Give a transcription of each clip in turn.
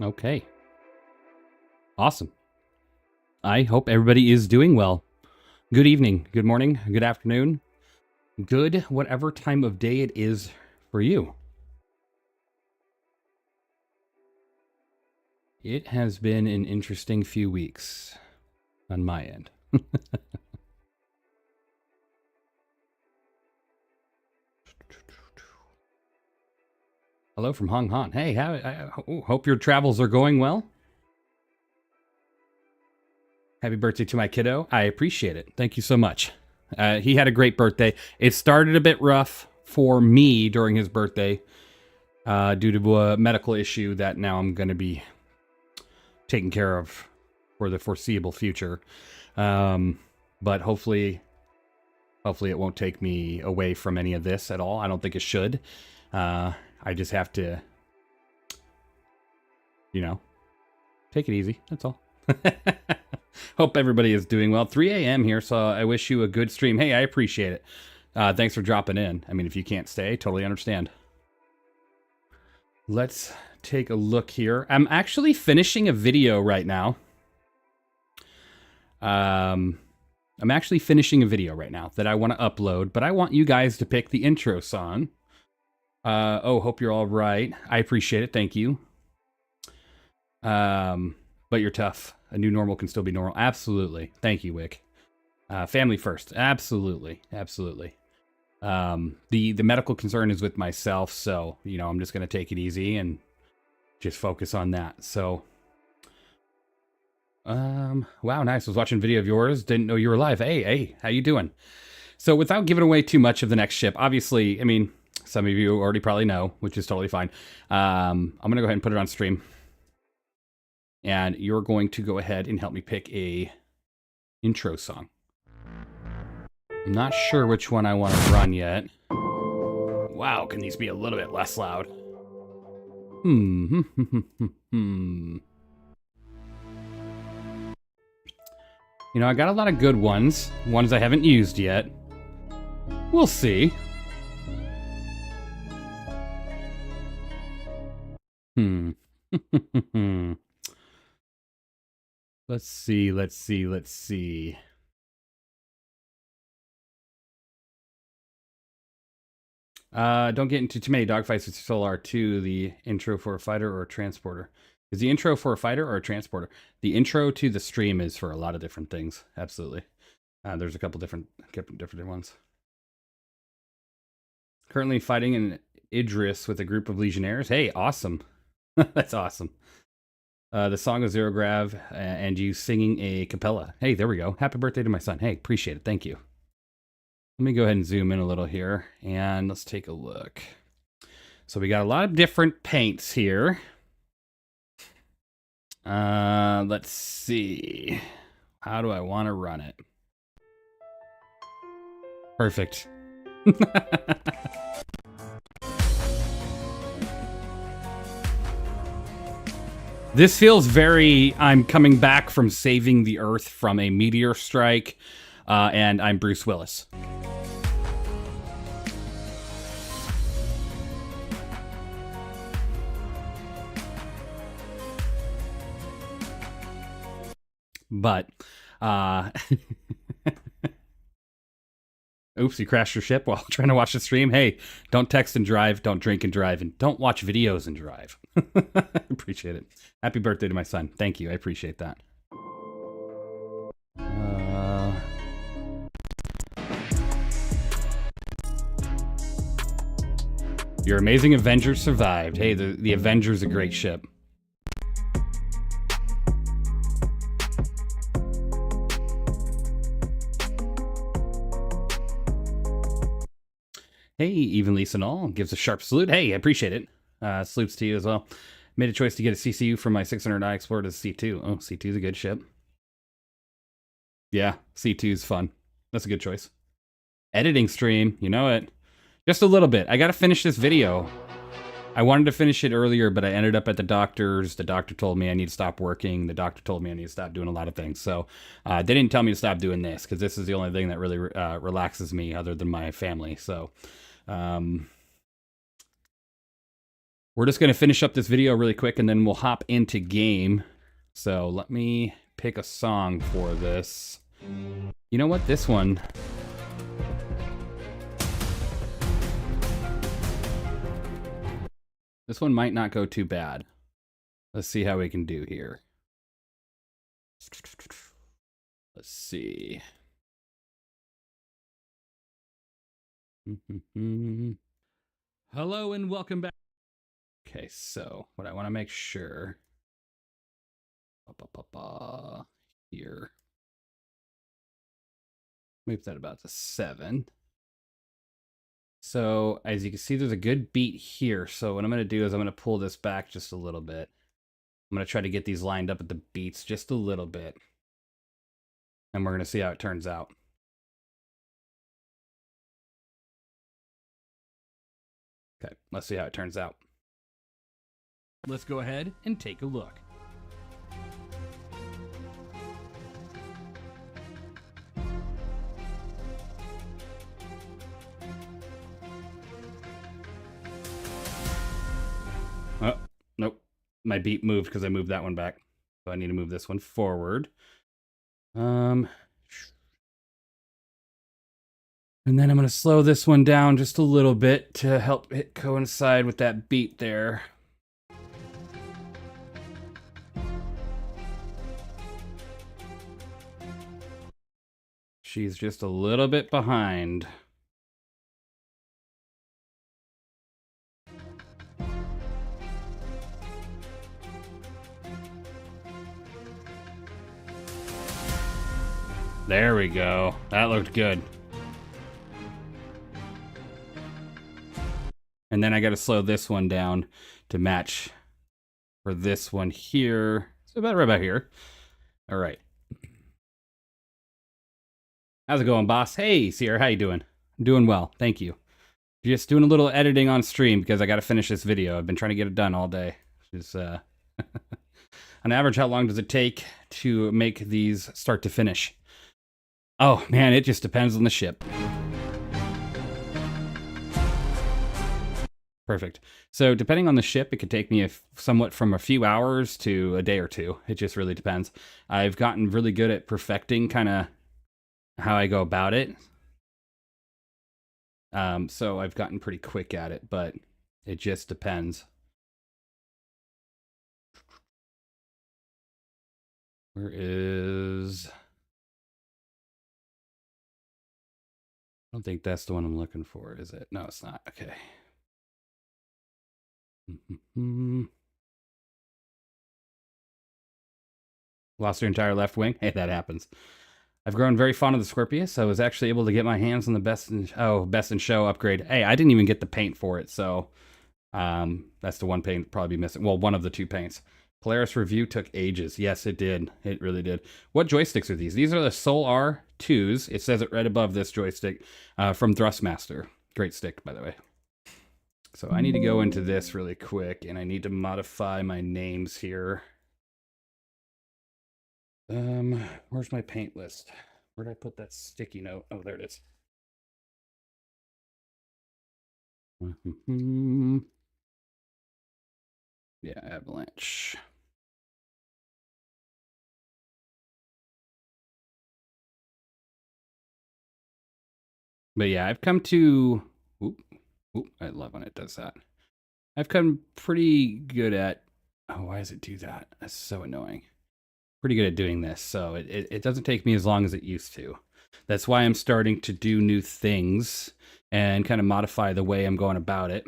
Okay. Awesome. I hope everybody is doing well. Good evening, good morning, good afternoon, good whatever time of day it is for you. It has been an interesting few weeks on my end. Hello from Hong Kong. Hey, hope your travels are going well. Happy birthday to my kiddo. I appreciate it. Thank you so much. He had a great birthday. It started a bit rough for me during his birthday due to a medical issue that now I'm going to be taken care of for the foreseeable future. But hopefully it won't take me away from any of this at all. I don't think it should. I just have to, take it easy. That's all. Hope everybody is doing well. 3 a.m. here, so I wish you a good stream. Hey, I appreciate it. Thanks for dropping in. I mean, if you can't stay, totally understand. Let's take a look here. I'm actually finishing a video right now. I'm actually finishing a video right now that I want to upload, but I want you guys to pick the intro song. Hope you're all right. I appreciate it. Thank you. But you're tough. A new normal can still be normal. Absolutely. Thank you, Wick. Family first. Absolutely. Absolutely. The medical concern is with myself, so, I'm just going to take it easy and just focus on that. So, wow, nice. I was watching a video of yours. Didn't know you were live. Hey, how you doing? So, without giving away too much of the next ship, obviously, I mean, some of you already probably know, which is totally fine. I'm going to go ahead and put it on stream. And you're going to go ahead and help me pick a intro song. I'm not sure which one I want to run yet. Wow, can these be a little bit less loud? I got a lot of good ones. Ones I haven't used yet. We'll see. Let's see. Don't get into too many dogfights with Solar 2, the intro for a fighter or a transporter. Is the intro for a fighter or a transporter? The intro to the stream is for a lot of different things. Absolutely. There's a couple different ones. Currently fighting in Idris with a group of legionnaires. Hey, awesome. That's awesome. The song of Zero Grav and you singing a cappella. Hey, there we go. Happy birthday to my son. Hey, appreciate it. Thank you. Let me go ahead and zoom in a little here and let's take a look. So we got a lot of different paints here. Let's see. How do I want to run it? Perfect. This feels very, I'm coming back from saving the Earth from a meteor strike, and I'm Bruce Willis. But, oops, you crashed your ship while trying to watch the stream. Hey, don't text and drive, don't drink and drive, and don't watch videos and drive. Appreciate it. Happy birthday to my son. Thank you. I appreciate that. Your amazing Avengers survived. Hey, the Avengers a great ship. Hey, Evenlease and all gives a sharp salute. Hey, I appreciate it. Salutes to you as well. Made a choice to get a CCU from my 600i Explorer to C2. Oh, C2 is a good ship. Yeah, C2 is fun. That's a good choice. Editing stream, you know it. Just a little bit. I gotta finish this video. I wanted to finish it earlier, but I ended up at the doctor's. The doctor told me I need to stop working. The doctor told me I need to stop doing a lot of things. So they didn't tell me to stop doing this, because this is the only thing that really relaxes me other than my family. So We're just going to finish up this video really quick and then we'll hop into game. So let me pick a song for this. You know what? This one. This one might not go too bad. Let's see how we can do here. Let's see. Hello and welcome back. Okay, so what I want to make sure here. Move that about to 7. So as you can see, there's a good beat here. So what I'm going to do is I'm going to pull this back just a little bit. I'm going to try to get these lined up at the beats just a little bit. And we're going to see how it turns out. Okay, let's see how it turns out. Let's go ahead and take a look. Oh, nope. My beat moved because I moved that one back. So I need to move this one forward. And then I'm going to slow this one down just a little bit to help it coincide with that beat there. She's just a little bit behind. There we go. That looked good. And then I got to slow this one down to match for this one here. So about right about here. All right. How's it going, boss? Hey, Sierra, how you doing? I'm doing well, thank you. Just doing a little editing on stream because I got to finish this video. I've been trying to get it done all day. Just, on average, how long does it take to make these start to finish? Oh, man, it just depends on the ship. Perfect. So depending on the ship, it could take me somewhat from a few hours to a day or two. It just really depends. I've gotten really good at perfecting kind of how I go about it. So I've gotten pretty quick at it, but it just depends. Where is... I don't think that's the one I'm looking for, is it? No, it's not. Okay. Lost your entire left wing? Hey, that happens. I've grown very fond of the Scorpius. I was actually able to get my hands on the best in show upgrade. Hey, I didn't even get the paint for it, so that's the one paint probably missing. Well, one of the 2 paints. Polaris review took ages. Yes, it did. It really did. What joysticks are these? These are the Sol R2s. It says it right above this joystick from Thrustmaster. Great stick, by the way. So I need to go into this really quick, and I need to modify my names here. Where's my paint list? Where did I put that sticky note? Oh, there it is. Yeah, Avalanche. But yeah, I've come to... Oop, I love when it does that. I've come pretty good at... Oh, why does it do that? That's so annoying. Pretty good at doing this, so it doesn't take me as long as it used to. That's why I'm starting to do new things and kind of modify the way I'm going about it.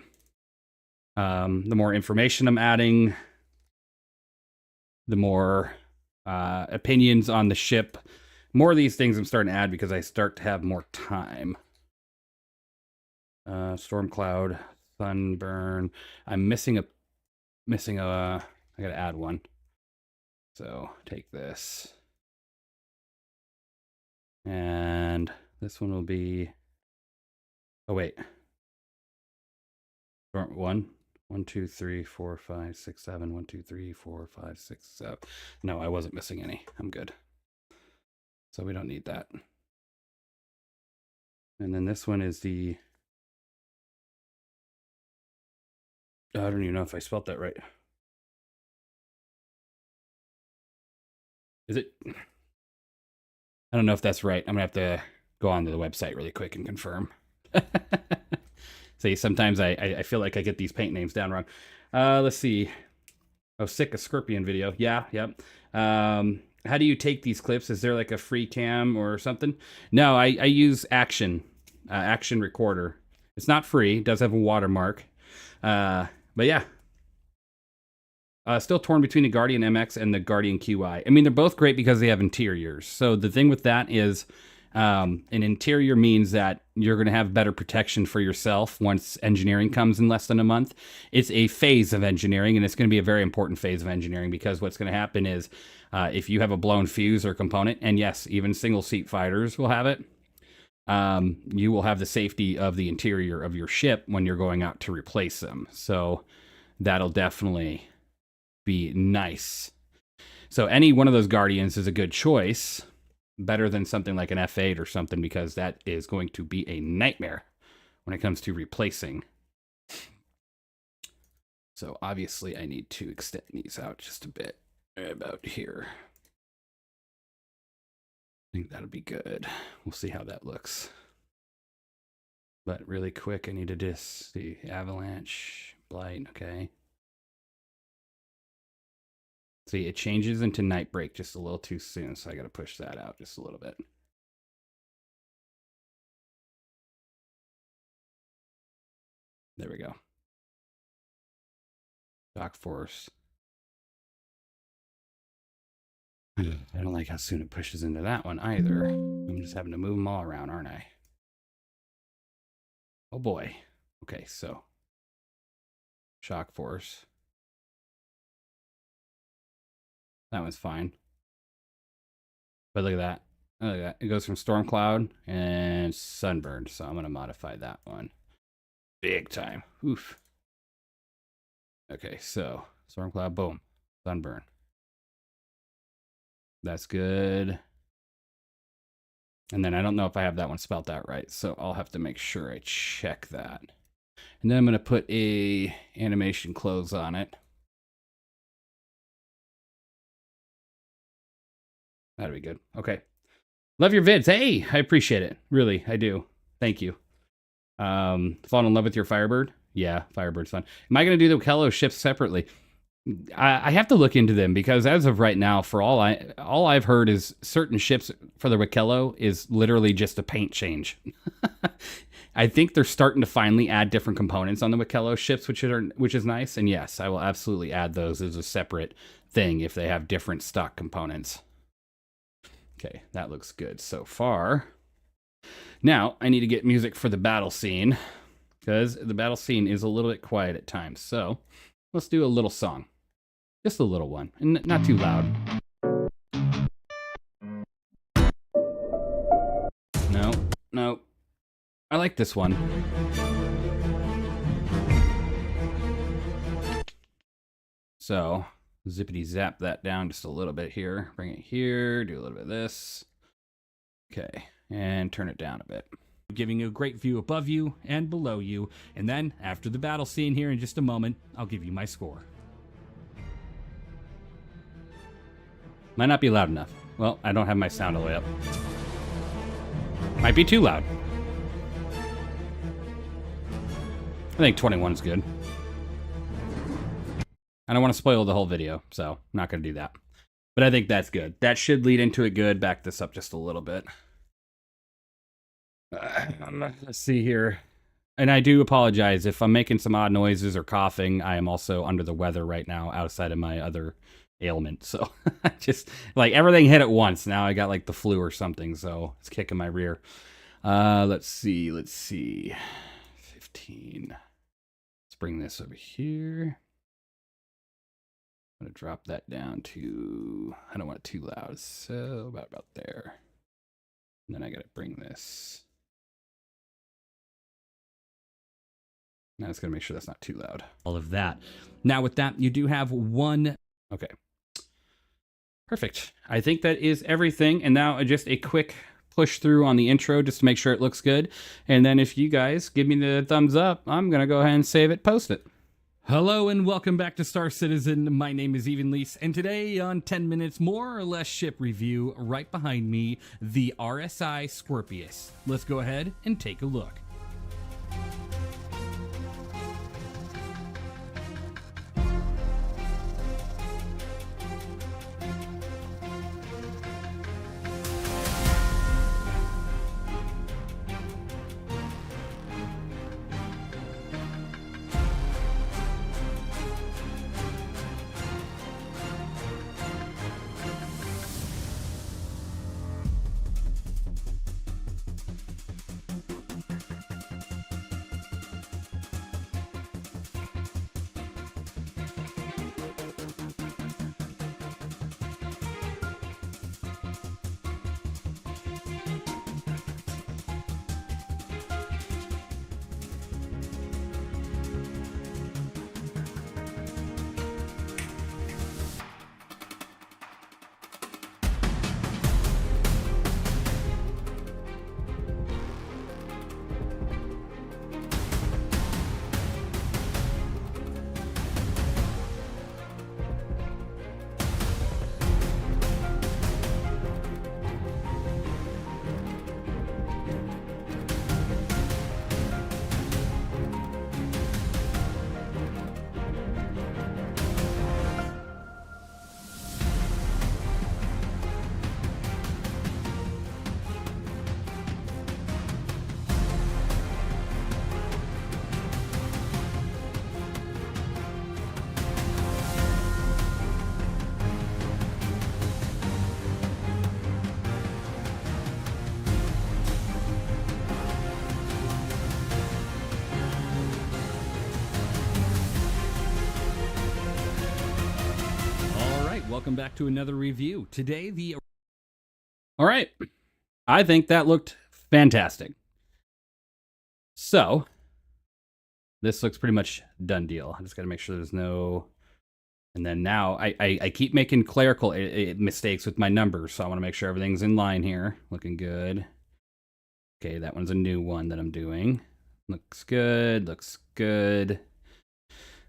The more information I'm adding, the more opinions on the ship. More of these things I'm starting to add because I start to have more time. Storm cloud, sunburn. I'm missing a. I gotta add one. So take this, and this one will be. Oh wait. Storm 1, 2, 3, 4, 5, 6, 7. 1, 2, 3, 4, 5, 6, 7. No, I wasn't missing any. I'm good. So we don't need that. And then this one is the I don't even know if I spelled that right. Is it? I don't know if that's right. I'm gonna have to go onto the website really quick and confirm. See, sometimes I feel like I get these paint names down wrong. Let's see. Oh, sick, a scorpion video. Yeah, yep. How do you take these clips? Is there like a free cam or something? No, I use Action Recorder. It's not free. It does have a watermark. But yeah. Still torn between the Guardian MX and the Guardian QI. I mean, they're both great because they have interiors. So the thing with that is an interior means that you're going to have better protection for yourself once engineering comes in less than a month. It's a phase of engineering, and it's going to be a very important phase of engineering because what's going to happen is if you have a blown fuse or component, and yes, even single seat fighters will have it, you will have the safety of the interior of your ship when you're going out to replace them. So that'll definitely be nice. So any one of those Guardians is a good choice, better than something like an F8 or something, because that is going to be a nightmare when it comes to replacing. So obviously I need to extend these out just a bit about here. I think that'll be good. We'll see how that looks. But really quick, I need to just see avalanche, blight, okay. See, it changes into night break just a little too soon, so I got to push that out just a little bit. There we go. Shock force. I don't like how soon it pushes into that one either. I'm just having to move them all around, aren't I? Oh boy. Okay, so shock force. That one's fine. But look at that. Look at that. It goes from storm cloud and sunburn. So I'm going to modify that one. Big time. Oof. Okay, so storm cloud, boom. Sunburn. That's good. And then I don't know if I have that one spelled out right. So I'll have to make sure I check that. And then I'm going to put a animation close on it. That'll be good. Okay. Love your vids. Hey, I appreciate it. Really, I do. Thank you. Fallen in love with your Firebird? Yeah, Firebird's fun. Am I going to do the Kello ships separately? I have to look into them because as of right now, for all I've heard is certain ships for the Wikello is literally just a paint change. I think they're starting to finally add different components on the Wikello ships, which is nice. And yes, I will absolutely add those as a separate thing if they have different stock components. Okay, that looks good so far. Now, I need to get music for the battle scene, because the battle scene is a little bit quiet at times. So, let's do a little song. Just a little one, and not too loud. No. I like this one. So, zippity zap that down just a little bit here. Bring it here, do a little bit of this. Okay, and turn it down a bit. Giving you a great view above you and below you. And then, after the battle scene here in just a moment, I'll give you my score. Might not be loud enough. Well, I don't have my sound all the way up. Might be too loud. I think 21 is good. I don't want to spoil the whole video, so I'm not going to do that. But I think that's good. That should lead into it good. Back this up just a little bit. Let's see here. And I do apologize if I'm making some odd noises or coughing. I am also under the weather right now outside of my other ailment. So just like everything hit at once. Now I got like the flu or something. So it's kicking my rear. Let's see. 15. Let's bring this over here. I'm going to drop that down to, I don't want it too loud. So about there. And then I got to bring this. Now it's going to make sure that's not too loud. All of that. Now with that, you do have one. Okay. Perfect. I think that is everything. And now just a quick push through on the intro just to make sure it looks good. And then if you guys give me the thumbs up, I'm going to go ahead and save it, post it. Hello and welcome back to Star Citizen. My name is Evenlease, and today on 10 Minutes More or Less Ship Review, right behind me, the RSI Scorpius. Let's go ahead and take a look. Welcome back to another review. Today, All right. I think that looked fantastic. So, this looks pretty much done deal. I just got to make sure there's no... And then now, I keep making clerical mistakes with my numbers, so I want to make sure everything's in line here. Looking good. Okay, that one's a new one that I'm doing. Looks good, looks good.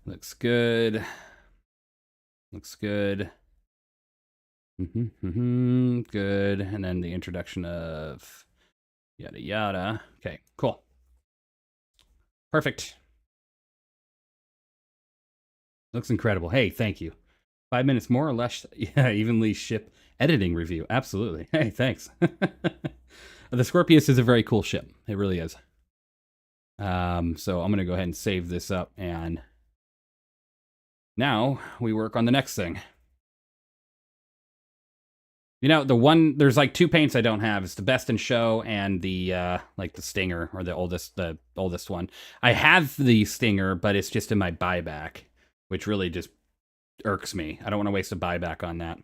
Looks good. Looks good. Good. And then the introduction of yada yada. Okay, cool. Perfect. Looks incredible. Hey, thank you. 5 minutes more or less. Yeah, evenly ship editing review. Absolutely. Hey, thanks. The Scorpius is a very cool ship. It really is. So I'm going to go ahead and save this up, and now we work on the next thing. You know, there's like two paints I don't have. It's the Best in Show and the like the Stinger, or the oldest one. I have the Stinger, but it's just in my buyback, which really just irks me. I don't want to waste a buyback on that.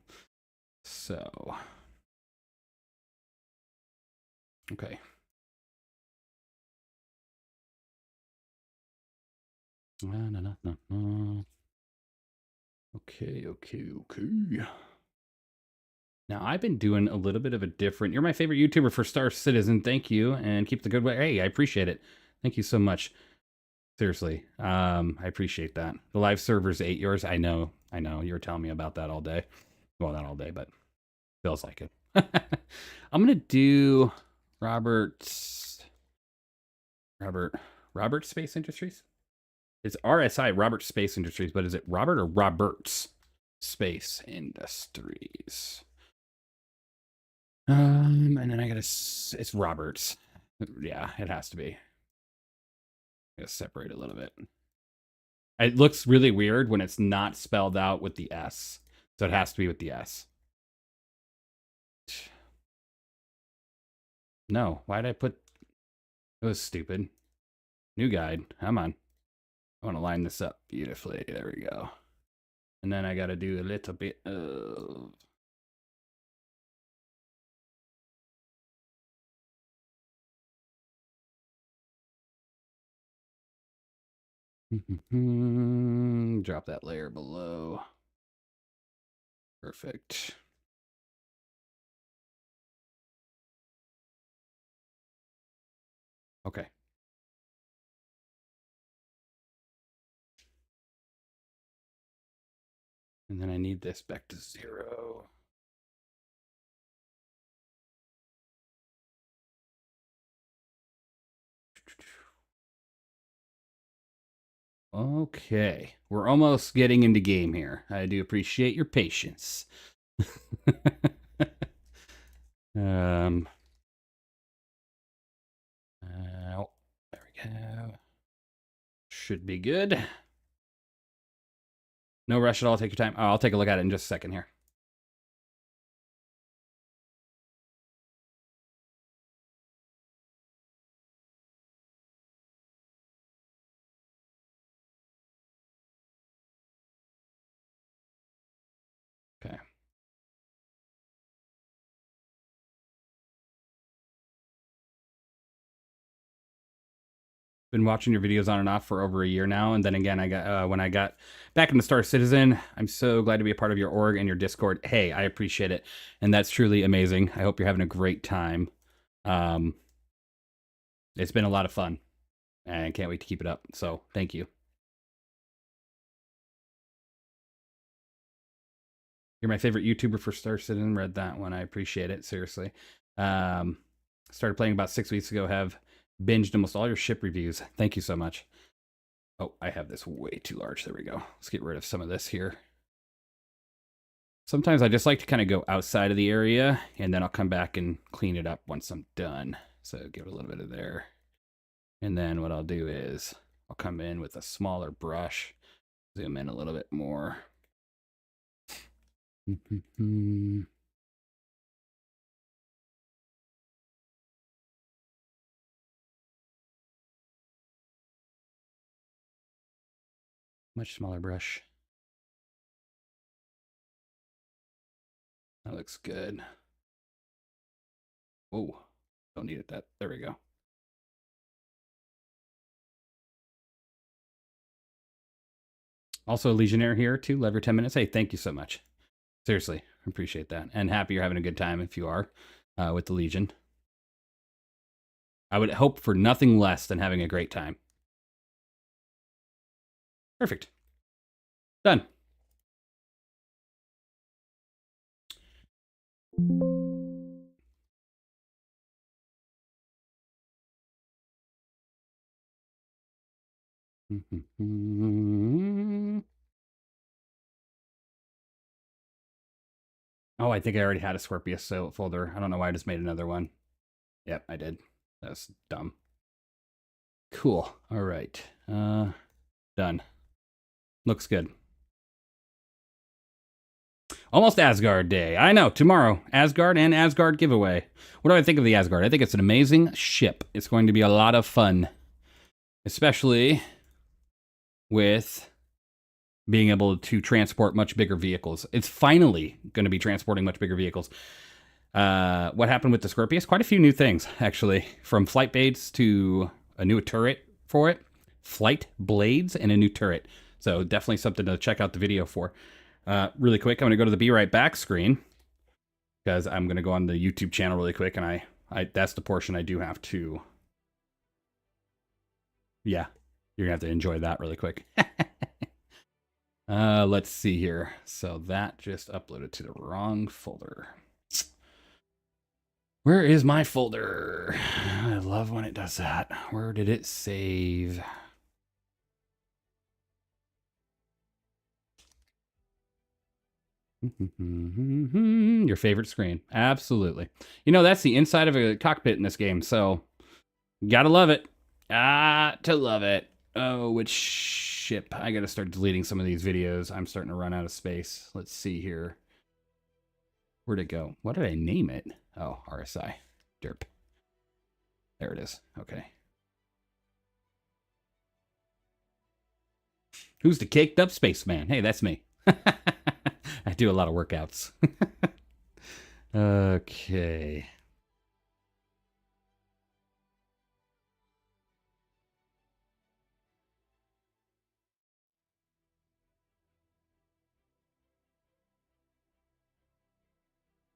So, okay. Okay. Now, I've been doing a little bit of a different... You're my favorite YouTuber for Star Citizen. Thank you, and keep the good way. Hey, I appreciate it. Thank you so much. Seriously, I appreciate that. The live servers ate yours. I know. You were telling me about that all day. Well, not all day, but feels like it. I'm going to do Robert Space Industries? It's RSI, Robert Space Industries, but is it Robert or Roberts Space Industries? And then I gotta, it's Roberts. Yeah, it has to be. I gotta separate a little bit. It looks really weird when it's not spelled out with the S. So it has to be with the S. No, why did I put... It was stupid. New guide. Come on. I want to line this up beautifully. There we go. And then I got to do a little bit of... Drop that layer below. Perfect. Okay. And then I need this back to 0. Okay, we're almost getting into game here. I do appreciate your patience. um, there we go. Should be good. No rush at all. Take your time. Oh, I'll take a look at it in just a second here. Okay. Been watching your videos on and off for over a year now, and then again, I got when I got back into Star Citizen. I'm so glad to be a part of your org and your Discord. Hey, I appreciate it, and that's truly amazing. I hope you're having a great time. Um, it's been a lot of fun, and I can't wait to keep it up. So, thank you. You're my favorite YouTuber for Star Citizen. Read that one. I appreciate it. Seriously. Um, started playing about 6 weeks ago. Have binged almost all your ship reviews. Thank you so much. Oh, I have this way too large. There we go. Let's get rid of some of this here. Sometimes I just like to kind of go outside of the area, and then I'll come back and clean it up once I'm done. So give it a little bit of there. And then what I'll do is I'll come in with a smaller brush, zoom in a little bit more. Much smaller brush. That looks good. Oh, don't need it that. There we go. Also, Legionnaire here too. Love your 10 minutes. Hey, thank you so much. Seriously, appreciate that. And happy you're having a good time if you are with the Legion. I would hope for nothing less than having a great time. Perfect. Done. Oh, I think I already had a Scorpius folder. I don't know why I just made another one. Yep, I did. That's dumb. Cool. All right. Done. Looks good. Almost Asgard Day. I know, tomorrow. Asgard and Asgard giveaway. What do I think of the Asgard? I think it's an amazing ship. It's going to be a lot of fun. Especially with being able to transport much bigger vehicles. It's finally going to be transporting much bigger vehicles. What happened with the Scorpius? Quite a few new things, actually. From flight blades to a new turret for it. Flight blades and a new turret. So definitely something to check out the video for. Really quick, I'm going to go to the Be Right Back screen. Because I'm going to go on the YouTube channel really quick. And I that's the portion I do have to... Yeah, you're going to have to enjoy that really quick. Let's see here. So that just uploaded to the wrong folder. Where is my folder? I love when it does that. Where did it save? Your favorite screen. Absolutely. You know, that's the inside of a cockpit in this game, so gotta love it. To love it. Oh, which ship? I gotta start deleting some of these videos. I'm starting to run out of space. Let's see here. Where'd it go? What did I name it? Oh, RSI. Derp. There it is. Okay. Who's the caked up spaceman? Hey, that's me. I do a lot of workouts. Okay.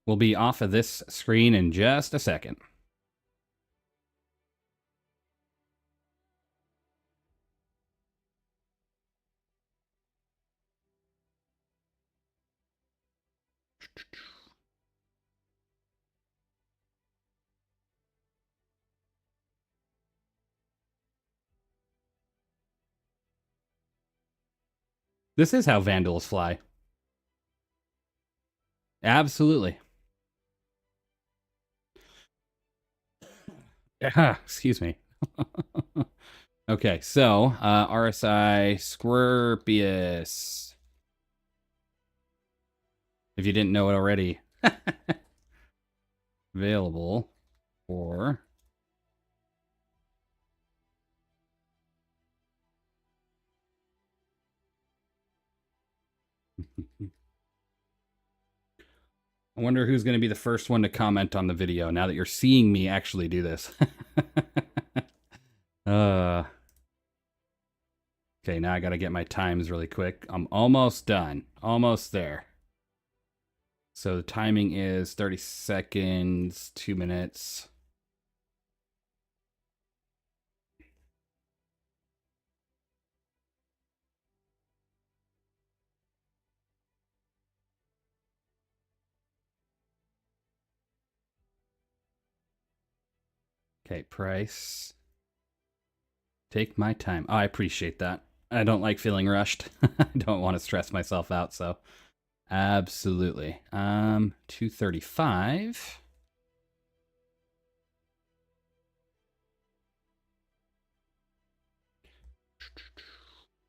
We'll be off of this screen in just a second. This is how vandals fly. Absolutely. Excuse me. Okay, so RSI Scorpius. If you didn't know it already. Available for I wonder who's going to be the first one to comment on the video now that you're seeing me actually do this. Okay, now I got to get my times really quick. I'm almost done. Almost there. So the timing is 30 seconds, 2 minutes. Okay, price. Take my time. Oh, I appreciate that. I don't like feeling rushed. I don't want to stress myself out, so absolutely. 235.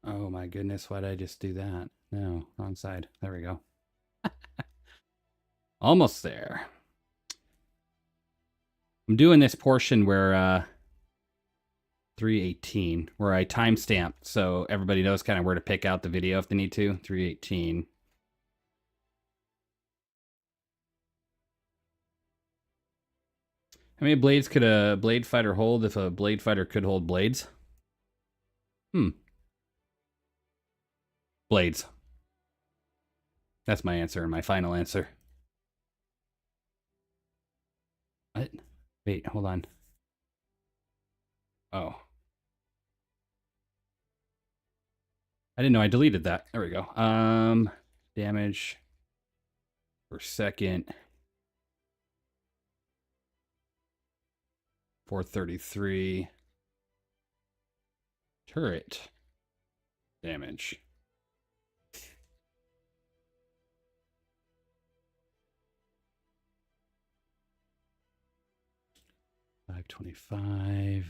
Oh my goodness, why did I just do that? No, wrong side. There we go. Almost there. I'm doing this portion where 318, where I timestamp so everybody knows kind of where to pick out the video if they need to. 318. How many blades could a blade fighter hold if a blade fighter could hold blades? Blades. That's my answer, my final answer. What? Wait, hold on. Oh. I didn't know I deleted that. There we go. Damage per second. 433. Turret damage. $525.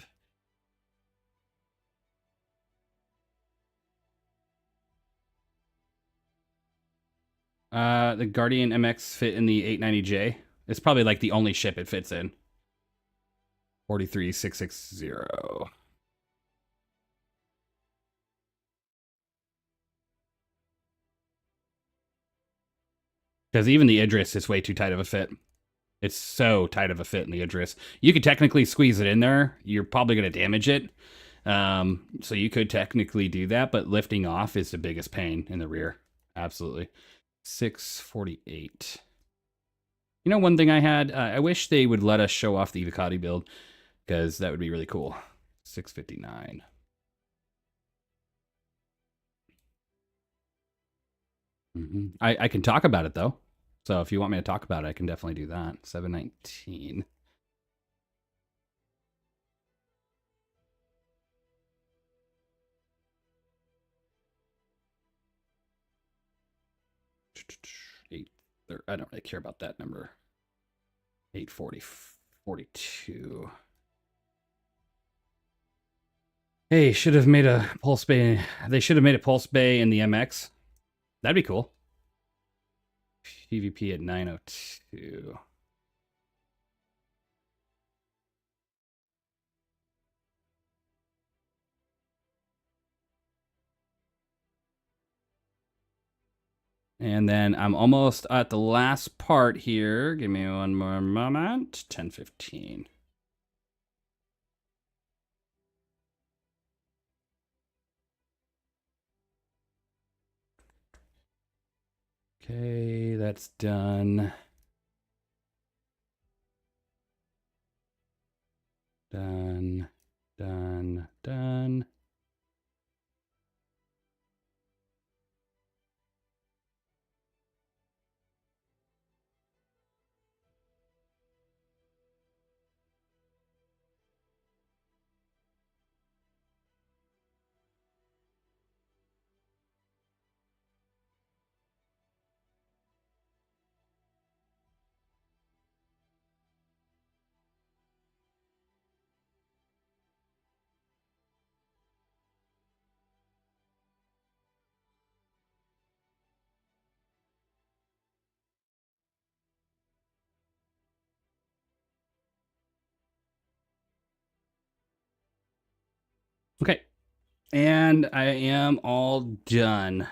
The Guardian MX fit in the 890J. It's probably like the only ship it fits in. 43660. Because even the Idris is way too tight of a fit. It's so tight of a fit in the Idris. You could technically squeeze it in there. You're probably going to damage it. So you could technically do that, but lifting off is the biggest pain in the rear. Absolutely. 648. You know, one thing I had, I wish they would let us show off the Evocati build, because that would be really cool. 659. I can talk about it, though. So if you want me to talk about it, I can definitely do that. 719. I don't really care about that number. 840, 42. Hey, should have made a pulse bay. They should have made a pulse bay in the MX. That'd be cool. PvP at 902. And then I'm almost at the last part here. Give me one more moment. 10:15. Okay, that's done. Done, done, done. Okay. And I am all done.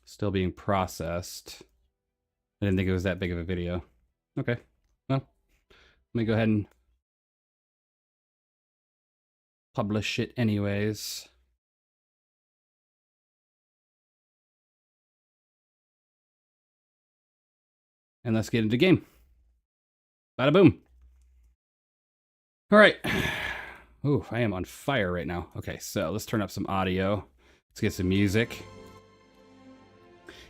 Still being processed. I didn't think it was that big of a video. Okay. Well, let me go ahead and publish it anyways. And let's get into the game. Bada boom. All right. Ooh, I am on fire right now. Okay, so let's turn up some audio. Let's get some music.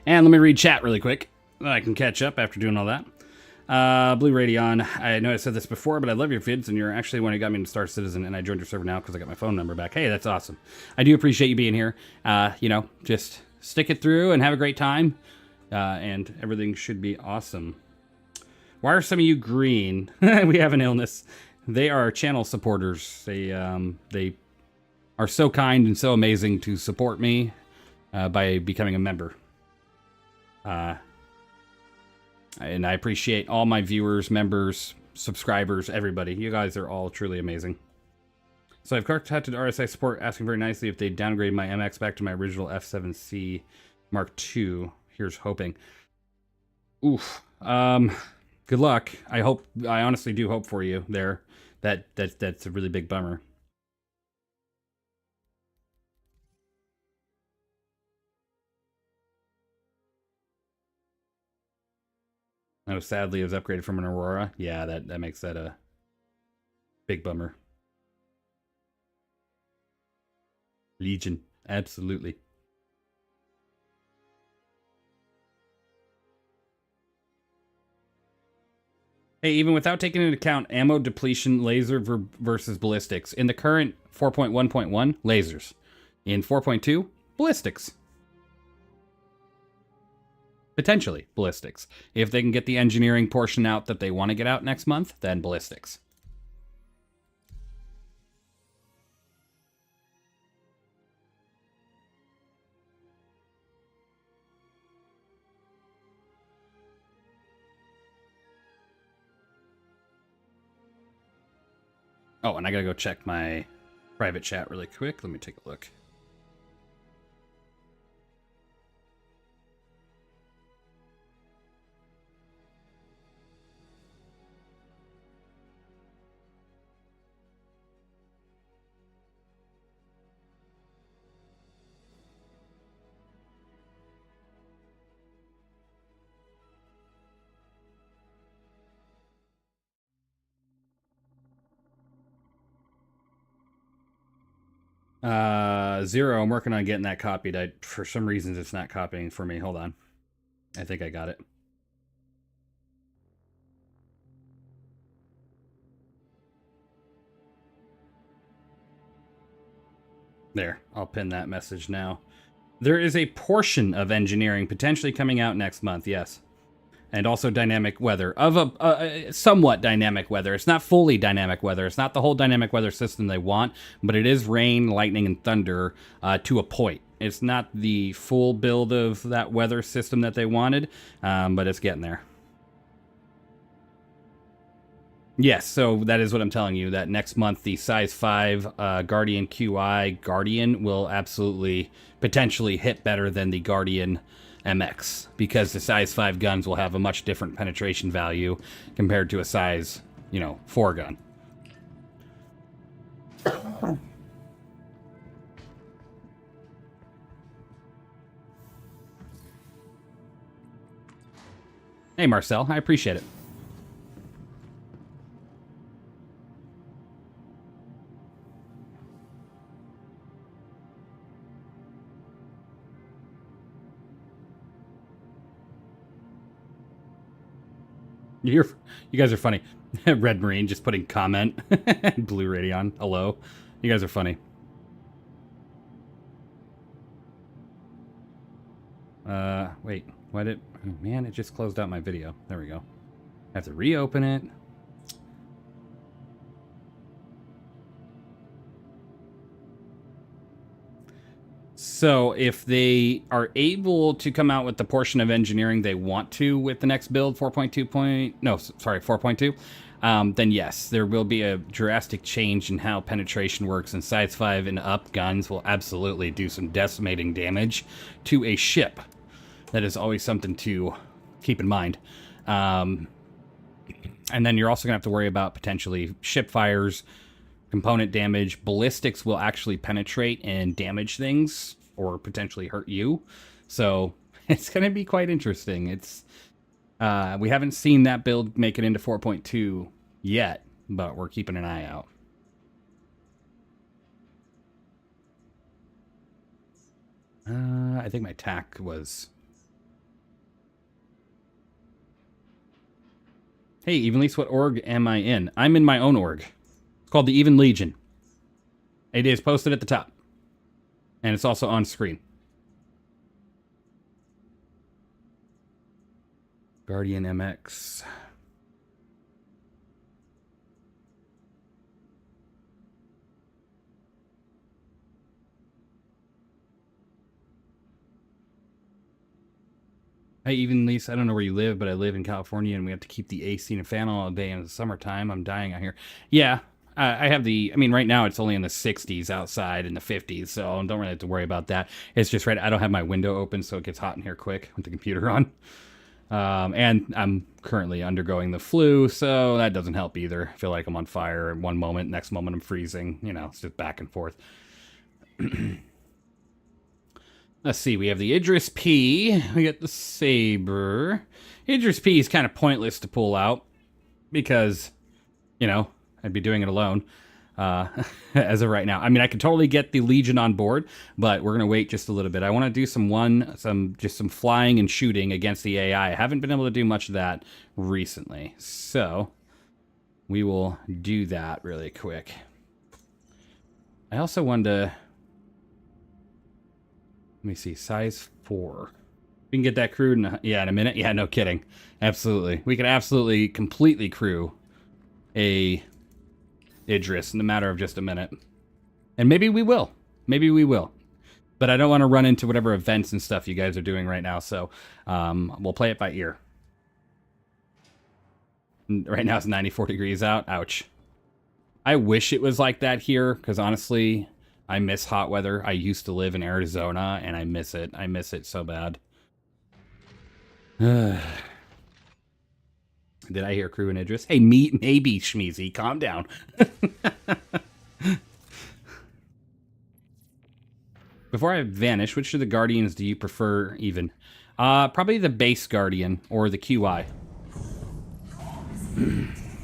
And let me read chat really quick. I can catch up after doing all that. Blue Radion, I know I said this before, but I love your vids, and you're actually one who got me into Star Citizen, and I joined your server now because I got my phone number back. Hey, that's awesome. I do appreciate you being here. You know, just stick it through and have a great time, and everything should be awesome. Why are some of you green? We have an illness. They are channel supporters. They are so kind and so amazing to support me by becoming a member. And I appreciate all my viewers, members, subscribers, everybody. You guys are all truly amazing. So I've contacted RSI support asking very nicely if they downgrade my MX back to my original F7C Mark II. Here's hoping. Oof. Good luck. I honestly do hope for you there. That's a really big bummer. Oh, sadly, it was upgraded from an Aurora. Yeah, that makes that a big bummer. Legion, absolutely. Hey, even without taking into account ammo depletion, laser versus ballistics, in the current 4.1.1, lasers. In 4.2, ballistics. Potentially ballistics. If they can get the engineering portion out that they want to get out next month, then ballistics. Oh, and I gotta go check my private chat really quick. Let me take a look. Zero, I'm working on getting that copied. For some reasons, it's not copying for me. Hold on. I think I got it. There, I'll pin that message now. There is a portion of engineering potentially coming out next month, yes. And also dynamic weather, of a somewhat dynamic weather. It's not fully dynamic weather. It's not the whole dynamic weather system they want, but it is rain, lightning, and thunder to a point. It's not the full build of that weather system that they wanted, but it's getting there. Yes, so that is what I'm telling you, that next month the size 5 Guardian QI Guardian will absolutely potentially hit better than the Guardian MX, because the size 5 guns will have a much different penetration value compared to a size, 4 gun. Hey Marcel, I appreciate it. You guys are funny. Red Marine just putting comment. Blue Radion, hello. You guys are funny. Wait, why did... Oh, man, it just closed out my video. There we go. I have to reopen it. So if they are able to come out with the portion of engineering they want to with the next build, 4.2, then yes, there will be a drastic change in how penetration works, and size 5 and up guns will absolutely do some decimating damage to a ship. That is always something to keep in mind. And then you're also going to have to worry about potentially ship fires, component damage. Ballistics will actually penetrate and damage things or potentially hurt you. So it's going to be quite interesting. It's we haven't seen that build make it into 4.2 yet, but we're keeping an eye out. I think my tack was... Hey, Evenlease, what org am I in? I'm in my own org. It's called the Even Legion. It is posted at the top. And it's also on screen. Guardian MX. Hey, Evenlease, I don't know where you live, but I live in California, and we have to keep the AC and a fan all day in the summertime. I'm dying out here. Yeah, I have the... I mean, right now it's only in the 60s outside and the 50s, so I don't really have to worry about that. It's just I don't have my window open, so it gets hot in here quick with the computer on. And I'm currently undergoing the flu, so that doesn't help either. I feel like I'm on fire at one moment, next moment I'm freezing. You know, it's just back and forth. Let's see, we have the Idris P. We got the Saber. Idris P is kind of pointless to pull out because, you know, I'd be doing it alone as of right now. I mean, I could totally get the Legion on board, but we're going to wait just a little bit. I want to do some flying and shooting against the AI. I haven't been able to do much of that recently, so we will do that really quick. I also wanted to... Let me see, size 4. We can get that crewed in a minute. Yeah, no kidding. Absolutely. We could absolutely completely crew a Idris in the matter of just a minute. And maybe we will. Maybe we will. But I don't want to run into whatever events and stuff you guys are doing right now, so we'll play it by ear. Right now it's 94 degrees out. Ouch. I wish it was like that here, because honestly... I miss hot weather. I used to live in Arizona, and I miss it. I miss it so bad. Did I hear crew and Idris? Hey, maybe, Schmeezy. Calm down. Before I vanish, which of the Guardians do you prefer even? Probably the base Guardian, or the QI.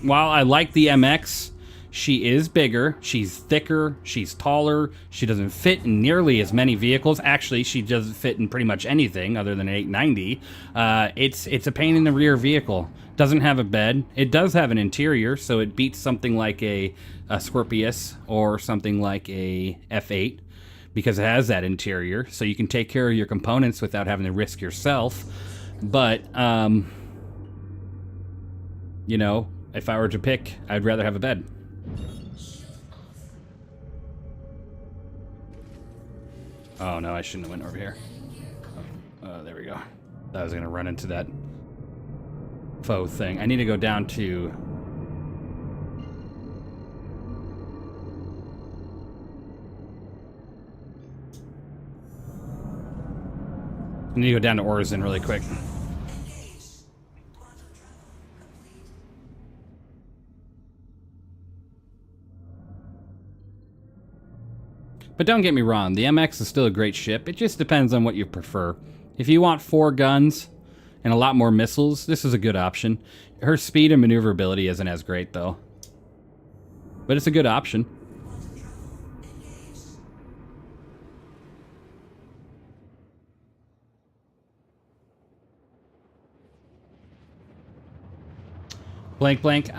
While I like the MX... She is bigger, she's thicker, she's taller, she doesn't fit in nearly as many vehicles. Actually, she doesn't fit in pretty much anything other than an 890. It's a pain in the rear vehicle. Doesn't have a bed. It does have an interior, so it beats something like a Scorpius or something like a F8 because it has that interior, so you can take care of your components without having to risk yourself. But, you know, if I were to pick, I'd rather have a bed. Oh no, I shouldn't have went over here. Oh, there we go. I was gonna run into that faux thing. I need to go down to... I need to go down to Orison really quick. But don't get me wrong, the MX is still a great ship. It just depends on what you prefer. If you want 4 guns and a lot more missiles, this is a good option. Her speed and maneuverability isn't as great, though. But it's a good option. Blank.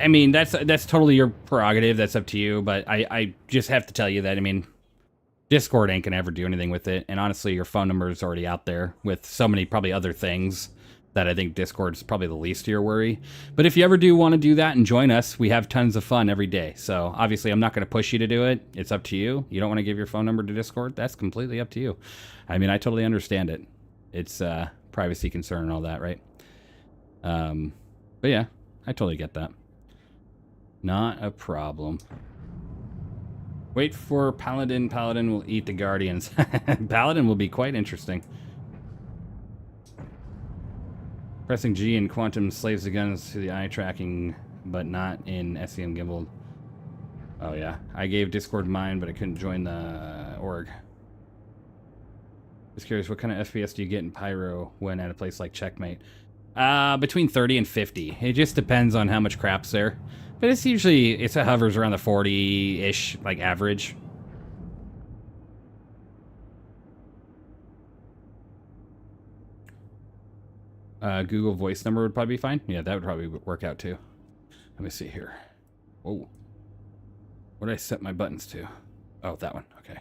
I mean, that's totally your prerogative. That's up to you. But I just have to tell you that, I mean, Discord ain't gonna ever do anything with it. And honestly, your phone number is already out there with so many probably other things that I think Discord is probably the least of your worry. But if you ever do want to do that and join us, we have tons of fun every day. So obviously I'm not going to push you to do it. It's up to you. You don't want to give your phone number to Discord? That's completely up to you. I mean, I totally understand it. It's privacy concern and all that, right? But yeah, I totally get that. Not a problem. Wait for Paladin. Paladin will eat the Guardians. Paladin will be quite interesting. Pressing G in Quantum slaves the guns to the eye tracking, but not in SEM Gimbal. Oh yeah, I gave Discord mine, but I couldn't join the org. Just curious, what kind of FPS do you get in Pyro when at a place like Checkmate? Between 30 and 50. It just depends on how much crap's there. But it's usually, it hovers around the 40-ish, like, average. Google voice number would probably be fine. Yeah, that would probably work out too. Let me see here. Whoa. What did I set my buttons to? Oh, that one. Okay.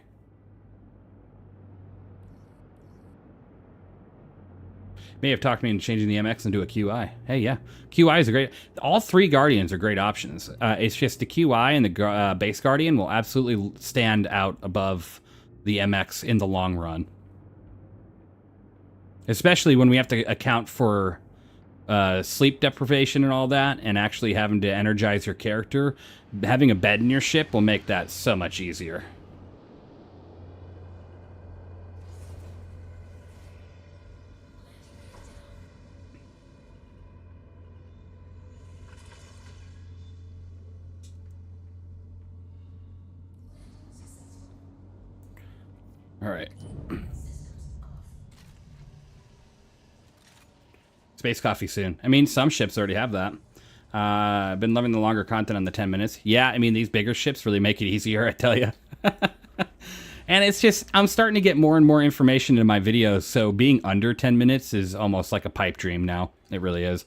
May have talked me into changing the MX into a QI. Hey, yeah. QI is a great... All three Guardians are great options. It's just the QI and the base Guardian will absolutely stand out above the MX in the long run. Especially when we have to account for sleep deprivation and all that, and actually having to energize your character. Having a bed in your ship will make that so much easier. All right. Space coffee soon. I mean, some ships already have that. I've been loving the longer content on the 10 minutes. Yeah, I mean, these bigger ships really make it easier, I tell you. And it's just, I'm starting to get more and more information in my videos, so being under 10 minutes is almost like a pipe dream now. It really is.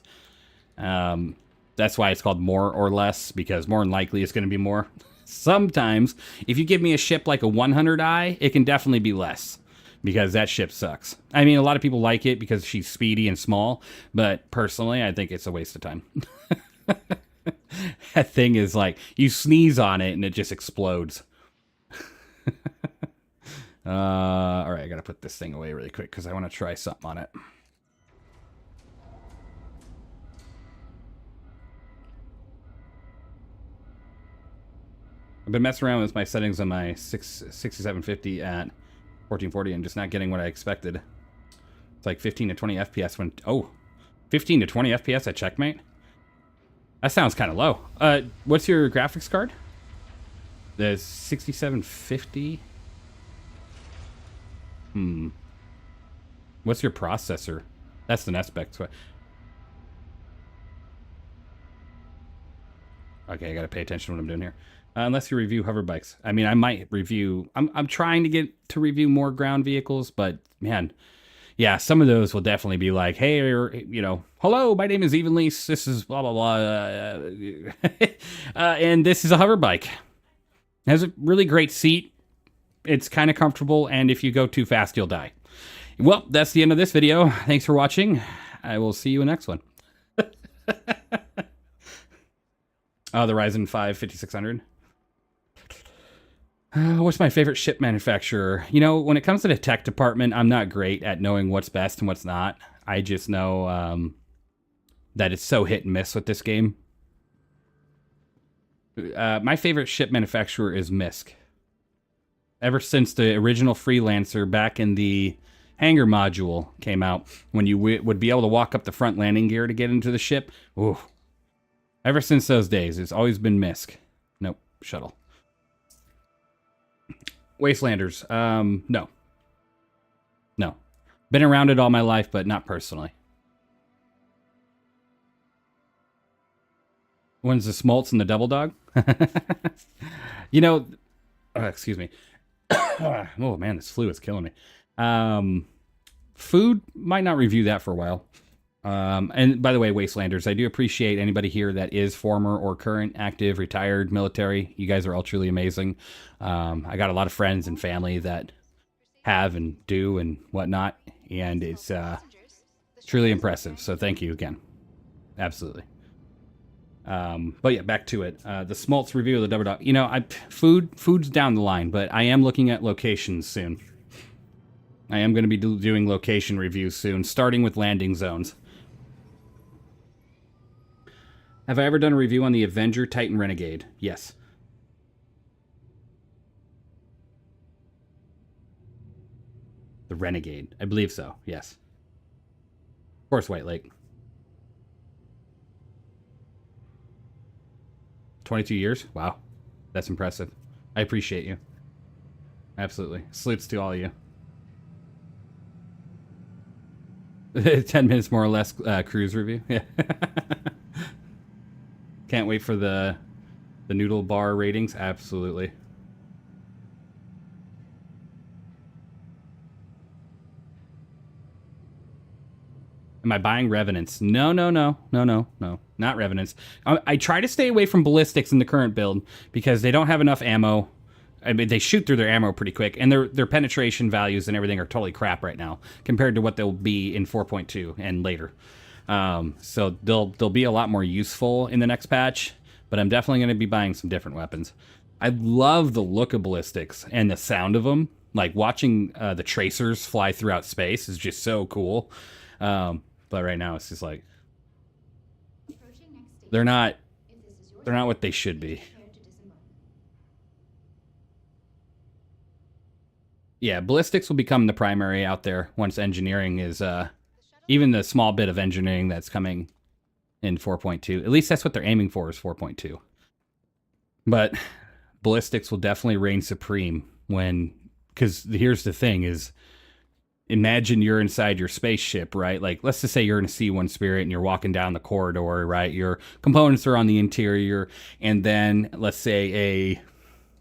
That's why it's called more or less, because more than likely it's going to be more. Sometimes, if you give me a ship like a 100i, it can definitely be less. Because that ship sucks. I mean, a lot of people like it because she's speedy and small, but personally, I think it's a waste of time. That thing is like, you sneeze on it and it just explodes. All right, I gotta put this thing away really quick because I want to try something on it. I've been messing around with my settings on my 6750 at 1440 and just not getting what I expected. It's like 15 to 20 FPS when... Oh, 15 to 20 FPS at Checkmate? That sounds kind of low. What's your graphics card? The 6750? What's your processor? That's the next spec. Okay, I gotta pay attention to what I'm doing here. Unless you review hover bikes. I mean, I might review... I'm trying to get to review more ground vehicles, but man, yeah, some of those will definitely be like, hey, you know, hello, my name is Evenlease. This is blah, blah, blah. And this is a hover bike. It has a really great seat. It's kind of comfortable, and if you go too fast, you'll die. Well, that's the end of this video. Thanks for watching. I will see you in the next one. Oh, the Ryzen 5 5600. What's my favorite ship manufacturer? You know, when it comes to the tech department, I'm not great at knowing what's best and what's not. I just know that it's so hit and miss with this game. My favorite ship manufacturer is MISC. Ever since the original Freelancer back in the hangar module came out, when you would be able to walk up the front landing gear to get into the ship. Ooh. Ever since those days, it's always been MISC. Nope, shuttle. Wastelanders, no. No. Been around it all my life, but not personally. When's the Smoltz and the Double Dog? You know, excuse me. Oh man, this flu is killing me. Food, might not review that for a while. And by the way, Wastelanders, I do appreciate anybody here that is former or current, active, retired, military. You guys are all truly amazing. I got a lot of friends and family that have and do and whatnot. And it's, Truly impressive. So thank you again. Absolutely. But yeah, back to it. The Smoltz review of the double dog. You know, food's down the line, but I am looking at locations soon. I am going to be doing location reviews soon, starting with landing zones. Have I ever done a review on the Avenger Titan Renegade? Yes. The Renegade. I believe so, yes. Of course, White Lake. 22 years? Wow. That's impressive. I appreciate you. Absolutely. Salutes to all of you. 10 minutes more or less cruise review. Yeah. Can't wait for the noodle bar ratings. Absolutely. Am I buying Revenants? No. Not Revenants. I try to stay away from ballistics in the current build because they don't have enough ammo. I mean, they shoot through their ammo pretty quick, and their penetration values and everything are totally crap right now compared to what they'll be in 4.2 and later. So they'll be a lot more useful in the next patch, but I'm definitely going to be buying some different weapons. I love the look of ballistics and the sound of them. Like watching the tracers fly throughout space is just so cool. But right now it's just like they're not what they should be. Yeah, ballistics will become the primary out there once engineering is even the small bit of engineering that's coming in 4.2. At least that's what they're aiming for, is 4.2. But ballistics will definitely reign supreme when, because here's the thing is, imagine you're inside your spaceship, right? Like, let's just say you're in a C1 Spirit and you're walking down the corridor, right? Your components are on the interior, and then let's say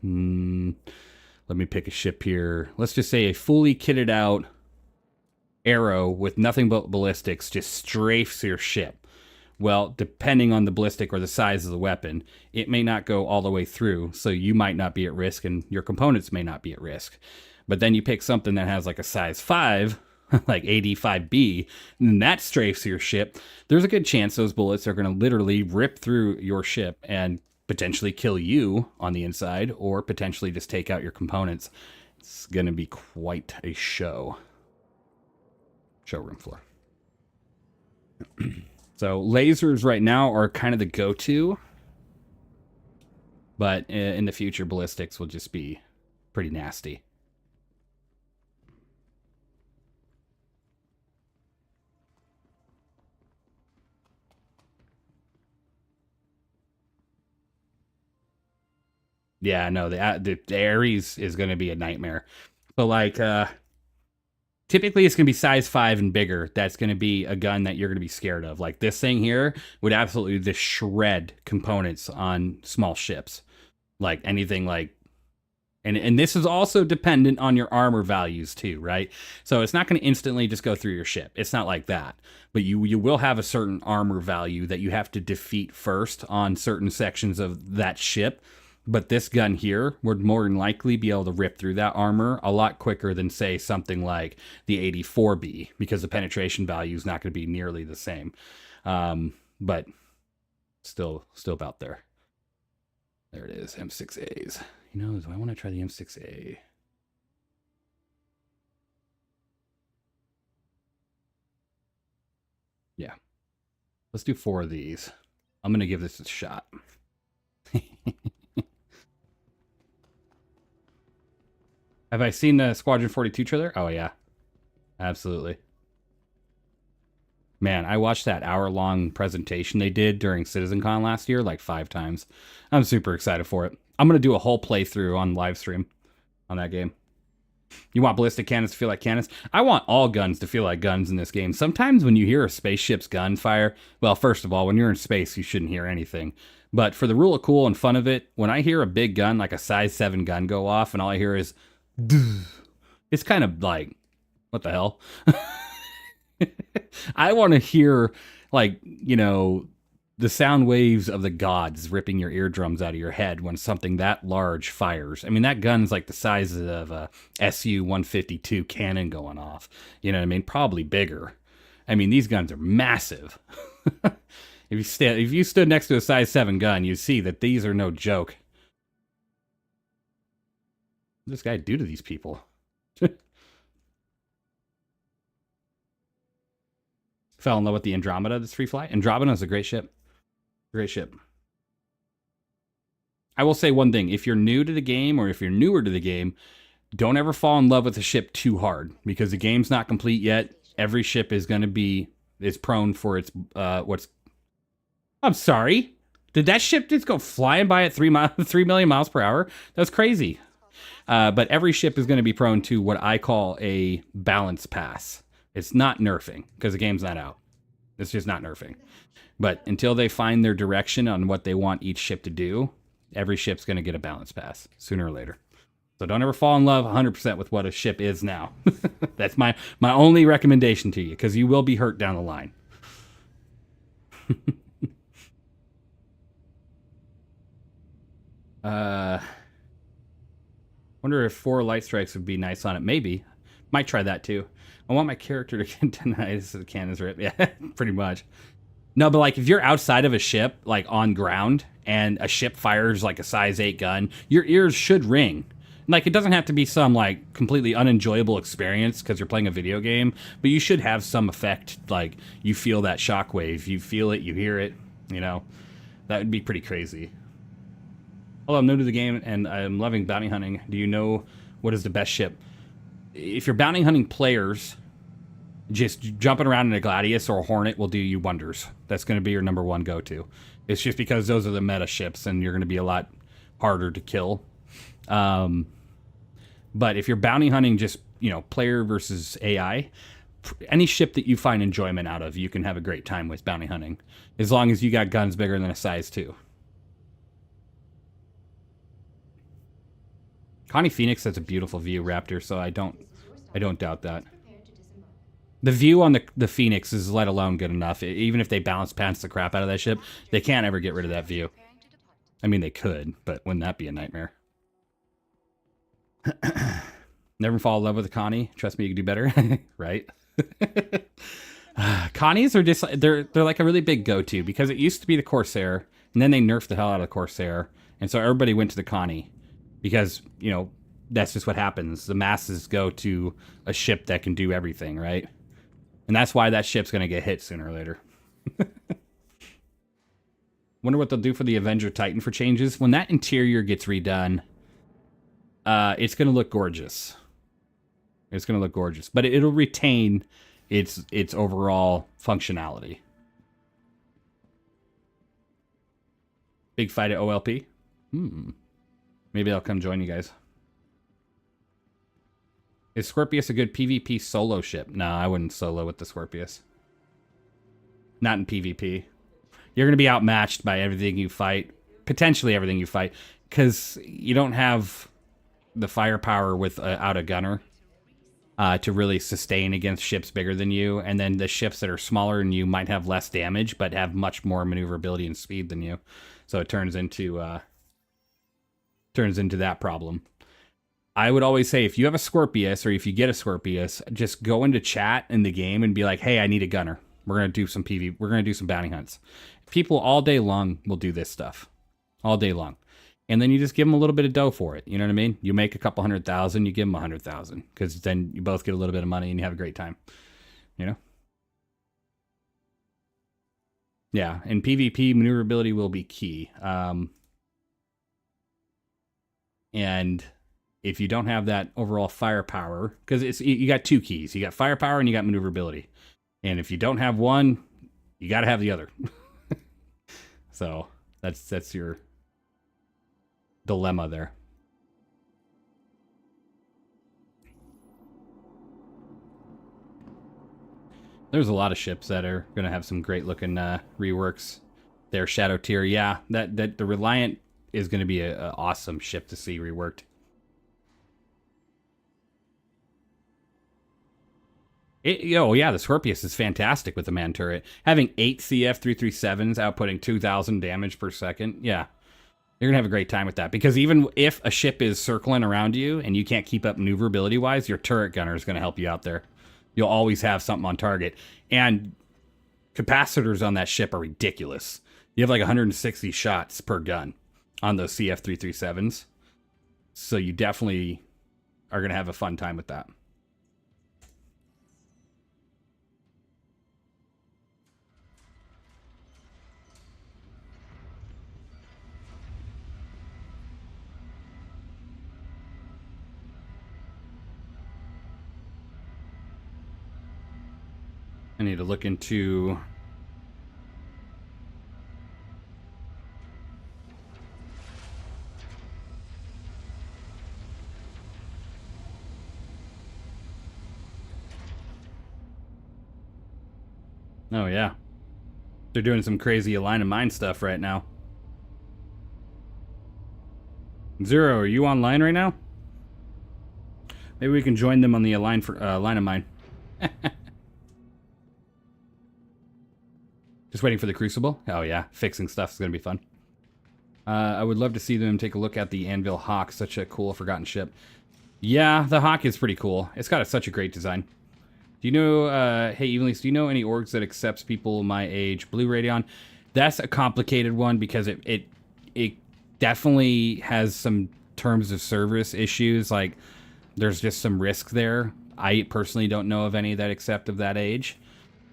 let me pick a ship here. Let's just say a fully kitted out arrow with nothing but ballistics just strafes your ship. Well, depending on the ballistic or the size of the weapon, it may not go all the way through, so you might not be at risk and your components may not be at risk. But then you pick something that has like a size 5, like AD5B, and that strafes your ship. There's a good chance those bullets are going to literally rip through your ship and potentially kill you on the inside, or potentially just take out your components. It's going to be quite a show. Showroom floor. So lasers right now are kind of the go-to, but in the future, ballistics will just be pretty nasty. Yeah, no, the Ares is going to be a nightmare. So, like, typically it's going to be size 5 and bigger. That's going to be a gun that you're going to be scared of. Like, this thing here would absolutely just shred components on small ships. Like, anything like... And this is also dependent on your armor values, too, right? So it's not going to instantly just go through your ship. It's not like that. But you will have a certain armor value that you have to defeat first on certain sections of that ship. But this gun here would more than likely be able to rip through that armor a lot quicker than, say, something like the 84B, because the penetration value is not going to be nearly the same. But still about there. There it is, M6As. You know, do I want to try the M6A? Yeah. Let's do 4 of these. I'm going to give this a shot. Have I seen the Squadron 42 trailer? Oh, yeah. Absolutely. Man, I watched that hour-long presentation they did during CitizenCon last year like 5 times. I'm super excited for it. I'm going to do a whole playthrough on live stream on that game. You want ballistic cannons to feel like cannons? I want all guns to feel like guns in this game. Sometimes when you hear a spaceship's gunfire, well, first of all, when you're in space, you shouldn't hear anything. But for the rule of cool and fun of it, when I hear a big gun, like a size 7 gun go off, and all I hear is... it's kind of like, what the hell? I want to hear, like, you know, the sound waves of the gods ripping your eardrums out of your head when something that large fires. I mean, that gun's like the size of a Su-152 cannon going off. You know what I mean? Probably bigger. I mean, these guns are massive. If you stood next to a size 7 gun, you'd see that these are no joke. What does this guy do to these people? Fell in love with the Andromeda that's free fly. Andromeda is a great ship. Great ship. I will say one thing. If you're new to the game or if you're newer to the game, don't ever fall in love with a ship too hard because the game's not complete yet. Every ship is going to be, is prone for its, I'm sorry. Did that ship just go flying by at 3 million miles per hour? That's crazy. But every ship is going to be prone to what I call a balance pass. It's not nerfing because the game's not out. It's just not nerfing. But until they find their direction on what they want each ship to do, every ship's going to get a balance pass sooner or later. So don't ever fall in love 100% with what a ship is now. That's my only recommendation to you because you will be hurt down the line. Wonder if 4 light strikes would be nice on it. Maybe. Might try that too. I want my character to get tinnitus as cannons rip. Yeah, pretty much. No, but like if you're outside of a ship, like on ground, and a ship fires like a size 8 gun, your ears should ring. Like it doesn't have to be some like completely unenjoyable experience because you're playing a video game, but you should have some effect. Like you feel that shockwave, you feel it, you hear it. You know, that would be pretty crazy. Although I'm new to the game and I'm loving bounty hunting, do you know what is the best ship? If you're bounty hunting players, just jumping around in a Gladius or a Hornet will do you wonders. That's going to be your number 1 go-to. It's just because those are the meta ships and you're going to be a lot harder to kill. But if you're bounty hunting just, player versus AI, any ship that you find enjoyment out of, you can have a great time with bounty hunting. As long as you got guns bigger than a size 2. Connie Phoenix has a beautiful view, Raptor, so I don't doubt that. The view on the Phoenix is let alone good enough. Even if they balance pants the crap out of that ship, they can't ever get rid of that view. I mean, they could, but wouldn't that be a nightmare? Never fall in love with a Connie. Trust me, you can do better. Right? Connies are just, they're like a really big go-to because it used to be the Corsair, and then they nerfed the hell out of the Corsair, and so everybody went to the Connie. Because, that's just what happens. The masses go to a ship that can do everything, right? And that's why that ship's going to get hit sooner or later. Wonder what they'll do for the Avenger Titan for changes. When that interior gets redone, it's going to look gorgeous. It's going to look gorgeous. But it'll retain its overall functionality. Big fight at OLP? Maybe I'll come join you guys. Is Scorpius a good PvP solo ship? No, I wouldn't solo with the Scorpius. Not in PvP. You're going to be outmatched by everything you fight. Potentially everything you fight. Because you don't have the firepower without a gunner to really sustain against ships bigger than you. And then the ships that are smaller than you might have less damage, but have much more maneuverability and speed than you. So it turns into that problem. I would always say if you have a Scorpius or if you get a Scorpius, just go into chat in the game and be like, hey, I need a gunner. We're going to do some PV. We're going to do some bounty hunts. People all day long will do this stuff. All day long. And then you just give them a little bit of dough for it. You know what I mean? You make a couple 100,000, you give them 100,000. Because then you both get a little bit of money and you have a great time. You know? Yeah, and PvP maneuverability will be key. And if you don't have that overall firepower, because you got 2 keys. You got firepower and you got maneuverability. And if you don't have one, you got to have the other. So that's your dilemma there. There's a lot of ships that are going to have some great looking reworks. Their Shadow Tier, yeah, that the Reliant is going to be an awesome ship to see reworked. Yeah, the Scorpius is fantastic with the man turret. Having 8 CF337s outputting 2,000 damage per second, yeah. You're going to have a great time with that. Because even if a ship is circling around you and you can't keep up maneuverability-wise, your turret gunner is going to help you out there. You'll always have something on target. And capacitors on that ship are ridiculous. You have like 160 shots per gun on those CF337s. So you definitely are going to have a fun time with that. I need to look into... Oh, yeah. They're doing some crazy Align of Mind stuff right now. Zero, are you online right now? Maybe we can join them on the Line of Mind. Just waiting for the Crucible? Oh, yeah. Fixing stuff is going to be fun. I would love to see them take a look at the Anvil Hawk. Such a cool, forgotten ship. Yeah, the Hawk is pretty cool. It's got such a great design. Do you know, hey, Evenlease, do you know any orgs that accepts people my age? Blue Radion? That's a complicated one because it definitely has some terms of service issues. Like, there's just some risk there. I personally don't know of any that accept of that age.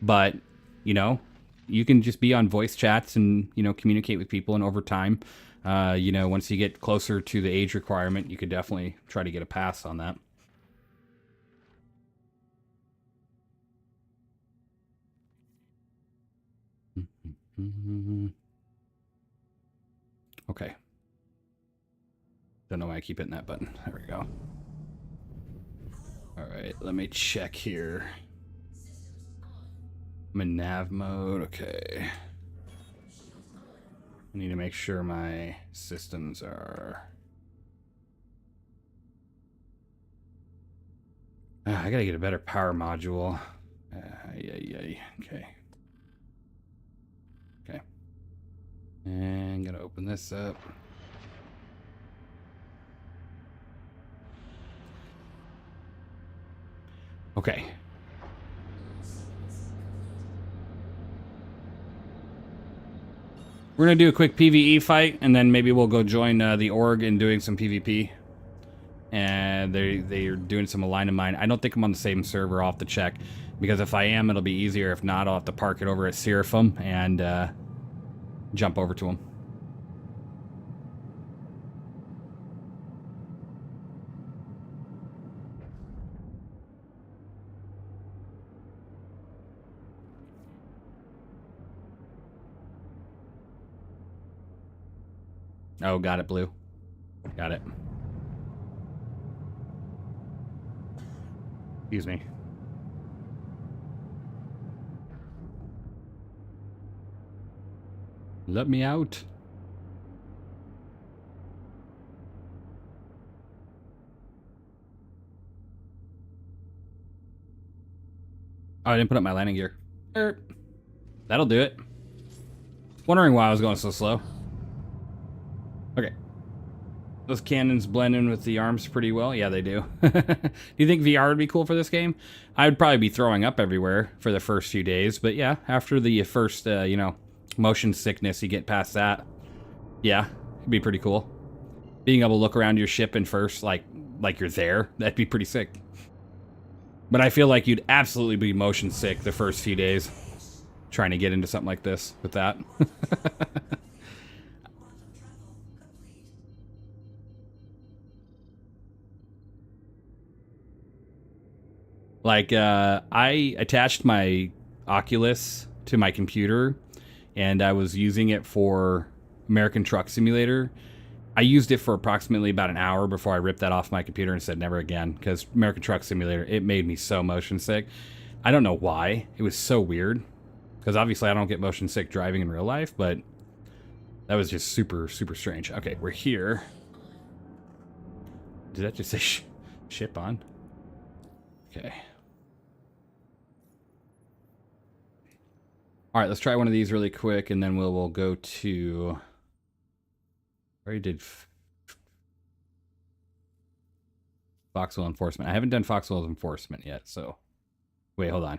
But, you know, you can just be on voice chats and, you know, communicate with people. And over time, you know, once you get closer to the age requirement, you could definitely try to get a pass on that. Okay. Don't know why I keep hitting that button. There we go. All right, let me check here. I'm in nav mode. Okay. I need to make sure my systems are... I gotta get a better power module. Okay. Okay. And gonna open this up. Okay. We're gonna do a quick PvE fight, and then maybe we'll go join the org in doing some PvP. And they're doing some Align of Mine. I don't think I'm on the same server. I'll have to check, because if I am, it'll be easier. If not, I'll have to park it over at Seraphim and jump over to him. Oh, got it, Blue. Got it. Excuse me. Let me out. Oh, I didn't put up my landing gear. That'll do it. Wondering why I was going so slow. Okay. Those cannons blend in with the arms pretty well. Yeah, they do. Do you think VR would be cool for this game? I would probably be throwing up everywhere for the first few days. But yeah, after the first, you know, motion sickness, you get past that. Yeah, it'd be pretty cool. Being able to look around your ship and first, like you're there, that'd be pretty sick. But I feel like you'd absolutely be motion sick the first few days trying to get into something like this with that. Like, I attached my Oculus to my computer, and I was using it for American Truck Simulator. I used it for approximately about an hour before I ripped that off my computer and said never again, because American Truck Simulator, it made me so motion sick. I don't know why. It was so weird, because obviously I don't get motion sick driving in real life, but that was just super, super strange. Okay, we're here. Did that just say ship on? Okay. All right, let's try one of these really quick, and then we'll go to... I already did Foxwell Enforcement. I haven't done Foxwell Enforcement yet, so Wait, hold on.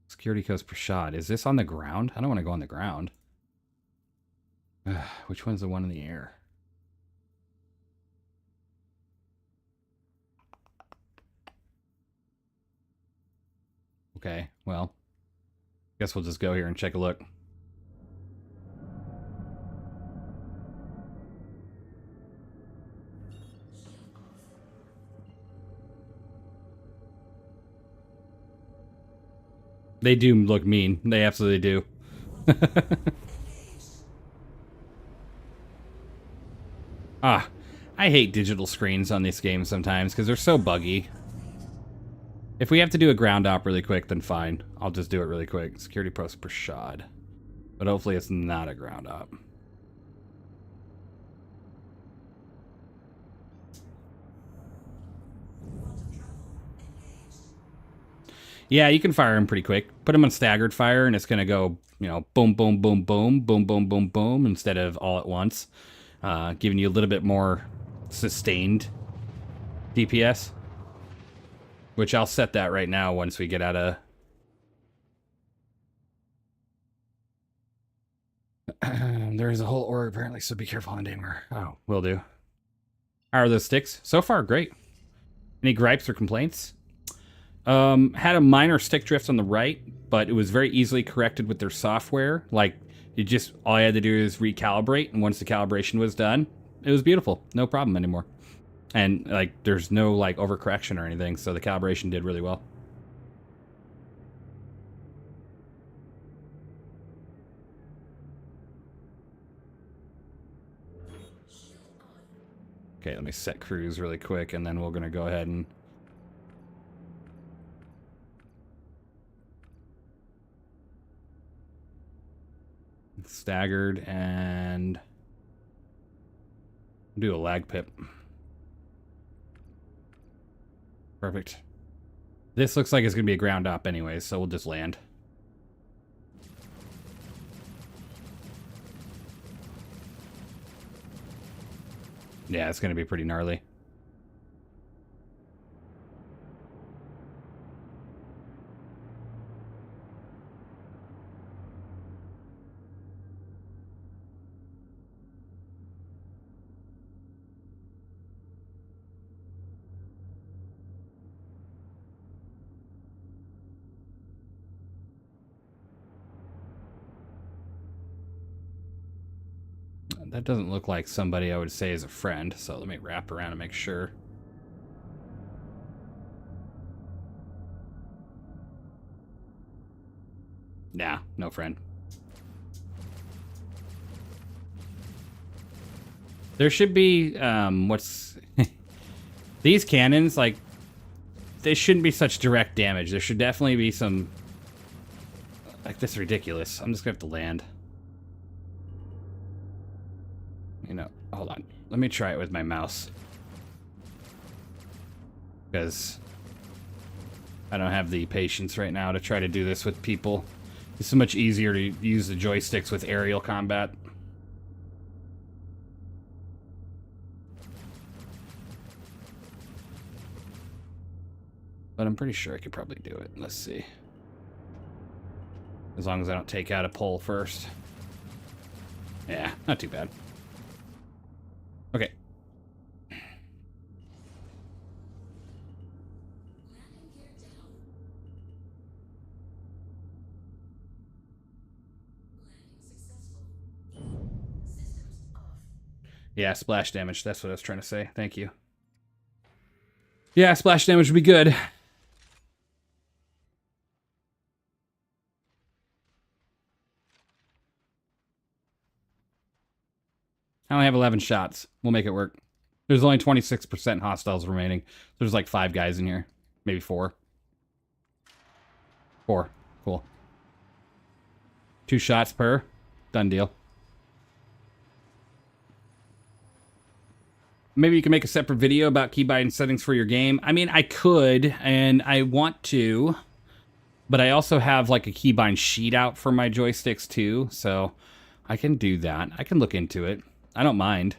Security codes per shot. Is this on the ground? I don't want to go on the ground. Which one's the one in the air? Okay, well, guess we'll just go here and check a look. They do look mean. They absolutely do. Ah, I hate digital screens on these games sometimes because they're so buggy. If we have to do a ground op really quick, then fine. I'll just do it really quick. Security post per shot. But hopefully it's not a ground op. Yeah, you can fire them pretty quick. Put them on staggered fire, and it's going to go, you know, boom, boom, boom, boom, boom, boom, boom, boom, instead of all at once. Giving you a little bit more sustained DPS. Which I'll set that right now once we get out of... There's a whole orb apparently, so be careful on Damer. Oh, will do. How are those sticks? So far, great. Any gripes or complaints? Had a minor stick drift on the right, but it was very easily corrected with their software. Like, all I had to do is recalibrate, and once the calibration was done, it was beautiful. No problem anymore. And, like, there's no, like, overcorrection or anything, so the calibration did really well. Okay, let me set cruise really quick, and then we're going to go ahead and... staggered, and... do a lag pip. Perfect. This looks like it's going to be a ground op anyways, so we'll just land. Yeah, it's going to be pretty gnarly. That doesn't look like somebody I would say is a friend, so let me wrap around and make sure. Nah, no friend. There should be, these cannons, like, they shouldn't be such direct damage. There should definitely be some... Like, this is ridiculous. I'm just gonna have to land. You know, hold on. Let me try it with my mouse. Because I don't have the patience right now to try to do this with people. It's so much easier to use the joysticks with aerial combat. But I'm pretty sure I could probably do it. Let's see. As long as I don't take out a pole first. Yeah, not too bad. Okay. Yeah, splash damage. That's what I was trying to say. Thank you. Yeah, splash damage would be good. I only have 11 shots. We'll make it work. There's only 26% hostiles remaining. There's like 5 guys in here. Maybe 4. 4. Cool. 2 shots per. Done deal. Maybe you can make a separate video about keybind settings for your game. I mean, I could, and I want to, but I also have like a keybind sheet out for my joysticks too, so I can do that. I can look into it. I don't mind.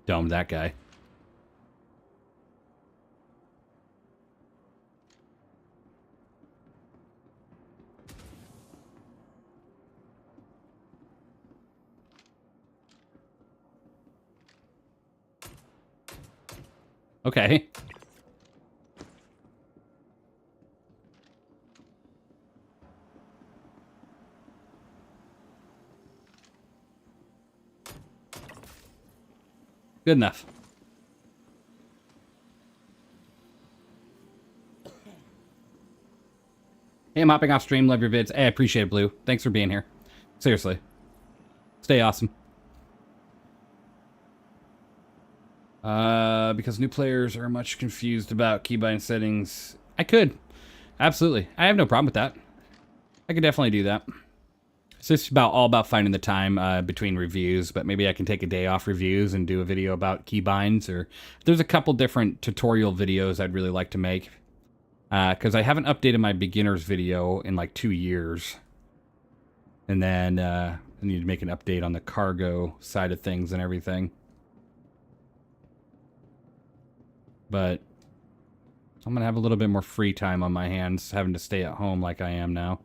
Domed that guy. Okay. Good enough. Hey, I'm hopping off stream. Love your vids. Hey, I appreciate it, Blue. Thanks for being here. Seriously. Stay awesome. Because new players are much confused about keybind settings. I could. Absolutely. I have no problem with that. I could definitely do that. It's just all about finding the time between reviews, but maybe I can take a day off reviews and do a video about keybinds, or there's a couple different tutorial videos I'd really like to make. Because I haven't updated my beginner's video in like 2 years. And then I need to make an update on the cargo side of things and everything. But I'm going to have a little bit more free time on my hands, having to stay at home like I am now.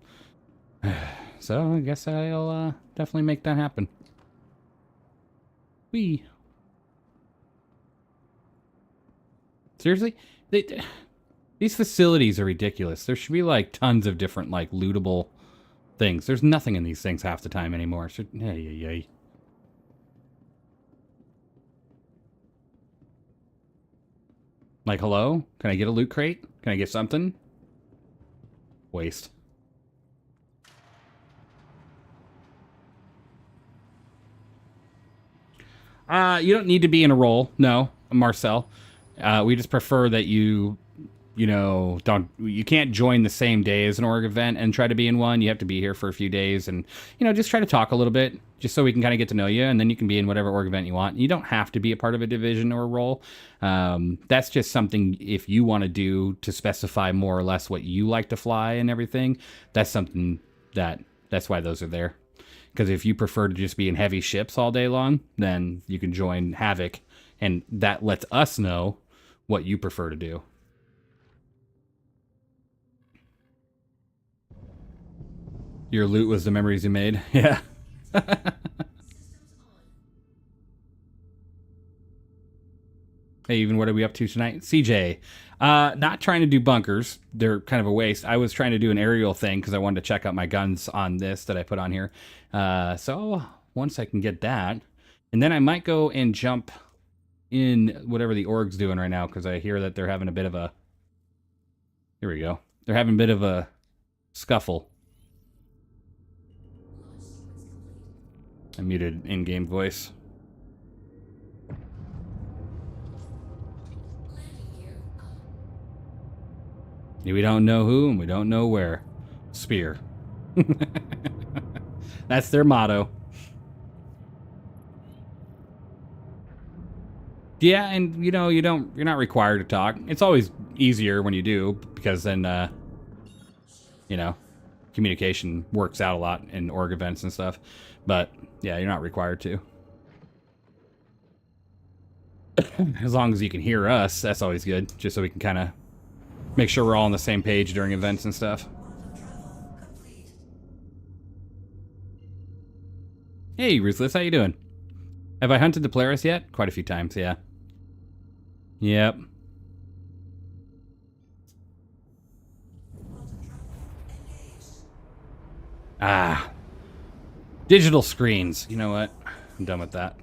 So I guess I'll definitely make that happen. Whee. Seriously? These facilities are ridiculous. There should be like tons of different like lootable things. There's nothing in these things half the time anymore. So, hey. Like, hello? Can I get a loot crate? Can I get something? Waste. You don't need to be in a role. No, Marcel. We just prefer that you can't join the same day as an org event and try to be in one. You have to be here for a few days and, just try to talk a little bit just so we can kind of get to know you, and then you can be in whatever org event you want. You don't have to be a part of a division or a role. That's just something if you want to do to specify more or less what you like to fly and everything. That's something that's why those are there. Because if you prefer to just be in heavy ships all day long, then you can join Havoc, and that lets us know what you prefer to do. Your loot was the memories you made. Yeah. Hey, even what are we up to tonight? CJ. Not trying to do bunkers. They're kind of a waste. I was trying to do an aerial thing because I wanted to check out my guns on this that I put on here. So once I can get that, and then I might go and jump in whatever the org's doing right now, because I hear that they're having a bit of a... Here we go. They're having a bit of a scuffle. I muted in-game voice. We don't know who and we don't know where. Spear. That's their motto. Yeah, and you're not required to talk. It's always easier when you do, because then communication works out a lot in org events and stuff. But yeah, you're not required to. As long as you can hear us, that's always good, just so we can kind of make sure we're all on the same page during events and stuff. Hey, Ruthless, how you doing? Have I hunted the Polaris yet? Quite a few times, yeah. Yep. Ah. Digital screens. You know what? I'm done with that.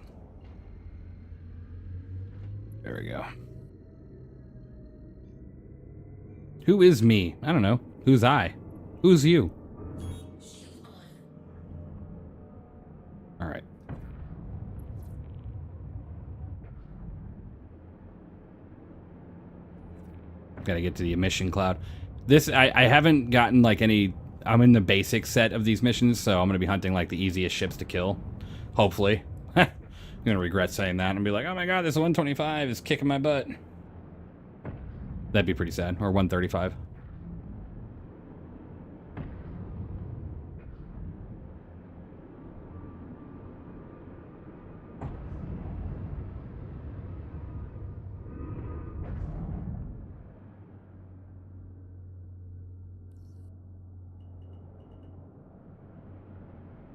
There we go. Who is me? I don't know. Who's I? Who's you? All right. Gotta get to the emission cloud. This, I haven't gotten like any... I'm in the basic set of these missions, so I'm gonna be hunting like the easiest ships to kill. Hopefully. I'm gonna regret saying that and be like, oh my god, this 125 is kicking my butt. That'd be pretty sad. Or 135.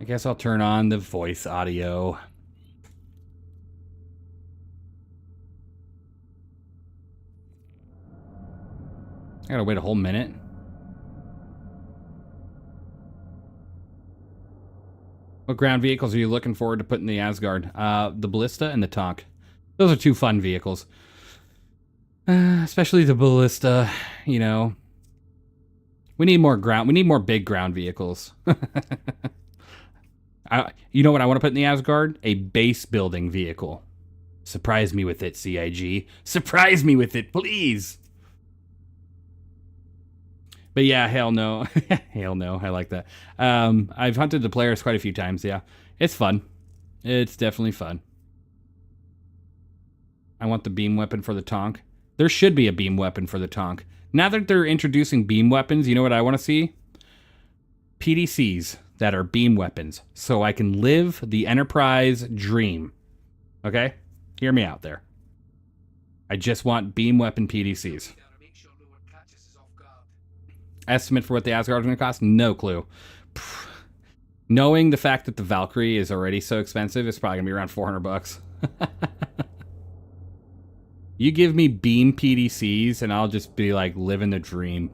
guess I'll turn on the voice audio. I gotta wait a whole minute. What ground vehicles are you looking forward to putting in the Asgard? The Ballista and the Tonk. Those are two fun vehicles. Especially the Ballista, you know. We need more ground. We need more big ground vehicles. You know what I want to put in the Asgard? A base building vehicle. Surprise me with it, CIG. Surprise me with it, please. But yeah, hell no. Hell no. I like that. I've hunted the players quite a few times, yeah. It's fun. It's definitely fun. I want the beam weapon for the Tonk. There should be a beam weapon for the Tonk. Now that they're introducing beam weapons, you know what I want to see? PDCs that are beam weapons. So I can live the Enterprise dream. Okay? Hear me out there. I just want beam weapon PDCs. Estimate for what the Asgard is going to cost? No clue. Knowing the fact that the Valkyrie is already so expensive, it's probably going to be around 400 bucks. You give me beam PDCs and I'll just be like living the dream.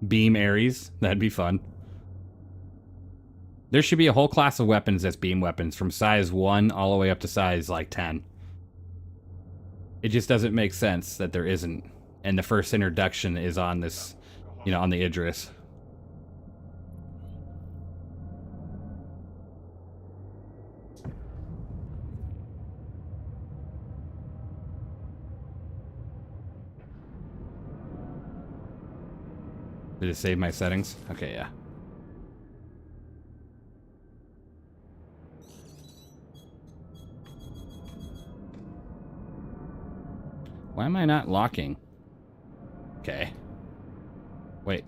Beam Ares, that'd be fun. There should be a whole class of weapons that's beam weapons from size 1 all the way up to size like 10. It just doesn't make sense that there isn't. And the first introduction is on this, you know, on the Idris. Did it save my settings? Okay, yeah. Why am I not locking? Okay. Wait.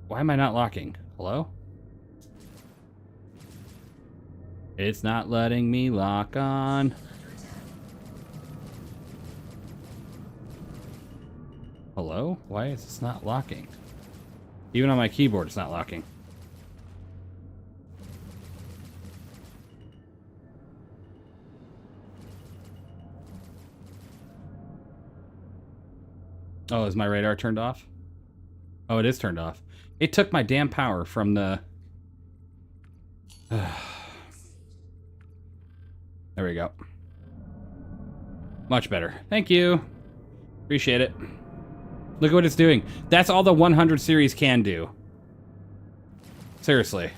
Why am I not locking? Hello? It's not letting me lock on. Hello? Why is this not locking? Even on my keyboard, it's not locking. Oh, is my radar turned off? Oh, it is turned off. It took my damn power from the... There we go. Much better. Thank you. Appreciate it. Look at what it's doing. That's all the 100 series can do. Seriously.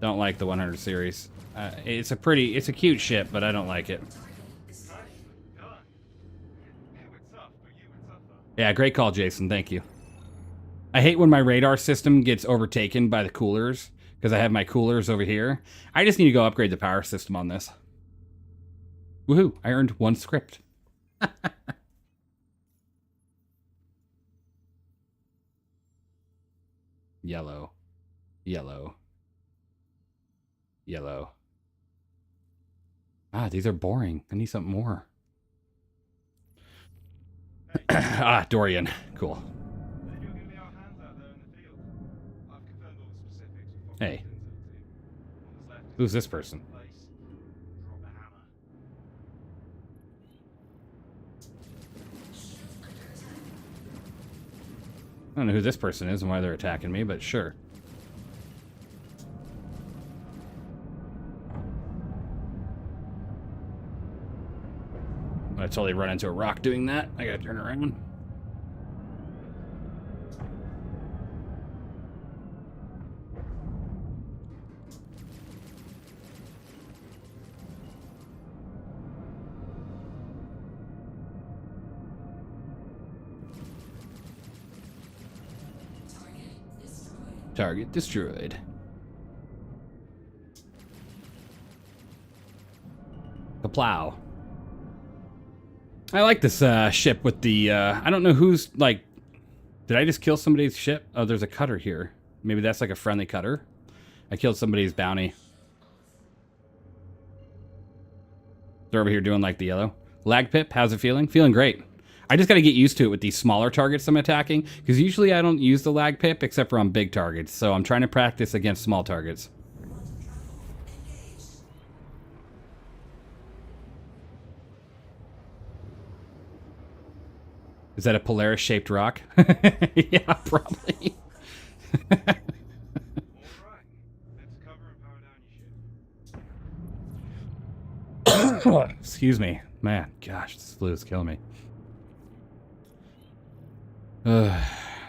Don't like the 100 series. It's a cute ship, but I don't like it. Yeah, great call, Jason. Thank you. I hate when my radar system gets overtaken by the coolers, because I have my coolers over here. I just need to go upgrade the power system on this. Woohoo, I earned 1 script. Yellow. Yellow. Yellow. Ah, these are boring. I need something more. Ah, Dorian. Cool. Hey. Who's this person? I don't know who this person is and why they're attacking me, but sure. I totally run into a rock doing that. I gotta turn around. Target destroyed. The plow. I like this ship with the, I don't know who's, like, did I just kill somebody's ship? Oh, there's a cutter here. Maybe that's like a friendly cutter. I killed somebody's bounty. They're over here doing like the yellow. Lag Pip, how's it feeling? Feeling great. I just got to get used to it with these smaller targets I'm attacking, because usually I don't use the lag pip except for on big targets, so I'm trying to practice against small targets. Is that a Polaris-shaped rock? Yeah, probably. Excuse me. Man, gosh, this flu is killing me.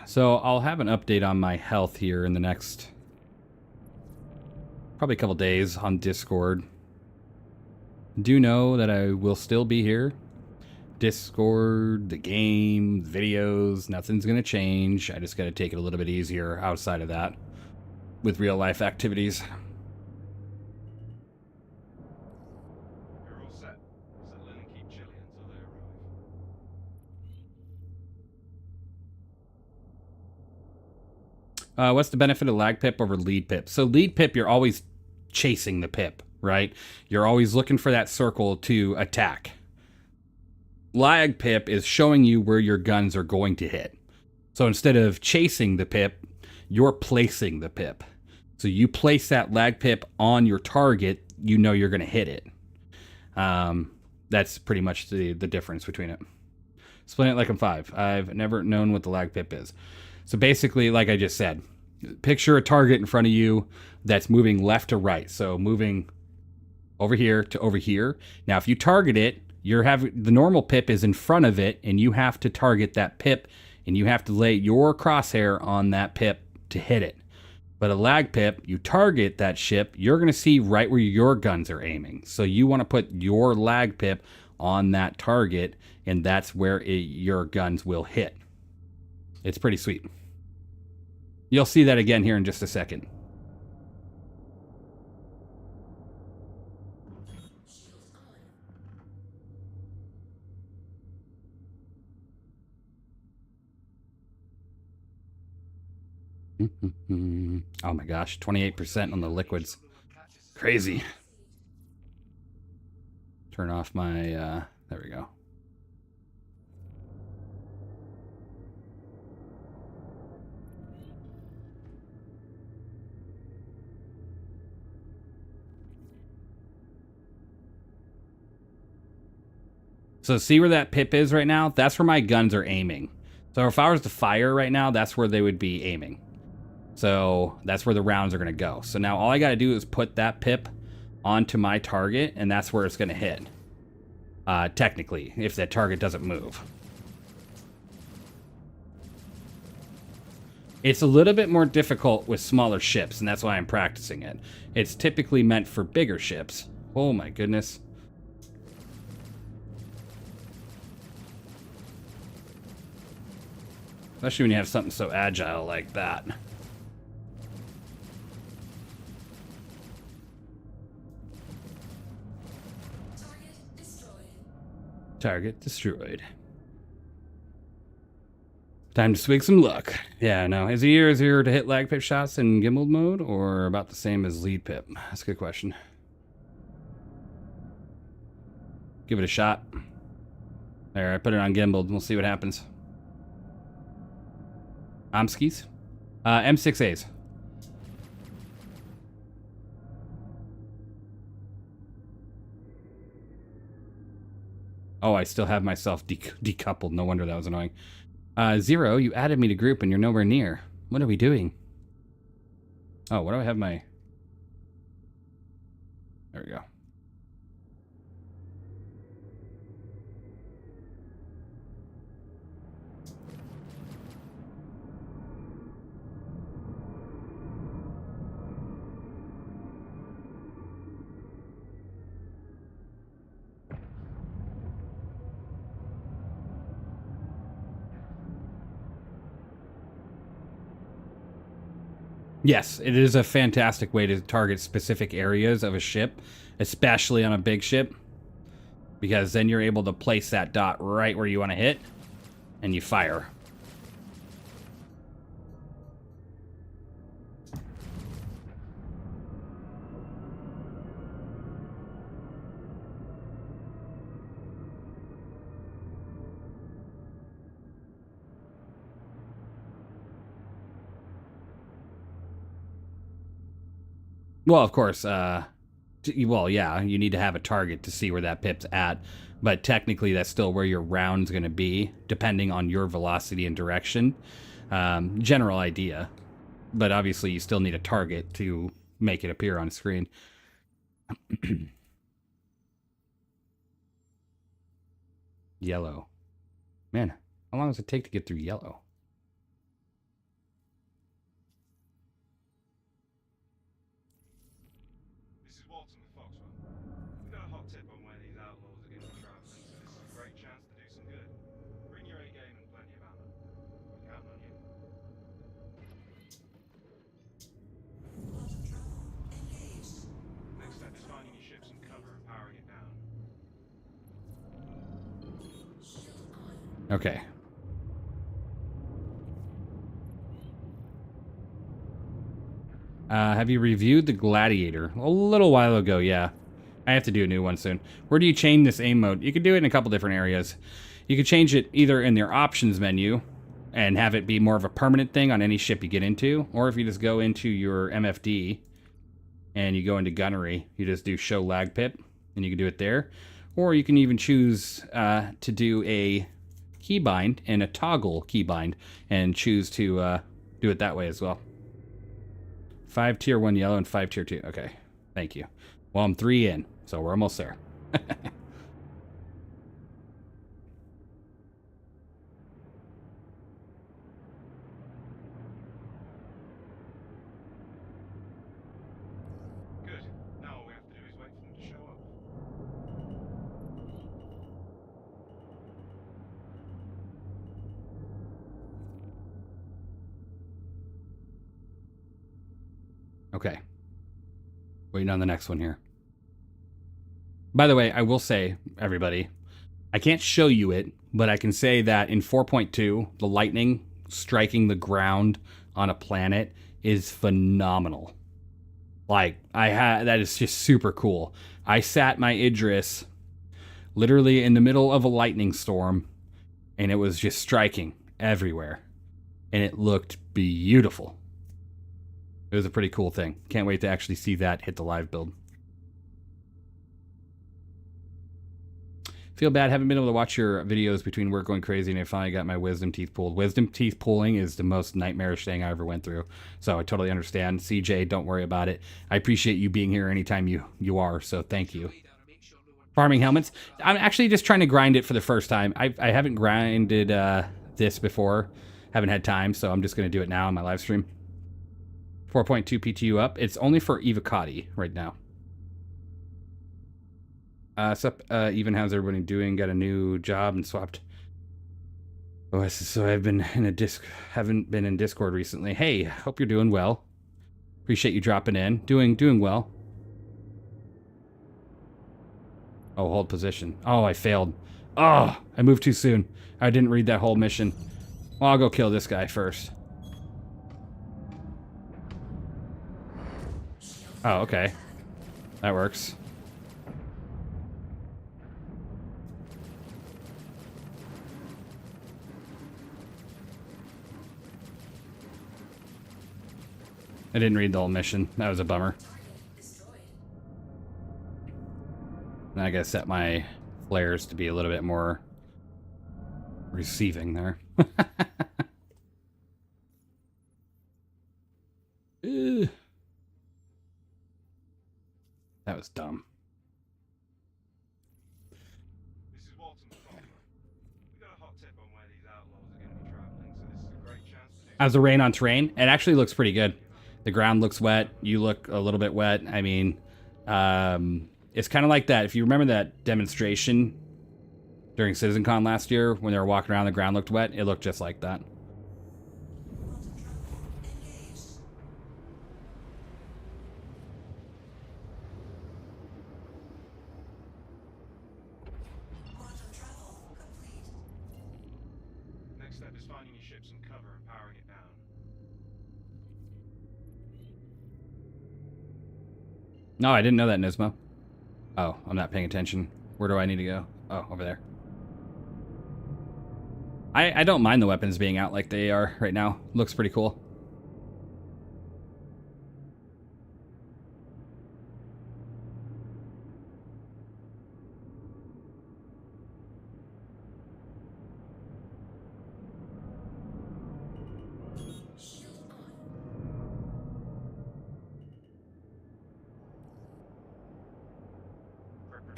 So I'll have an update on my health here in the next probably a couple days on Discord. Do know that I will still be here. Discord, the game, videos, nothing's gonna change. I just gotta take it a little bit easier outside of that with real life activities. You're all set. Settle in and keep chilly until they arrive. What's the benefit of lag pip over lead pip? So lead pip, you're always chasing the pip, right? You're always looking for that circle to attack. Lag pip is showing you where your guns are going to hit. So instead of chasing the pip, you're placing the pip. So you place that lag pip on your target, you know you're going to hit it. That's pretty much the difference between it. Explain it like I'm 5. I've never known what the lag pip is. So basically, like I just said, picture a target in front of you that's moving left to right. So moving over here to over here. Now, if you target it, the normal pip is in front of it, and you have to target that pip, and you have to lay your crosshair on that pip to hit it. But a lag pip, you target that ship, you're going to see right where your guns are aiming. So you want to put your lag pip on that target, and that's where your guns will hit. It's pretty sweet. You'll see that again here in just a second. Oh my gosh, 28% on the liquids. Crazy. Turn off my, there we go. So see where that pip is right now? That's where my guns are aiming. So if I was to fire right now, that's where they would be aiming. So that's where the rounds are going to go. So now all I got to do is put that pip onto my target, and that's where it's going to hit. Technically, if that target doesn't move. It's a little bit more difficult with smaller ships, and that's why I'm practicing it. It's typically meant for bigger ships. Oh my goodness. Especially when you have something so agile like that. Target destroyed. Time to swig some luck. Yeah, no. Is it easier to hit lag pip shots in gimbal mode, or about the same as lead pip? That's a good question. Give it a shot. There, I put it on gimbal. We'll see what happens. Omskis? M6As. Oh, I still have myself decoupled. No wonder that was annoying. Zero, you added me to group and you're nowhere near. What are we doing? Oh, what do I have my... There we go. Yes, it is a fantastic way to target specific areas of a ship, especially on a big ship, because then you're able to place that dot right where you want to hit, and you fire. Well, of course, well, yeah, you need to have a target to see where that pip's at, but technically that's still where your round's going to be, depending on your velocity and direction. General idea, but obviously you still need a target to make it appear on screen. Yellow. Man, how long does it take to get through yellow? This is Walton with Foxwell. We got a hot tip on where these outlaws are going to be traveling, so this is a great chance to do some good. Bring your A game and plenty of ammo. We're counting on you. Next step is finding your ship some cover and powering it down. Okay. Have you reviewed the Gladiator? A little while ago, yeah. I have to do a new one soon. Where do you change this aim mode? You can do it in a couple different areas. You can change it either in your options menu and have it be more of a permanent thing on any ship you get into, or if you just go into your MFD and you go into gunnery, you just do show lag pip, and you can do it there. Or you can even choose to do a keybind and a toggle keybind and choose to do it that way as well. 5 tier 1 yellow and 5 tier 2. Okay, thank you. Well, I'm 3 in, so we're almost there. Good. Now all we have to do is wait for them to show up. Okay. Waiting on the next one here. By the way, I will say, everybody, I can't show you it, but I can say that in 4.2, the lightning striking the ground on a planet is phenomenal. Like, that is just super cool. I sat my Idris literally in the middle of a lightning storm, and it was just striking everywhere. And it looked beautiful. It was a pretty cool thing. Can't wait to actually see that hit the live build. Feel bad, haven't been able to watch your videos between work going crazy, and I finally got my wisdom teeth pulled. Wisdom teeth pulling is the most nightmarish thing I ever went through. So I totally understand. CJ, don't worry about it. I appreciate you being here anytime you are, so thank you. Farming helmets. I'm actually just trying to grind it for the first time. I haven't grinded this before. Haven't had time, so I'm just going to do it now on my live stream. 4.2 PTU up. It's only for Evocati right now. Sup, Even, how's everybody doing? Got a new job and swapped. Oh, so I've been in haven't been in Discord recently. Hey, hope you're doing well. Appreciate you dropping in. Doing well. Oh, hold position. Oh, I failed. Oh, I moved too soon. I didn't read that whole mission. Well, I'll go kill this guy first. Oh, okay. That works. I didn't read the whole mission. That was a bummer. Now I gotta set my flares to be a little bit more receiving there. That was dumb. This is Walton with Foxwell. We got a hot tip on where these outlaws are going to be traveling, so this is a great chance to do. As the rain on terrain, it actually looks pretty good. The ground looks wet. You look a little bit wet. I mean, it's kind of like that. If you remember that demonstration during CitizenCon last year when they were walking around, the ground looked wet. It looked just like that. Next step is finding your ship some cover and powering it down. No, I didn't know that, Nismo. Oh, I'm not paying attention. Where do I need to go? Oh, over there. I don't mind the weapons being out like they are right now. Looks pretty cool.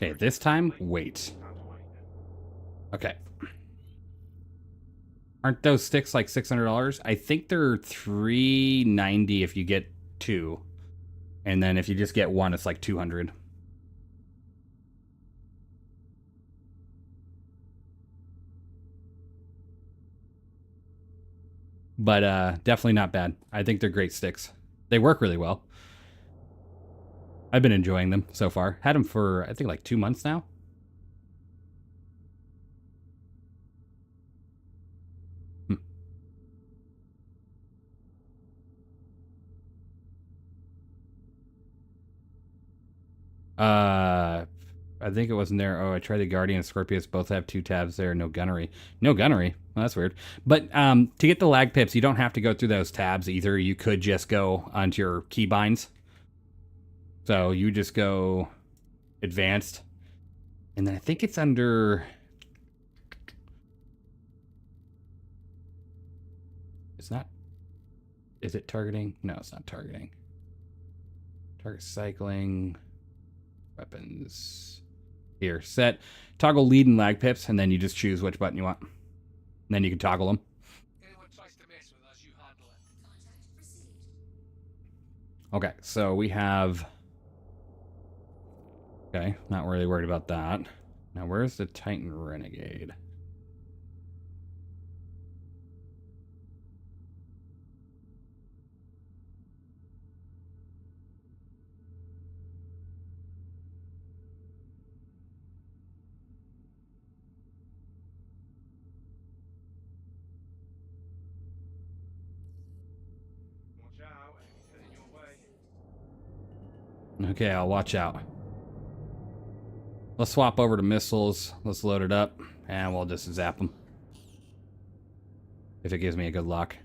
Okay, this time, wait. Time to wait. Okay. Aren't those sticks like $600? I think they're $390 if you get 2. And then if you just get 1, it's like $200. But definitely not bad. I think they're great sticks. They work really well. I've been enjoying them so far. Had them for, I think, like 2 months now. I think it wasn't there. Oh, I tried the Guardian and Scorpius. Both have 2 tabs there. No gunnery. No gunnery. Well, that's weird. But to get the lag pips, you don't have to go through those tabs either. You could just go onto your keybinds. So you just go advanced. And then I think it's under... It's not... Is it targeting? No, it's not targeting. Target cycling. Weapons. Here, set. Toggle lead and lag pips, and then you just choose which button you want. And then you can toggle them. Okay, so we have... Okay, not really worried about that. Now, where's the Titan Renegade? Watch out, enemies heading your way. Okay, I'll watch out. Let's swap over to missiles. Let's load it up, and we'll just zap them. If it gives me a good lock.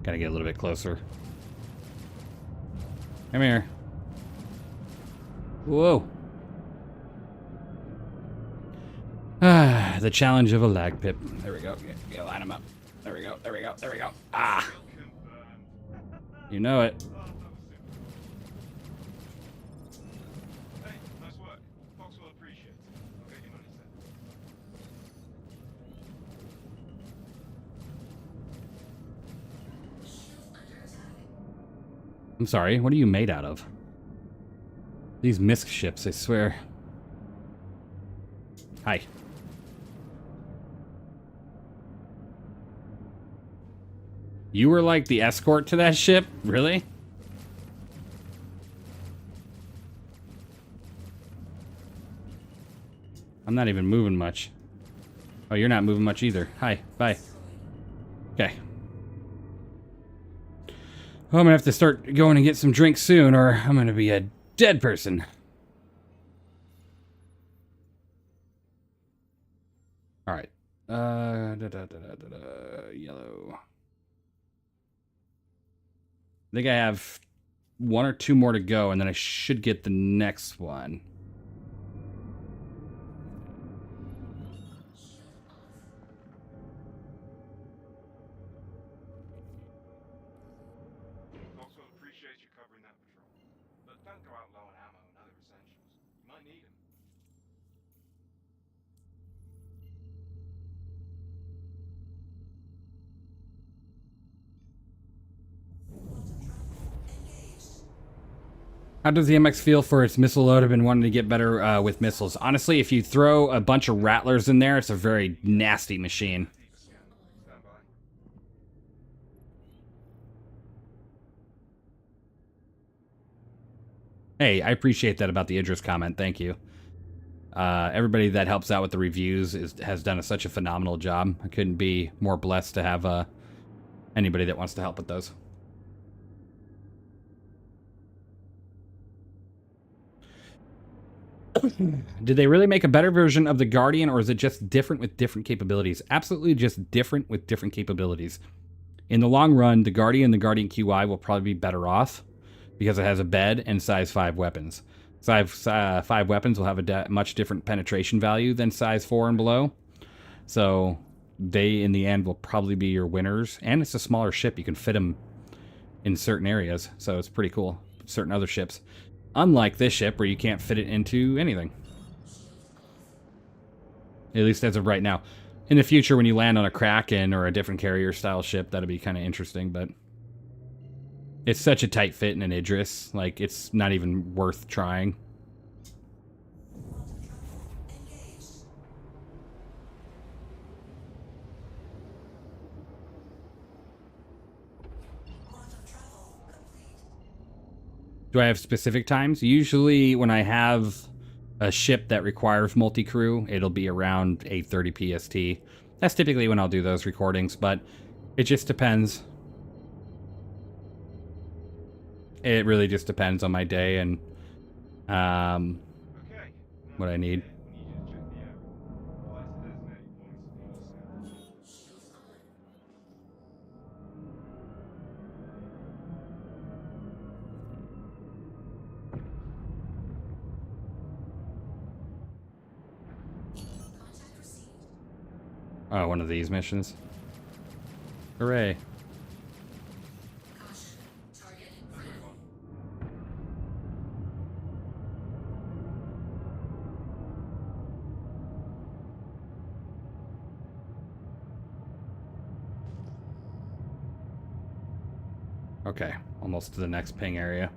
Gotta get a little bit closer. Come here. Whoa. Ah, the challenge of a lag pip. There we go. Yeah, line them up. There we go. There we go. There we go. Ah. You know it. Hey, nice work. Fox will appreciate it. I'll get your money set. I'm sorry, what are you made out of? These misc ships, I swear. Hi. You were like the escort to that ship? Really? I'm not even moving much. Oh, you're not moving much either. Hi, bye. Okay. Well, I'm gonna have to start going and get some drinks soon, or I'm gonna be a dead person. All right. Yellow. I think I have 1 or 2 more to go, and then I should get the next one. Fox will appreciate you covering that patrol. But don't go out low on ammo and other essentials. You might need them. How does the MX feel for its missile load? I've been wanting to get better with missiles. Honestly, if you throw a bunch of rattlers in there, it's a very nasty machine. Stand by. Hey, I appreciate that about the Idris comment. Thank you. Everybody that helps out with the reviews has done such a phenomenal job. I couldn't be more blessed to have anybody that wants to help with those. Did they really make a better version of the Guardian, or is it just different with different capabilities? Absolutely just different with different capabilities. In the long run, the Guardian QI will probably be better off because it has a bed and size 5 weapons. Size 5 weapons will have a much different penetration value than size 4 and below. So they, in the end, will probably be your winners. And it's a smaller ship. You can fit them in certain areas, so it's pretty cool. Certain other ships. Unlike this ship, where you can't fit it into anything. At least as of right now. In the future, when you land on a Kraken or a different carrier-style ship, that'll be kind of interesting, but... It's such a tight fit in an Idris, like, it's not even worth trying. Do I have specific times? Usually when I have a ship that requires multi-crew, it'll be around 8:30 PST. That's typically when I'll do those recordings, but it just depends. It really just depends on my day and what I need. Oh, one of these missions. Hooray. Okay, almost to the next ping area.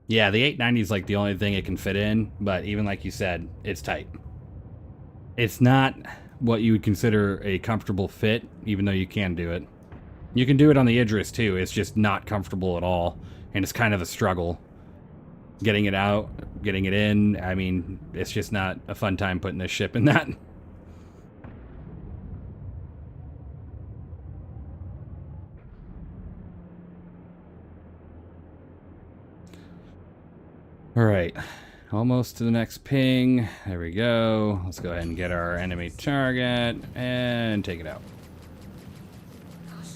Yeah, the 890 is like the only thing it can fit in, but even like you said, it's tight. It's not what you would consider a comfortable fit, even though you can do it. You can do it on the Idris too, it's just not comfortable at all, and it's kind of a struggle. Getting it out, getting it in, I mean, it's just not a fun time putting this ship in that. Alright, almost to the next ping. There we go. Let's go ahead and get our enemy target and take it out. On to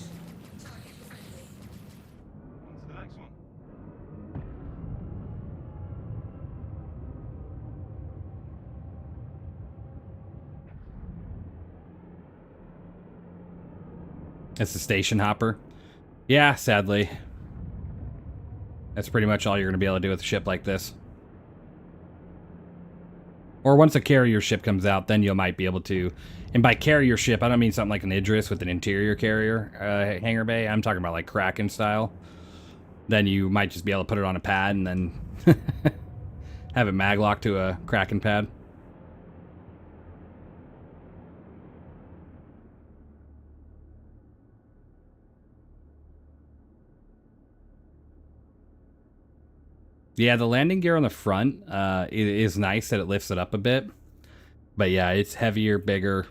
the next one. It's the station hopper. Yeah, sadly. That's pretty much all you're going to be able to do with a ship like this. Or once a carrier ship comes out, then you might be able to... And by carrier ship, I don't mean something like an Idris with an interior carrier hangar bay. I'm talking about like Kraken style. Then you might just be able to put it on a pad and then have it maglock to a Kraken pad. Yeah, the landing gear on the front it is nice that it lifts it up a bit. But yeah, it's heavier, bigger.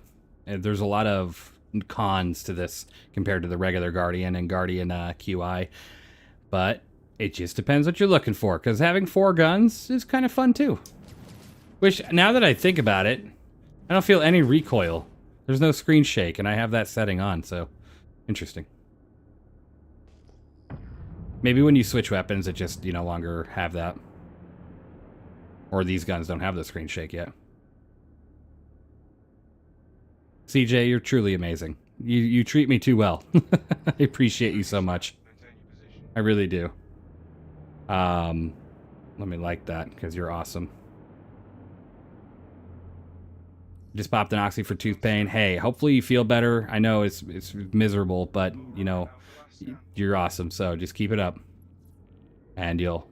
There's a lot of cons to this compared to the regular Guardian and Guardian QI. But it just depends what you're looking for, because having 4 guns is kind of fun too. Which, now that I think about it, I don't feel any recoil. There's no screen shake, and I have that setting on, so interesting. Maybe when you switch weapons, it just, you no longer have that. Or these guns don't have the screen shake yet. CJ, you're truly amazing. You treat me too well. I appreciate you so much. I really do. Let me like that, because you're awesome. Just popped an oxy for tooth pain. Hey, hopefully you feel better. I know it's miserable, but, you know, you're awesome, so just keep it up. And you'll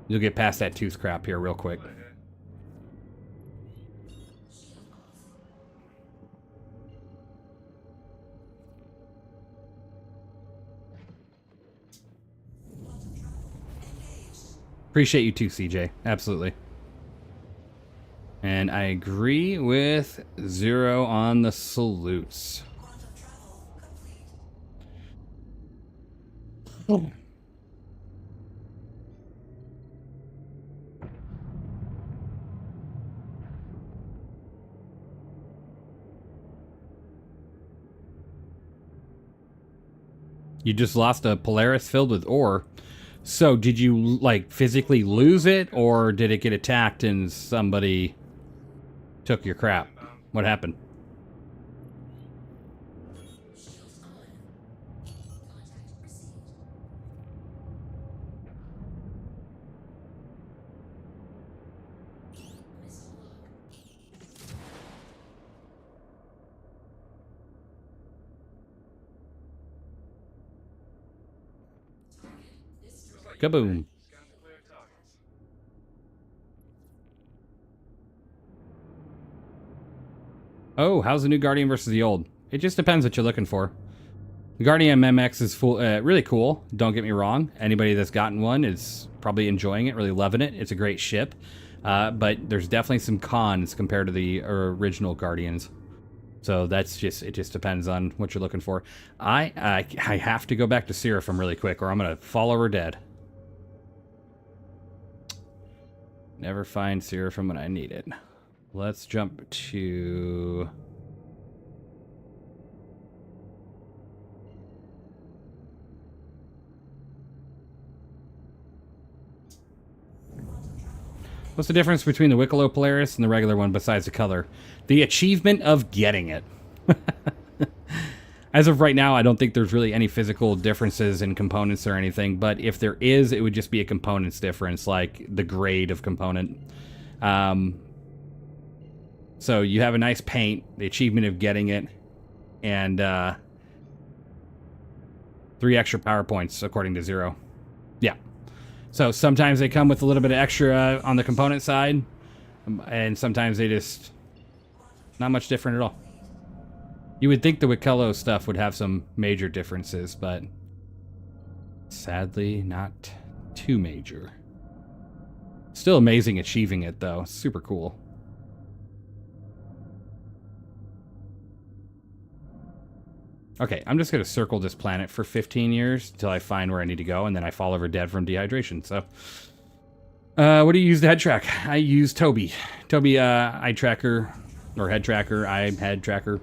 get past that tooth crap here real quick. Appreciate you too, CJ. Absolutely. And I agree with Zero on the salutes. You just lost a Polaris filled with ore. So did you, like, physically lose it, or did it get attacked and somebody took your crap? What happened? Kaboom. Scan to clear targets. Oh, how's the new Guardian versus the old? It just depends what you're looking for. The Guardian MMX is really cool. Don't get me wrong. Anybody that's gotten one is probably enjoying it, really loving it. It's a great ship. But there's definitely some cons compared to the original Guardians. So that's just, it just depends on what you're looking for. I have to go back to Seraphim really quick, or I'm going to fall over dead. Never find Seraphim when I need it. Let's jump to... What's the difference between the Wicklow Polaris and the regular one besides the color? The achievement of getting it. As of right now, I don't think there's really any physical differences in components or anything, but if there is, it would just be a components difference, like the grade of component. So you have a nice paint, the achievement of getting it, and 3 extra power points according to Zero. Yeah. So sometimes they come with a little bit of extra on the component side, and sometimes they just... not much different at all. You would think the Wikello stuff would have some major differences, but sadly, not too major. Still amazing achieving it, though. Super cool. Okay, I'm just going to circle this planet for 15 years until I find where I need to go, and then I fall over dead from dehydration. So, what do you use the head track? I use Toby. Toby eye tracker, or head tracker, eye head tracker.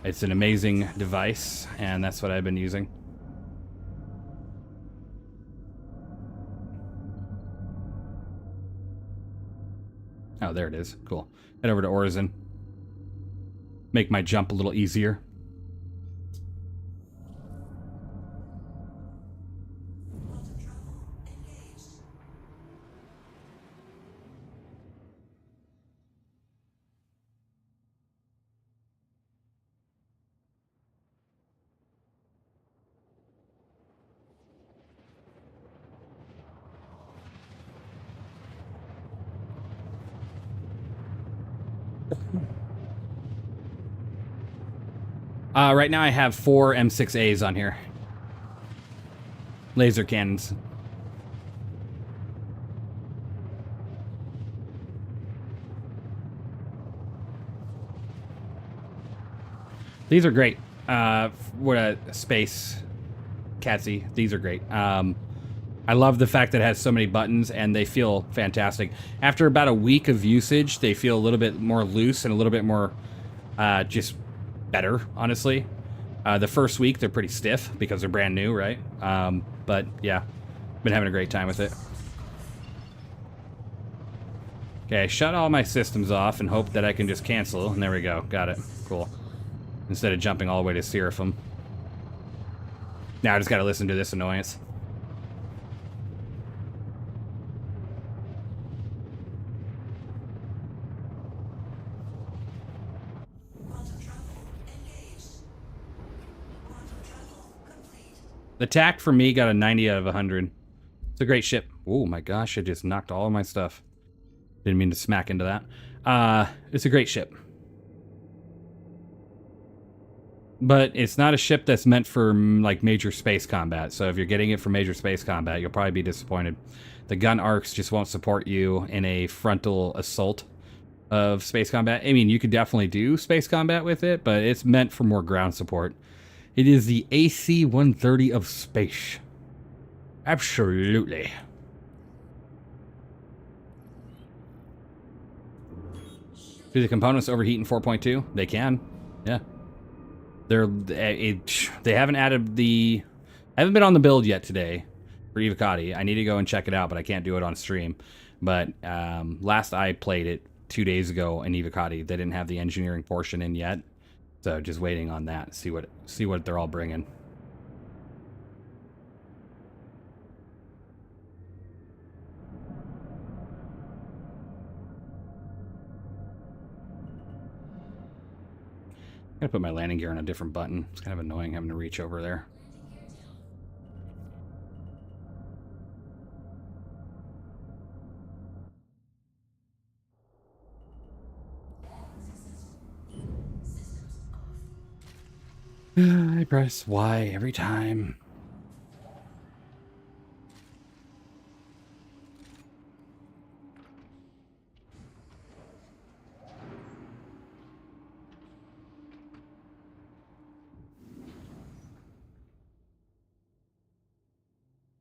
It's an amazing device, and that's what I've been using. Oh, there it is. Cool. Head over to Orizen. Make my jump a little easier. Right now I have 4 M6As on here. Laser cannons. These are great. What a space Catsy. These are great. I love the fact that it has so many buttons and they feel fantastic. After about a week of usage, they feel a little bit more loose and a little bit more just better, honestly. The first week, they're pretty stiff because they're brand new, right? But yeah, been having a great time with it. Okay, shut all my systems off and hope that I can just cancel. And there we go. Got it. Cool. Instead of jumping all the way to Seraphim. Now I just gotta listen to this annoyance. The TAC for me got a 90 out of 100. It's a great ship. Oh my gosh, I just knocked all of my stuff. Didn't mean to smack into that. It's a great ship. But it's not a ship that's meant for like major space combat. So if you're getting it for major space combat, you'll probably be disappointed. The gun arcs just won't support you in a frontal assault of space combat. I mean, you could definitely do space combat with it, but it's meant for more ground support. It is the AC-130 of space. Absolutely. Do the components overheat in 4.2? They can. Yeah. They haven't added the I haven't been on the build yet today for Evocati. I need to go and check it out, but I can't do it on stream. But last I played it 2 days ago in Evocati, they didn't have the engineering portion in yet, so just waiting on that. See what they're all bringing. Gotta put my landing gear on a different button. It's kind of annoying having to reach over there. I press Y every time.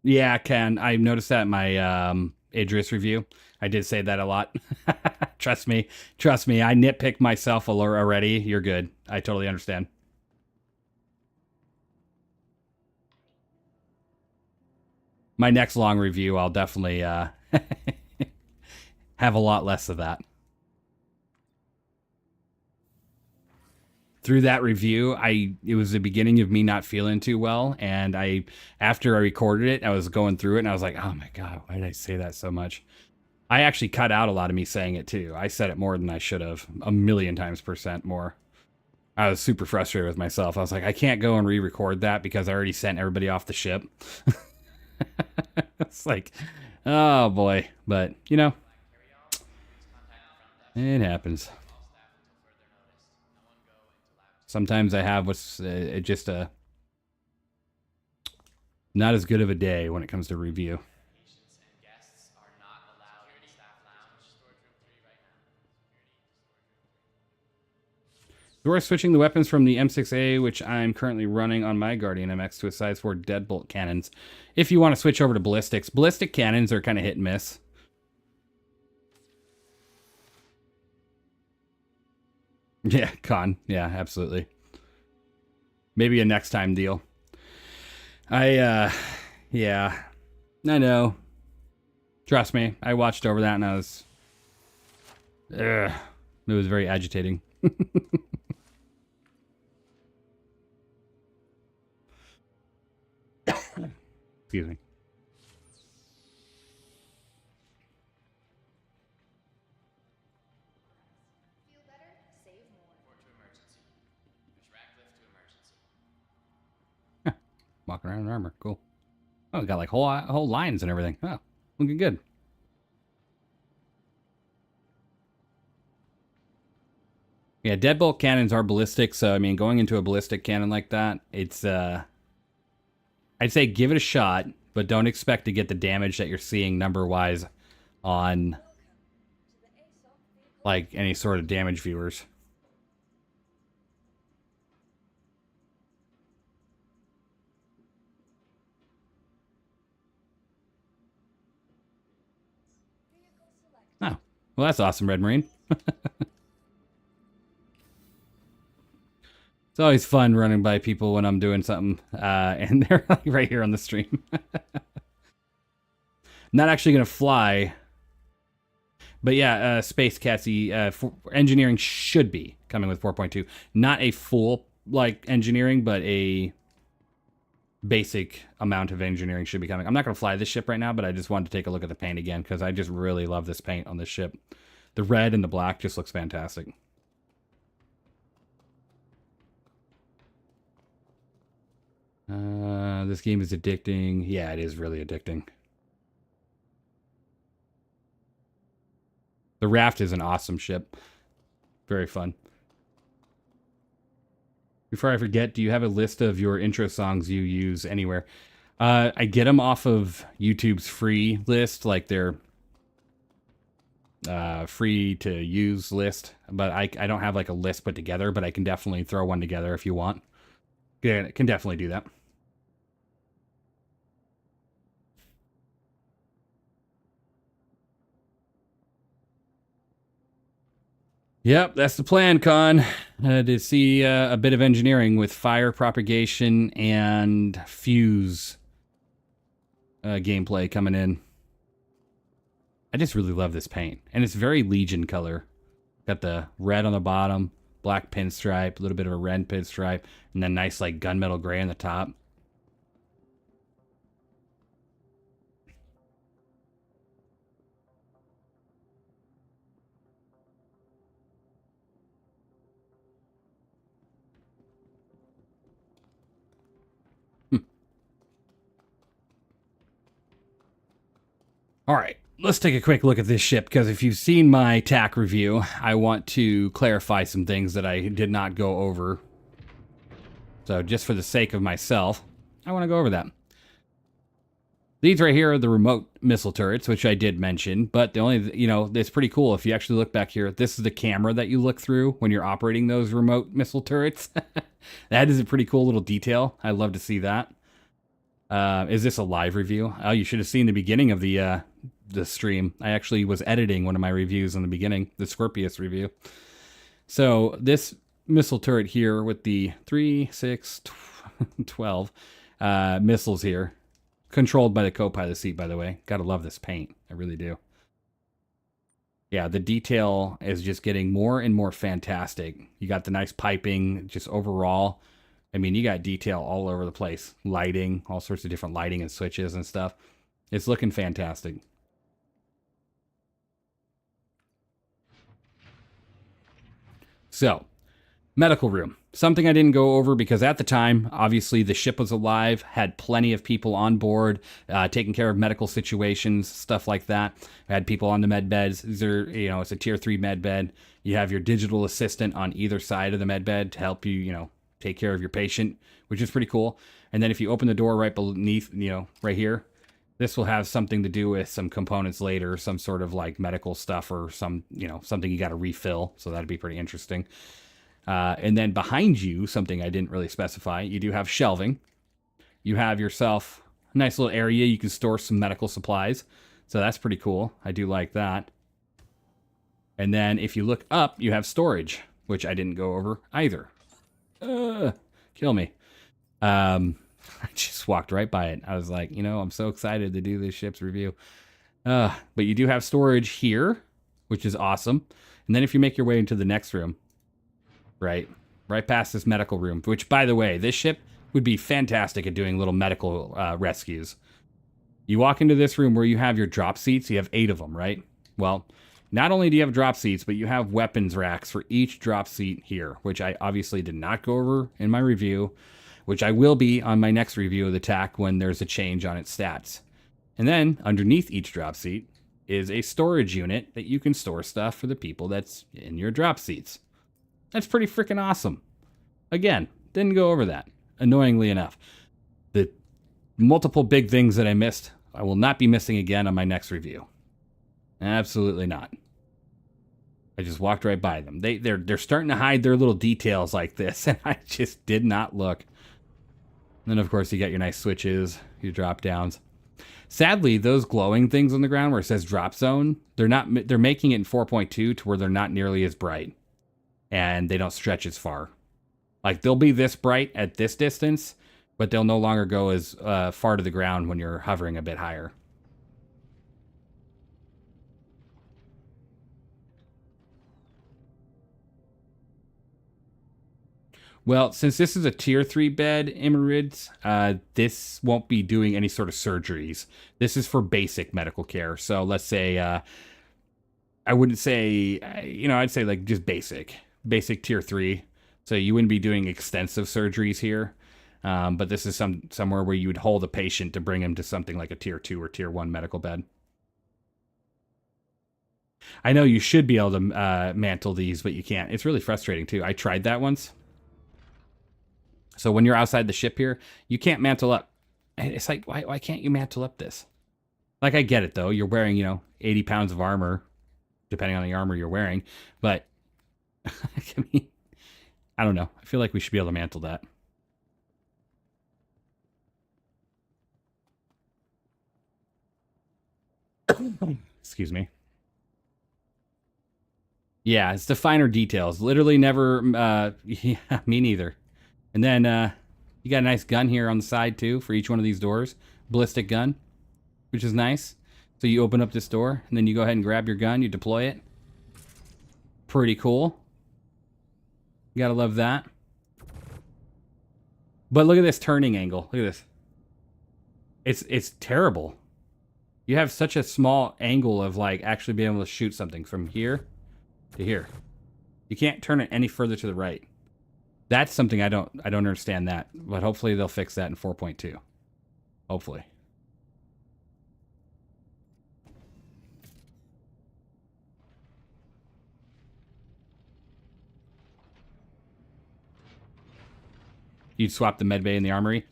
Yeah, Ken, I noticed that in my Idris review. I did say that a lot. Trust me. I nitpick myself already. You're good. I totally understand. My next long review, I'll definitely have a lot less of that. Through that review, it was the beginning of me not feeling too well, and after I recorded it, I was going through it, and I was like, oh my god, why did I say that so much? I actually cut out a lot of me saying it too. I said it more than I should have, 1,000,000% more. I was super frustrated with myself. I was like, I can't go and re-record that because I already sent everybody off the ship. It's like, oh boy, but you know, it happens. Sometimes I have what's just a not as good of a day when it comes to review. We're switching the weapons from the M6A, which I'm currently running on my Guardian MX, to a size 4 deadbolt cannons. If you want to switch over to ballistics, ballistic cannons are kind of hit and miss. Yeah, con. Yeah, absolutely. Maybe a next time deal. Yeah, I know. Trust me, I watched over that and I was, it was very agitating. Excuse me. Walking around in armor, cool. Oh, we got like whole lines and everything. Oh, looking good. Yeah, deadbolt cannons are ballistic, so I mean, going into a ballistic cannon like that, it's I'd say give it a shot, but don't expect to get the damage that you're seeing number-wise on like any sort of damage viewers. Oh, well, that's awesome, Red Marine. It's always fun running by people when I'm doing something, and they're like right here on the stream. Not actually going to fly, but yeah, Space Catsy, engineering should be coming with 4.2. Not a full, like, engineering, but a basic amount of engineering should be coming. I'm not going to fly this ship right now, but I just wanted to take a look at the paint again, because I just really love this paint on this ship. The red and the black just looks fantastic. This game is addicting. Yeah, it is really addicting. The Raft is an awesome ship. Very fun. Before I forget, do you have a list of your intro songs you use anywhere? I get them off of YouTube's free list, like their free to use list. But I don't have like a list put together, but I can definitely throw one together if you want. Yeah, I can definitely do that. Yep, that's the plan, Con. To see a bit of engineering with fire propagation and fuse gameplay coming in. I just really love this paint. And it's very Legion color. Got the red on the bottom, black pinstripe, a little bit of a red pinstripe, and then nice like gunmetal gray on the top. All right, let's take a quick look at this ship, because if you've seen my TAC review, I want to clarify some things that I did not go over. So just for the sake of myself, I want to go over that. These right here are the remote missile turrets, which I did mention, but the only, it's pretty cool. If you actually look back here, this is the camera that you look through when you're operating those remote missile turrets. That is a pretty cool little detail. I love to see that. Is this a live review? Oh, you should have seen the beginning of the stream. I actually was editing one of my reviews in the beginning, the Scorpius review. So this missile turret here with the 3, 6, 12 missiles here, controlled by the co-pilot seat, by the way. Gotta love this paint. I really do. Yeah, the detail is just getting more and more fantastic. You got the nice piping, just overall. I mean, you got detail all over the place. Lighting, all sorts of different lighting and switches and stuff. It's looking fantastic. So, medical room. Something I didn't go over because at the time, obviously, the ship was alive, had plenty of people on board, taking care of medical situations, stuff like that. I had people on the med beds. These are, it's a tier 3 med bed. You have your digital assistant on either side of the med bed to help you, take care of your patient, which is pretty cool. And then if you open the door right beneath, right here, this will have something to do with some components later, some sort of like medical stuff or some, something you got to refill. So that'd be pretty interesting. And then behind you, something I didn't really specify, you do have shelving. You have yourself a nice little area you can store some medical supplies. So that's pretty cool. I do like that. And then if you look up, you have storage, which I didn't go over either. Kill me. I just walked right by it. I was like, I'm so excited to do this ship's review. But you do have storage here, which is awesome. And then if you make your way into the next room, right past this medical room, which, by the way, this ship would be fantastic at doing little medical rescues. You walk into this room where you have your drop seats. You have 8 of them, right? Well, not only do you have drop seats, but you have weapons racks for each drop seat here, which I obviously did not go over in my review, which I will be on my next review of the TAC when there's a change on its stats. And then underneath each drop seat is a storage unit that you can store stuff for the people that's in your drop seats. That's pretty freaking awesome. Again, didn't go over that, annoyingly enough. The multiple big things that I missed, I will not be missing again on my next review. Absolutely not. I just walked right by them. They're starting to hide their little details like this, and I just did not look. And then, of course, you got your nice switches, your drop downs. Sadly, those glowing things on the ground where it says drop zone, they're making it in 4.2 to where they're not nearly as bright. And they don't stretch as far. Like, they'll be this bright at this distance, but they'll no longer go as far to the ground when you're hovering a bit higher. Well, since this is a tier 3 bed, Emirates, this won't be doing any sort of surgeries. This is for basic medical care. So let's say, I wouldn't say, I'd say like just basic tier 3. So you wouldn't be doing extensive surgeries here. But this is somewhere where you would hold a patient to bring him to something like a tier 2 or tier 1 medical bed. I know you should be able to mantle these, but you can't. It's really frustrating too. I tried that once. So when you're outside the ship here, you can't mantle up. And it's like, why can't you mantle up this? Like, I get it though. You're wearing, 80 pounds of armor, depending on the armor you're wearing. But I mean, I don't know. I feel like we should be able to mantle that. Excuse me. Yeah, it's the finer details. Literally never, yeah, me neither. And then you got a nice gun here on the side too for each one of these doors. Ballistic gun, which is nice. So you open up this door and then you go ahead and grab your gun, you deploy it. Pretty cool. You gotta love that. But look at this turning angle. Look at this. It's terrible. You have such a small angle of like actually being able to shoot something from here to here. You can't turn it any further to the right. That's something I don't understand that, but hopefully they'll fix that in 4.2. Hopefully. You'd swap the medbay in the armory.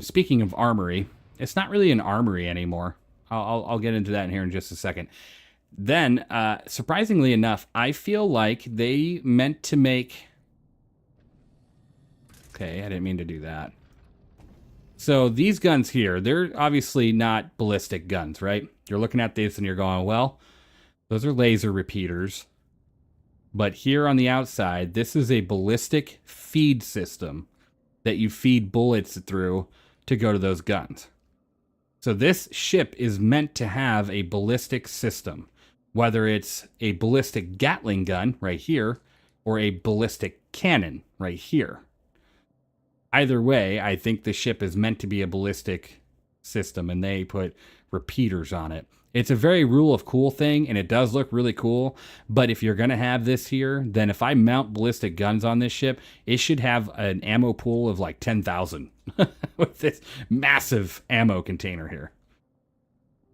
Speaking of armory, it's not really an armory anymore. I'll get into that in here in just a second. Then, surprisingly enough, I feel like they meant to make... Okay, I didn't mean to do that. So these guns here, they're obviously not ballistic guns, right? You're looking at this and you're going, well, those are laser repeaters. But here on the outside, this is a ballistic feed system that you feed bullets through to go to those guns. So this ship is meant to have a ballistic system, whether it's a ballistic Gatling gun right here or a ballistic cannon right here. Either way, I think the ship is meant to be a ballistic system, and they put repeaters on it. It's a very rule of cool thing, and it does look really cool. But if you're going to have this here, then if I mount ballistic guns on this ship, it should have an ammo pool of like 10,000 with this massive ammo container here.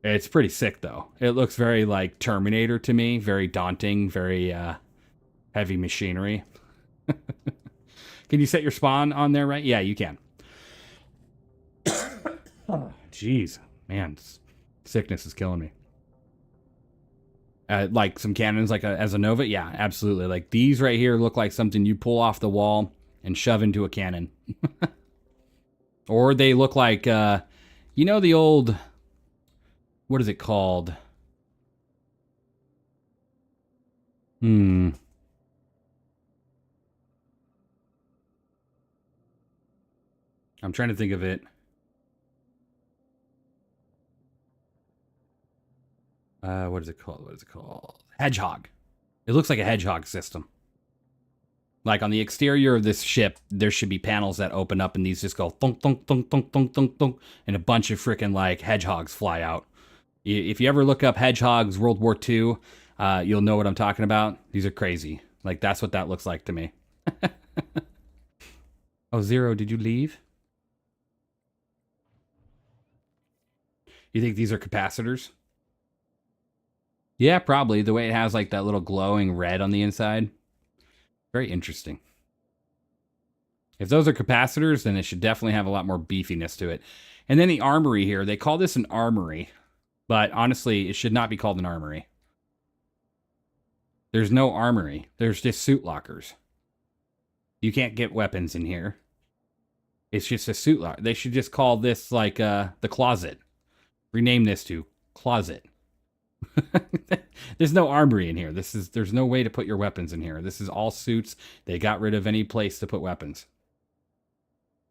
It's pretty sick, though. It looks very like Terminator to me, very daunting, very heavy machinery. Can you set your spawn on there, right? Yeah, you can. Jeez, man, sickness is killing me. Like some cannons, like as a Nova, yeah, absolutely. Like these right here look like something you pull off the wall and shove into a cannon. Or they look like, you know, the old, what is it called? I'm trying to think of it. What is it called? What is it called? Hedgehog. It looks like a hedgehog system. Like on the exterior of this ship, there should be panels that open up and these just go thunk, thunk, thunk, thunk, thunk, thunk, thunk, and a bunch of freaking like hedgehogs fly out. If you ever look up hedgehogs World War II, you'll know what I'm talking about. These are crazy. Like that's what that looks like to me. Oh, Zero, did you leave? You think these are capacitors? Yeah, probably. The way it has like that little glowing red on the inside. Very interesting. If those are capacitors, then it should definitely have a lot more beefiness to it. And then the armory here, they call this an armory. But honestly, it should not be called an armory. There's no armory. There's just suit lockers. You can't get weapons in here. It's just a suit locker. They should just call this like the closet. Rename this to closet. There's no armory in here. There's no way to put your weapons in here. This is all suits. They got rid of any place to put weapons.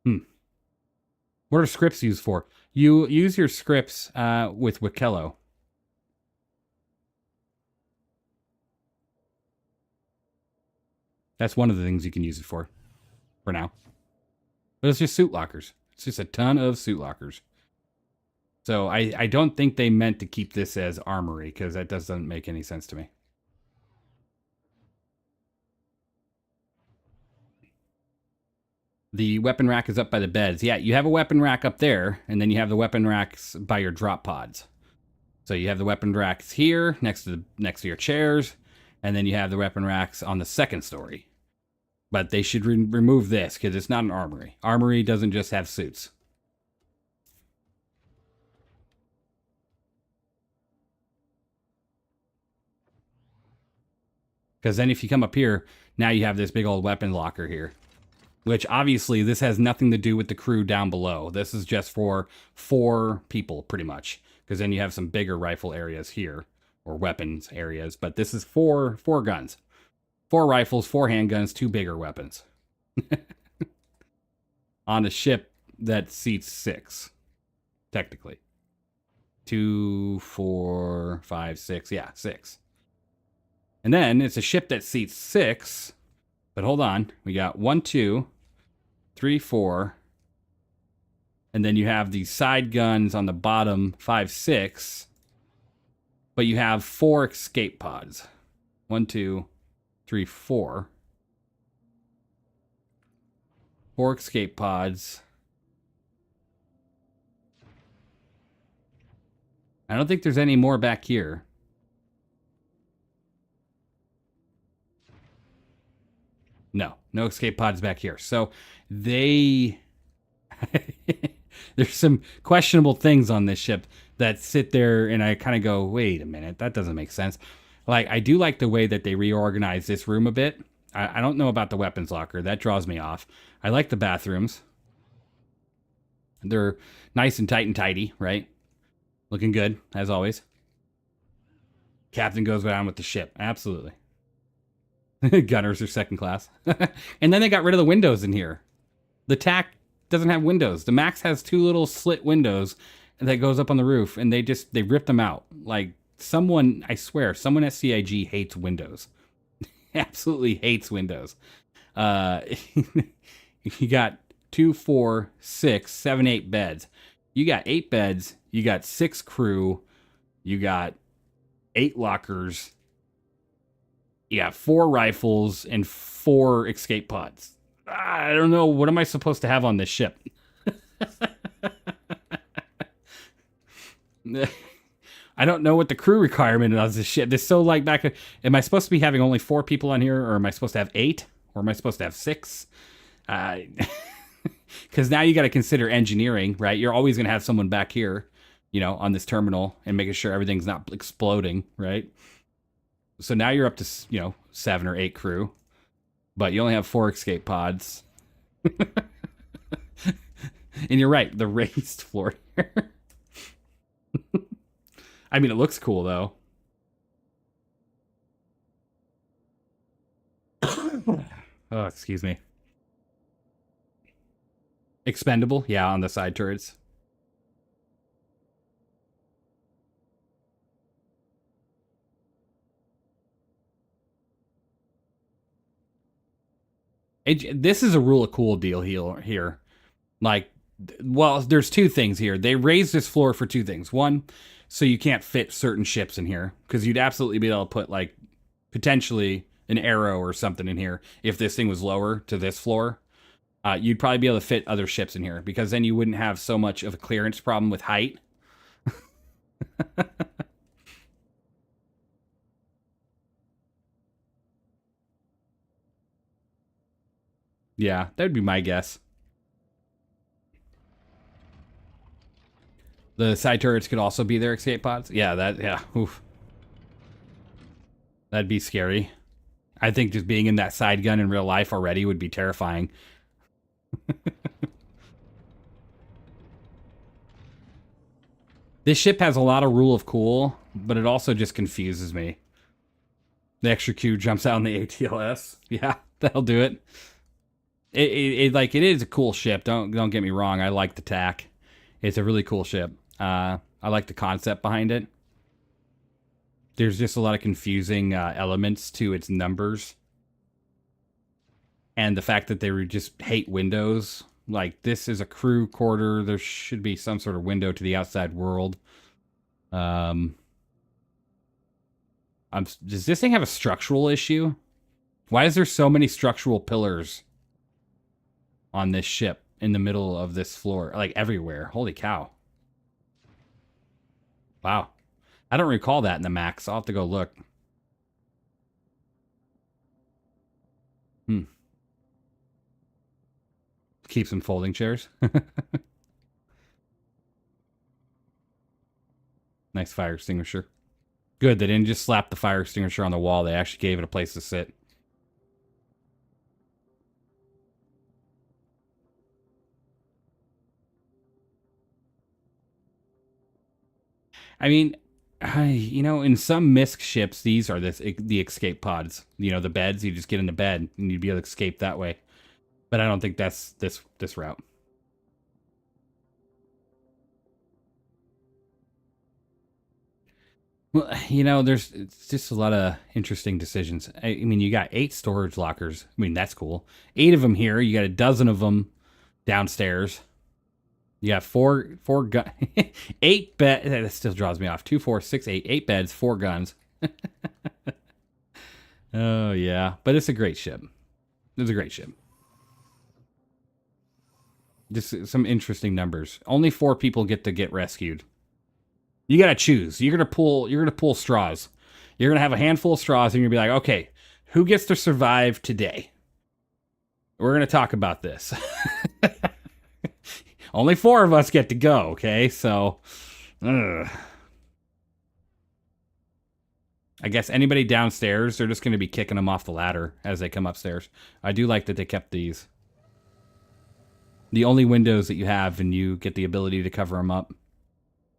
What are scripts used for? You use your scripts with Wikello. That's one of the things you can use it for now. But it's just suit lockers. It's just a ton of suit lockers. So I don't think they meant to keep this as armory, because that doesn't make any sense to me. The weapon rack is up by the beds. Yeah, you have a weapon rack up there, and then you have the weapon racks by your drop pods. So you have the weapon racks here, next to your chairs, and then you have the weapon racks on the second story. But they should remove this, because it's not an armory. Armory doesn't just have suits. Because then if you come up here, now you have this big old weapon locker here. Which obviously this has nothing to do with the crew down below. This is just for 4 people pretty much. Because then you have some bigger rifle areas here. or weapons areas, but this is four guns. 4 rifles, 4 handguns, 2 bigger weapons. On a ship that seats 6, technically. 2, 4, 5, 6. Yeah, 6. And then it's a ship that seats 6. But hold on. We got 1, 2, 3, 4. And then you have these side guns on the bottom, 5, 6. But you have 4 escape pods. 1, 2, 3, 4. 4 escape pods. I don't think there's any more back here. No escape pods back here. So they... There's some questionable things on this ship that sit there and I kind of go, wait a minute, that doesn't make sense. Like, I do like the way that they reorganize this room a bit. I don't know about the weapons locker. That draws me off. I like the bathrooms. They're nice and tight and tidy, right? Looking good, as always. Captain goes down with the ship. Absolutely. Gunners are second class. And then they got rid of the windows in here. The TAC doesn't have windows. The Max has 2 little slit windows that goes up on the roof, and they ripped them out. Like, someone, I swear, someone at CIG hates windows. Absolutely hates windows. You got 2, 4, 6, 7, 8 beds. You got 8 beds. You got 6 crew. You got 8 lockers. You got 4 rifles and 4 escape pods. I don't know. What am I supposed to have on this ship? I don't know what the crew requirement is on this ship. This so like back. Am I supposed to be having only 4 people on here, or am I supposed to have 8, or am I supposed to have 6? Because now you got to consider engineering, right? You're always going to have someone back here, on this terminal and making sure everything's not exploding, right? So now you're up to 7 or 8 crew, but you only have 4 escape pods. And you're right, the raised floor here. I mean, it looks cool, though. Oh, excuse me. Expendable? Yeah, on the side turrets. This is a rule of cool deal here. Like, well, there's 2 things here. They raised this floor for 2 things. One, so you can't fit certain ships in here, because you'd absolutely be able to put, like, potentially an arrow or something in here if this thing was lower to this floor. You'd probably be able to fit other ships in here, because then you wouldn't have so much of a clearance problem with height. Yeah, that would be my guess. The side turrets could also be their escape pods. Yeah, oof. That'd be scary. I think just being in that side gun in real life already would be terrifying. This ship has a lot of rule of cool, but it also just confuses me. The extra Q jumps out in the ATLS. Yeah, that'll do it. It is a cool ship. Don't get me wrong. I like the TAC. It's a really cool ship. I like the concept behind it. There's just a lot of confusing elements to its numbers. And the fact that they would just hate windows. Like, this is a crew quarter. There should be some sort of window to the outside world. Does this thing have a structural issue? Why is there so many structural pillars on this ship in the middle of this floor? Like, everywhere. Holy cow. Wow. I don't recall that in the Max. I'll have to go look. Keep some folding chairs. Nice fire extinguisher. Good, they didn't just slap the fire extinguisher on the wall. They actually gave it a place to sit. I mean, In some misc ships, these are the escape pods. The beds. You just get into bed and you'd be able to escape that way. But I don't think that's this route. Well, there's it's just a lot of interesting decisions. I mean, you got 8 storage lockers. I mean, that's cool. 8 of them here. You got a dozen of them downstairs. You got four gun, 8 bed. That still draws me off. 2, 4, 6, 8. 8 beds, 4 guns. Oh yeah, but it's a great ship. It's a great ship. Just some interesting numbers. Only 4 people get to get rescued. You gotta choose. You're gonna pull straws. You're gonna have a handful of straws, and you're gonna be like, okay, who gets to survive today? We're gonna talk about this. Only 4 of us get to go. Okay, so, I guess anybody downstairs, they're just gonna be kicking them off the ladder as they come upstairs. I do like that they kept these. The only windows that you have, and you get the ability to cover them up.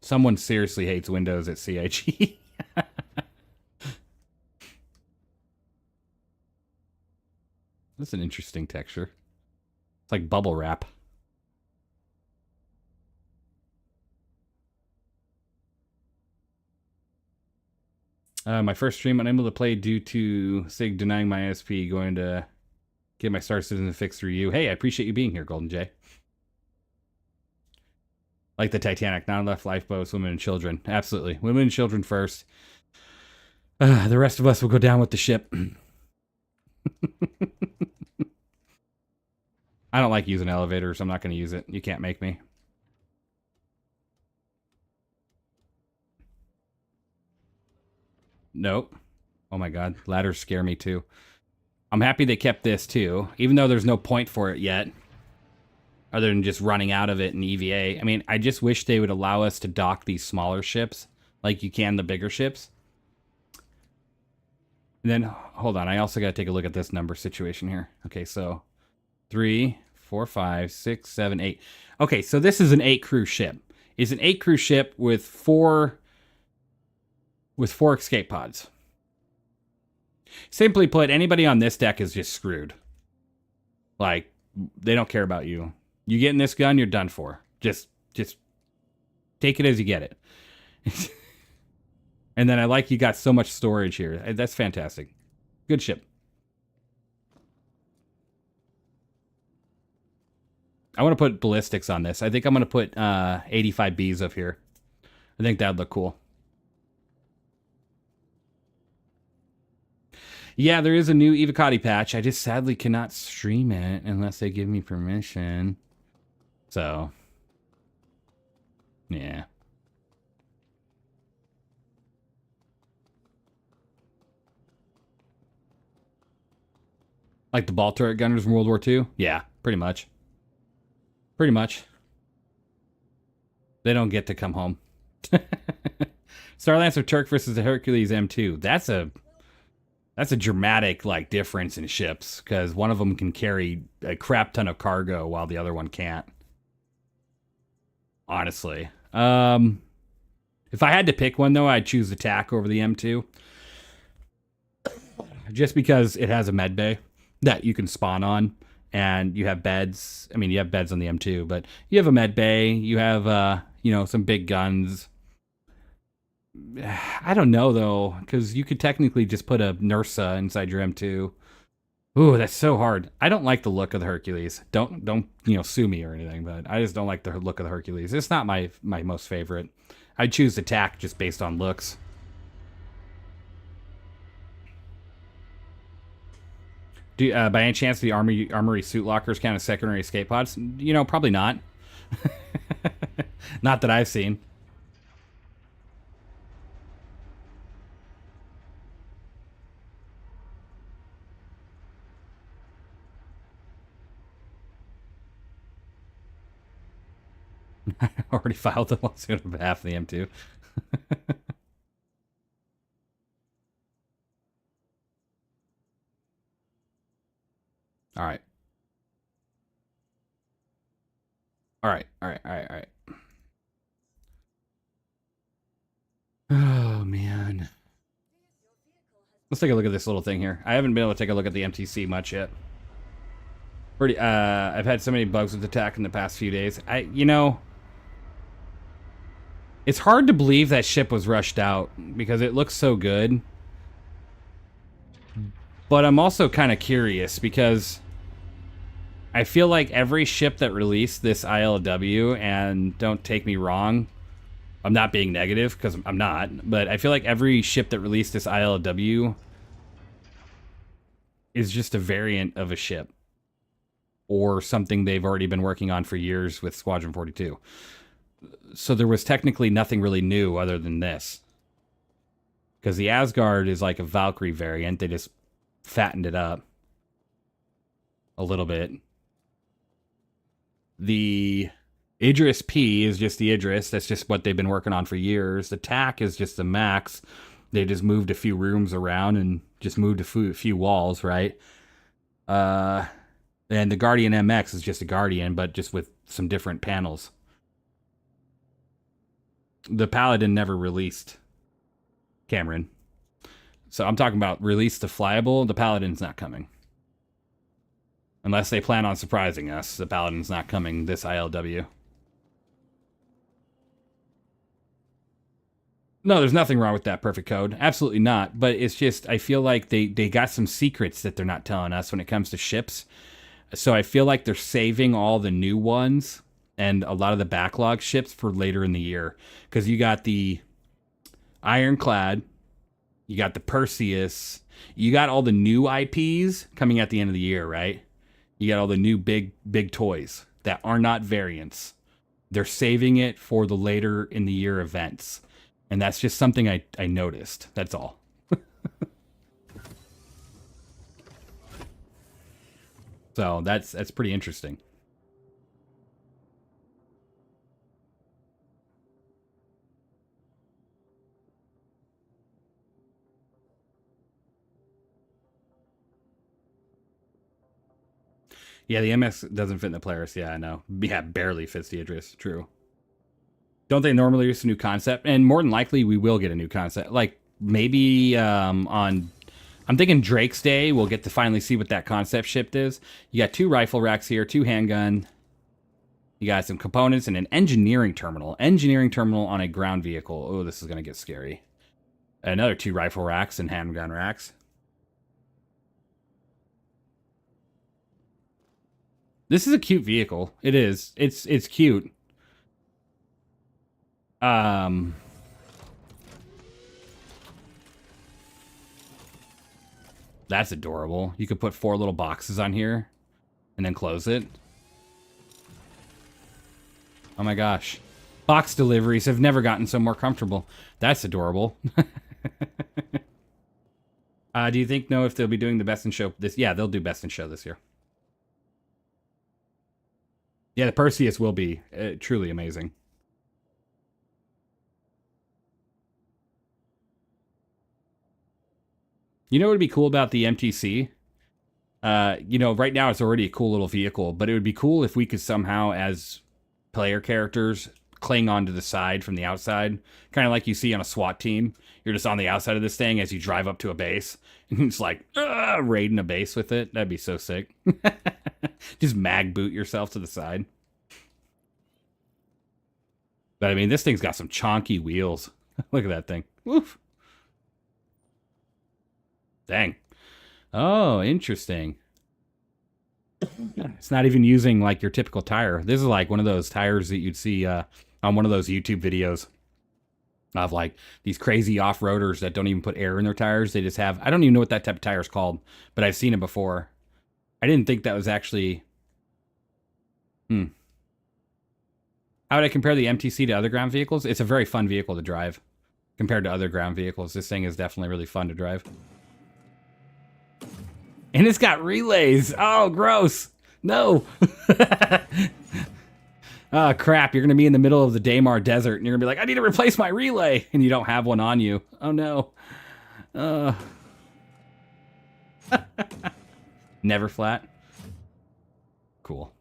Someone seriously hates windows at CIG. That's an interesting texture. It's like bubble wrap. My first stream unable to play due to SIG denying my SP. Going to get my Star Citizen fixed through you. Hey, I appreciate you being here, Golden J. Like the Titanic, not enough lifeboats, women and children. Absolutely. Women and children first. The rest of us will go down with the ship. I don't like using elevators. I'm not going to use it. You can't make me. Nope. Oh my god. Ladders scare me too. I'm happy they kept this too, even though there's no point for it yet. Other than just running out of it in EVA. I mean, I just wish they would allow us to dock these smaller ships like you can the bigger ships. And then, hold on, I also got to take a look at this number situation here. Okay, so 3, 4, 5, 6, 7, 8. Okay, so this is an 8 crew ship. It's an 8 crew ship with 4 escape pods. Simply put, anybody on this deck is just screwed. Like, they don't care about you. You get in this gun, you're done for. Just take it as you get it. And then I like you got so much storage here. That's fantastic. Good ship. I want to put ballistics on this. I think I'm going to put 85Bs up here. I think that'd look cool. Yeah, there is a new Evocati patch. I just sadly cannot stream it unless they give me permission. So, yeah. Like the ball turret gunners from World War II? Yeah, pretty much. Pretty much. They don't get to come home. Starlancer Turk versus the Hercules M2. That's a dramatic like difference in ships because one of them can carry a crap ton of cargo while the other one can't. Honestly, if I had to pick one though, I'd choose attack over the M2, just because it has a med bay that you can spawn on, and you have beds. I mean, you have beds on the M2, but you have a med bay. You have some big guns. I don't know though, because you could technically just put a Nursa inside your M2. Ooh, that's so hard. I don't like the look of the Hercules. Don't sue me or anything, but I just don't like the look of the Hercules. It's not my most favorite. I'd choose attack just based on looks. By any chance, the armory suit lockers count as secondary escape pods? Probably not. Not that I've seen. I already filed the lawsuit on behalf of the M2. All right. All right. Let's take a look at this little thing here. I haven't been able to take a look at the MTC much yet. I've had so many bugs with attack in the past few days. It's hard to believe that ship was rushed out because it looks so good. But I'm also kind of curious because I feel like every ship that released this ILW, and don't take me wrong, I'm not being negative because I'm not, but I feel like every ship that released this ILW is just a variant of a ship or something they've already been working on for years with Squadron 42. So there was technically nothing really new other than this. Because the Asgard is like a Valkyrie variant. They just fattened it up a little bit. The Idris P is just the Idris. That's just what they've been working on for years. The TAC is just the Max. They just moved a few rooms around and just moved a few walls, right? And the Guardian MX is just a Guardian, but just with some different panels. The Paladin never released, Cameron. So I'm talking about release the flyable. The Paladin's not coming. Unless they plan on surprising us. The Paladin's not coming this ILW. No, there's nothing wrong with that perfect code. Absolutely not. But it's just, I feel like they got some secrets that they're not telling us when it comes to ships. So I feel like they're saving all the new ones and a lot of the backlog ships for later in the year. Because you got the Ironclad, you got the Perseus, you got all the new IPs coming at the end of the year, right? You got all the new big toys that are not variants. They're saving it for the later in the year events. And that's just something I noticed. That's all. So that's pretty interesting. Yeah, the MX doesn't fit in the Polaris. Yeah, I know. Yeah, barely fits the Idris. True. Don't they normally use a new concept? And more than likely, we will get a new concept. Like, maybe on... I'm thinking Drake's Day, we'll get to finally see what that concept ship is. You got 2 rifle racks here, 2 handgun. You got some components and an engineering terminal. Engineering terminal on a ground vehicle. Oh, this is going to get scary. Another 2 rifle racks and handgun racks. This is a cute vehicle. It is. It's cute. That's adorable. You could put 4 little boxes on here and then close it. Oh my gosh. Box deliveries have never gotten so more comfortable. That's adorable. Do you think, if they'll be doing the best in show this? Yeah, they'll do best in show this year. Yeah, the Perseus will be truly amazing. You know what would be cool about the MTC? Right now it's already a cool little vehicle, but it would be cool if we could somehow, as player characters, cling onto the side from the outside. Kind of like you see on a SWAT team. You're just on the outside of this thing as you drive up to a base. And it's like, raiding a base with it. That'd be so sick. Just mag boot yourself to the side. But I mean, this thing's got some chonky wheels. Look at that thing. Woof. Dang. Oh, interesting. It's not even using like your typical tire. This is like one of those tires that you'd see on one of those YouTube videos of like these crazy off-roaders that don't even put air in their tires. They just have, I don't even know what that type of tire is called, but I've seen it before. I didn't think that was actually, How would I compare the MTC to other ground vehicles? It's a very fun vehicle to drive compared to other ground vehicles. This thing is definitely really fun to drive. And it's got relays. Oh, gross. No. Oh, crap. You're going to be in the middle of the Daymar Desert, and you're going to be like, I need to replace my relay. And you don't have one on you. Oh, no. Never flat. Cool.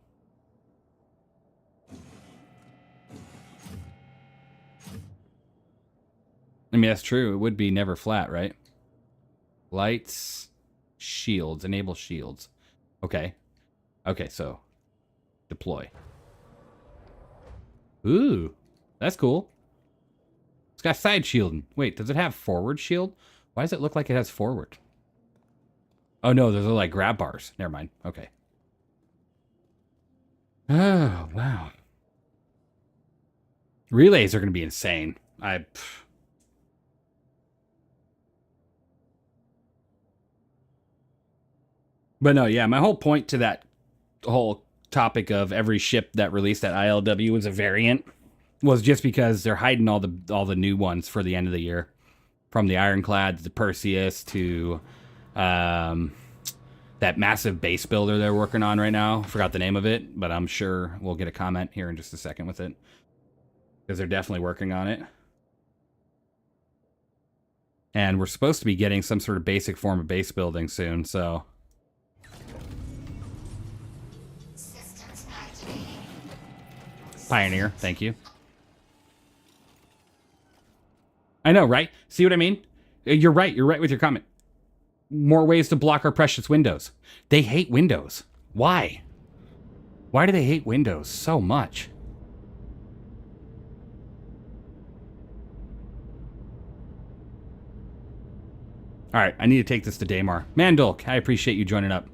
I mean, that's true. It would be never flat, right? Lights, shields, enable shields. Okay. Okay, so deploy. Ooh, that's cool. It's got side shielding. Wait, does it have forward shield? Why does it look like it has forward? Oh no, those are like grab bars. Never mind. Okay. Oh, wow. Relays are going to be insane. But no, yeah, my whole point to that whole topic of every ship that released at ILW was a variant was just because they're hiding all the new ones for the end of the year. From the Ironclad to the Perseus to that massive base builder they're working on right now. Forgot the name of it, but I'm sure we'll get a comment here in just a second with it. Because they're definitely working on it. And we're supposed to be getting some sort of basic form of base building soon, so... Pioneer, thank you. I know, right? See what I mean? You're right with your comment. More ways to block our precious windows. They hate Windows. Why? Why do they hate Windows so much? Alright, I need to take this to Daymar. Mandolk, I appreciate you joining up.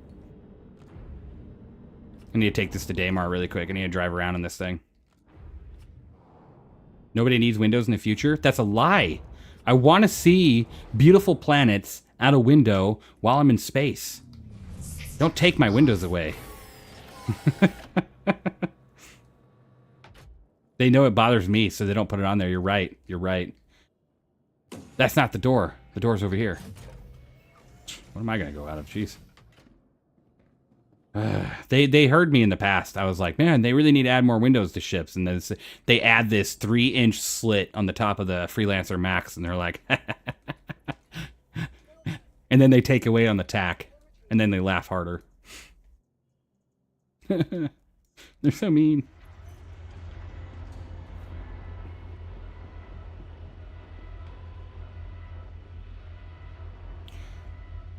I need to take this to Daymar really quick. I need to drive around in this thing. Nobody needs windows in the future? That's a lie. I want to see beautiful planets out a window while I'm in space. Don't take my windows away. They know it bothers me, so they don't put it on there. You're right. You're right. That's not the door. The door's over here. What am I going to go out of? Jeez. They heard me in the past. I was like, man, they really need to add more windows to ships. And then they add this 3-inch slit on the top of the Freelancer Max, and they're like... And then they take away on the tack. And then they laugh harder. They're so mean.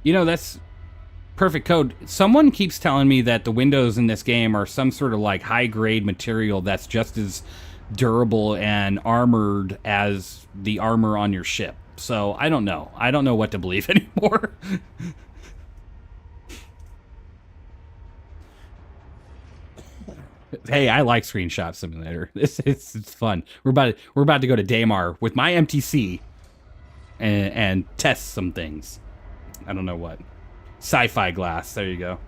You know, that's perfect code. Someone keeps telling me that the windows in this game are some sort of like high-grade material that's just as durable and armored as the armor on your ship. So I don't know. I don't know what to believe anymore. Hey, I like Screenshot Simulator. It's fun. We're about to go to Daymar with my MTC and test some things. I don't know what. Sci-fi glass. There you go.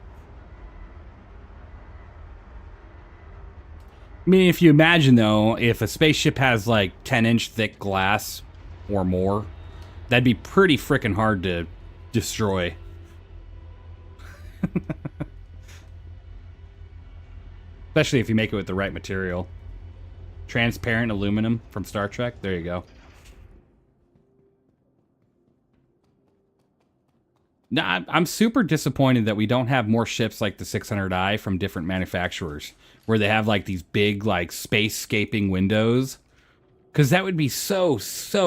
I mean, if you imagine, though, if a spaceship has, like, 10-inch thick glass or more, that'd be pretty freaking hard to destroy. Especially if you make it with the right material. Transparent aluminum from Star Trek. There you go. No, I'm super disappointed that we don't have more ships like the 600i from different manufacturers, where they have like these big like space-scaping windows, because that would be so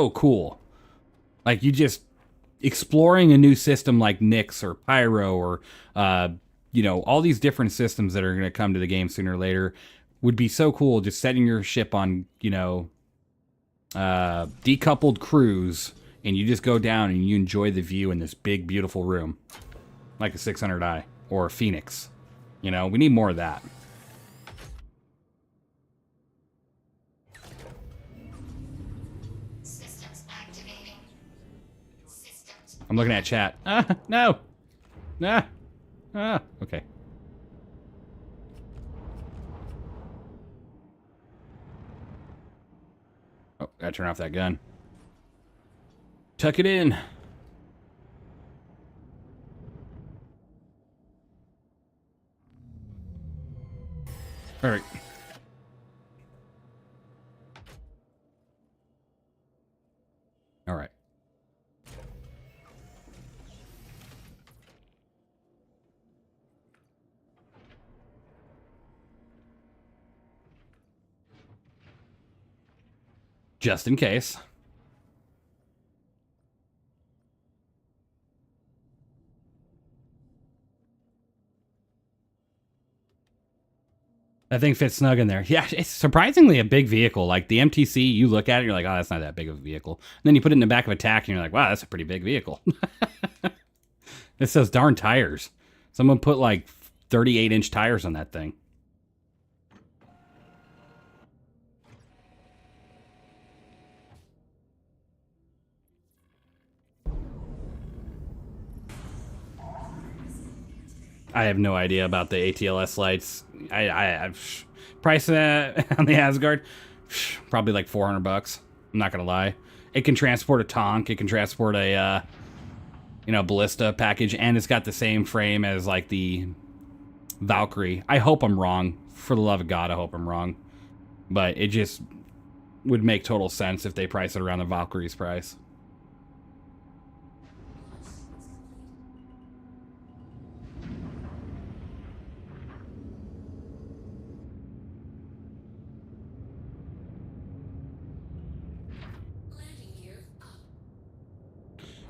cool. Like you just exploring a new system like Nyx or Pyro or you know, all these different systems that are going to come to the game sooner or later would be so cool. Just setting your ship on, you know, decoupled cruise. And you just go down and you enjoy the view in this big, beautiful room. Like a 600i or a Phoenix. You know, we need more of that. Systems activating. Systems. I'm looking at chat. No. Okay. Oh, gotta turn off that gun. Tuck it in. All right. All right. Just in case. That thing fits snug in there. Yeah, it's surprisingly a big vehicle. Like the MTC, you look at it, you're like, oh, that's not that big of a vehicle. And then you put it in the back of a TAC, and you're like, wow, that's a pretty big vehicle. It's those darn tires. Someone put like 38-inch tires on that thing. I have no idea about the ATLS lights. I've price on the Asgard, probably like $400. I'm not gonna lie. It can transport a Tonk. It can transport a ballista package, and it's got the same frame as like the Valkyrie. I hope I'm wrong. For the love of God, I hope I'm wrong. But it just would make total sense if they price it around the Valkyrie's price.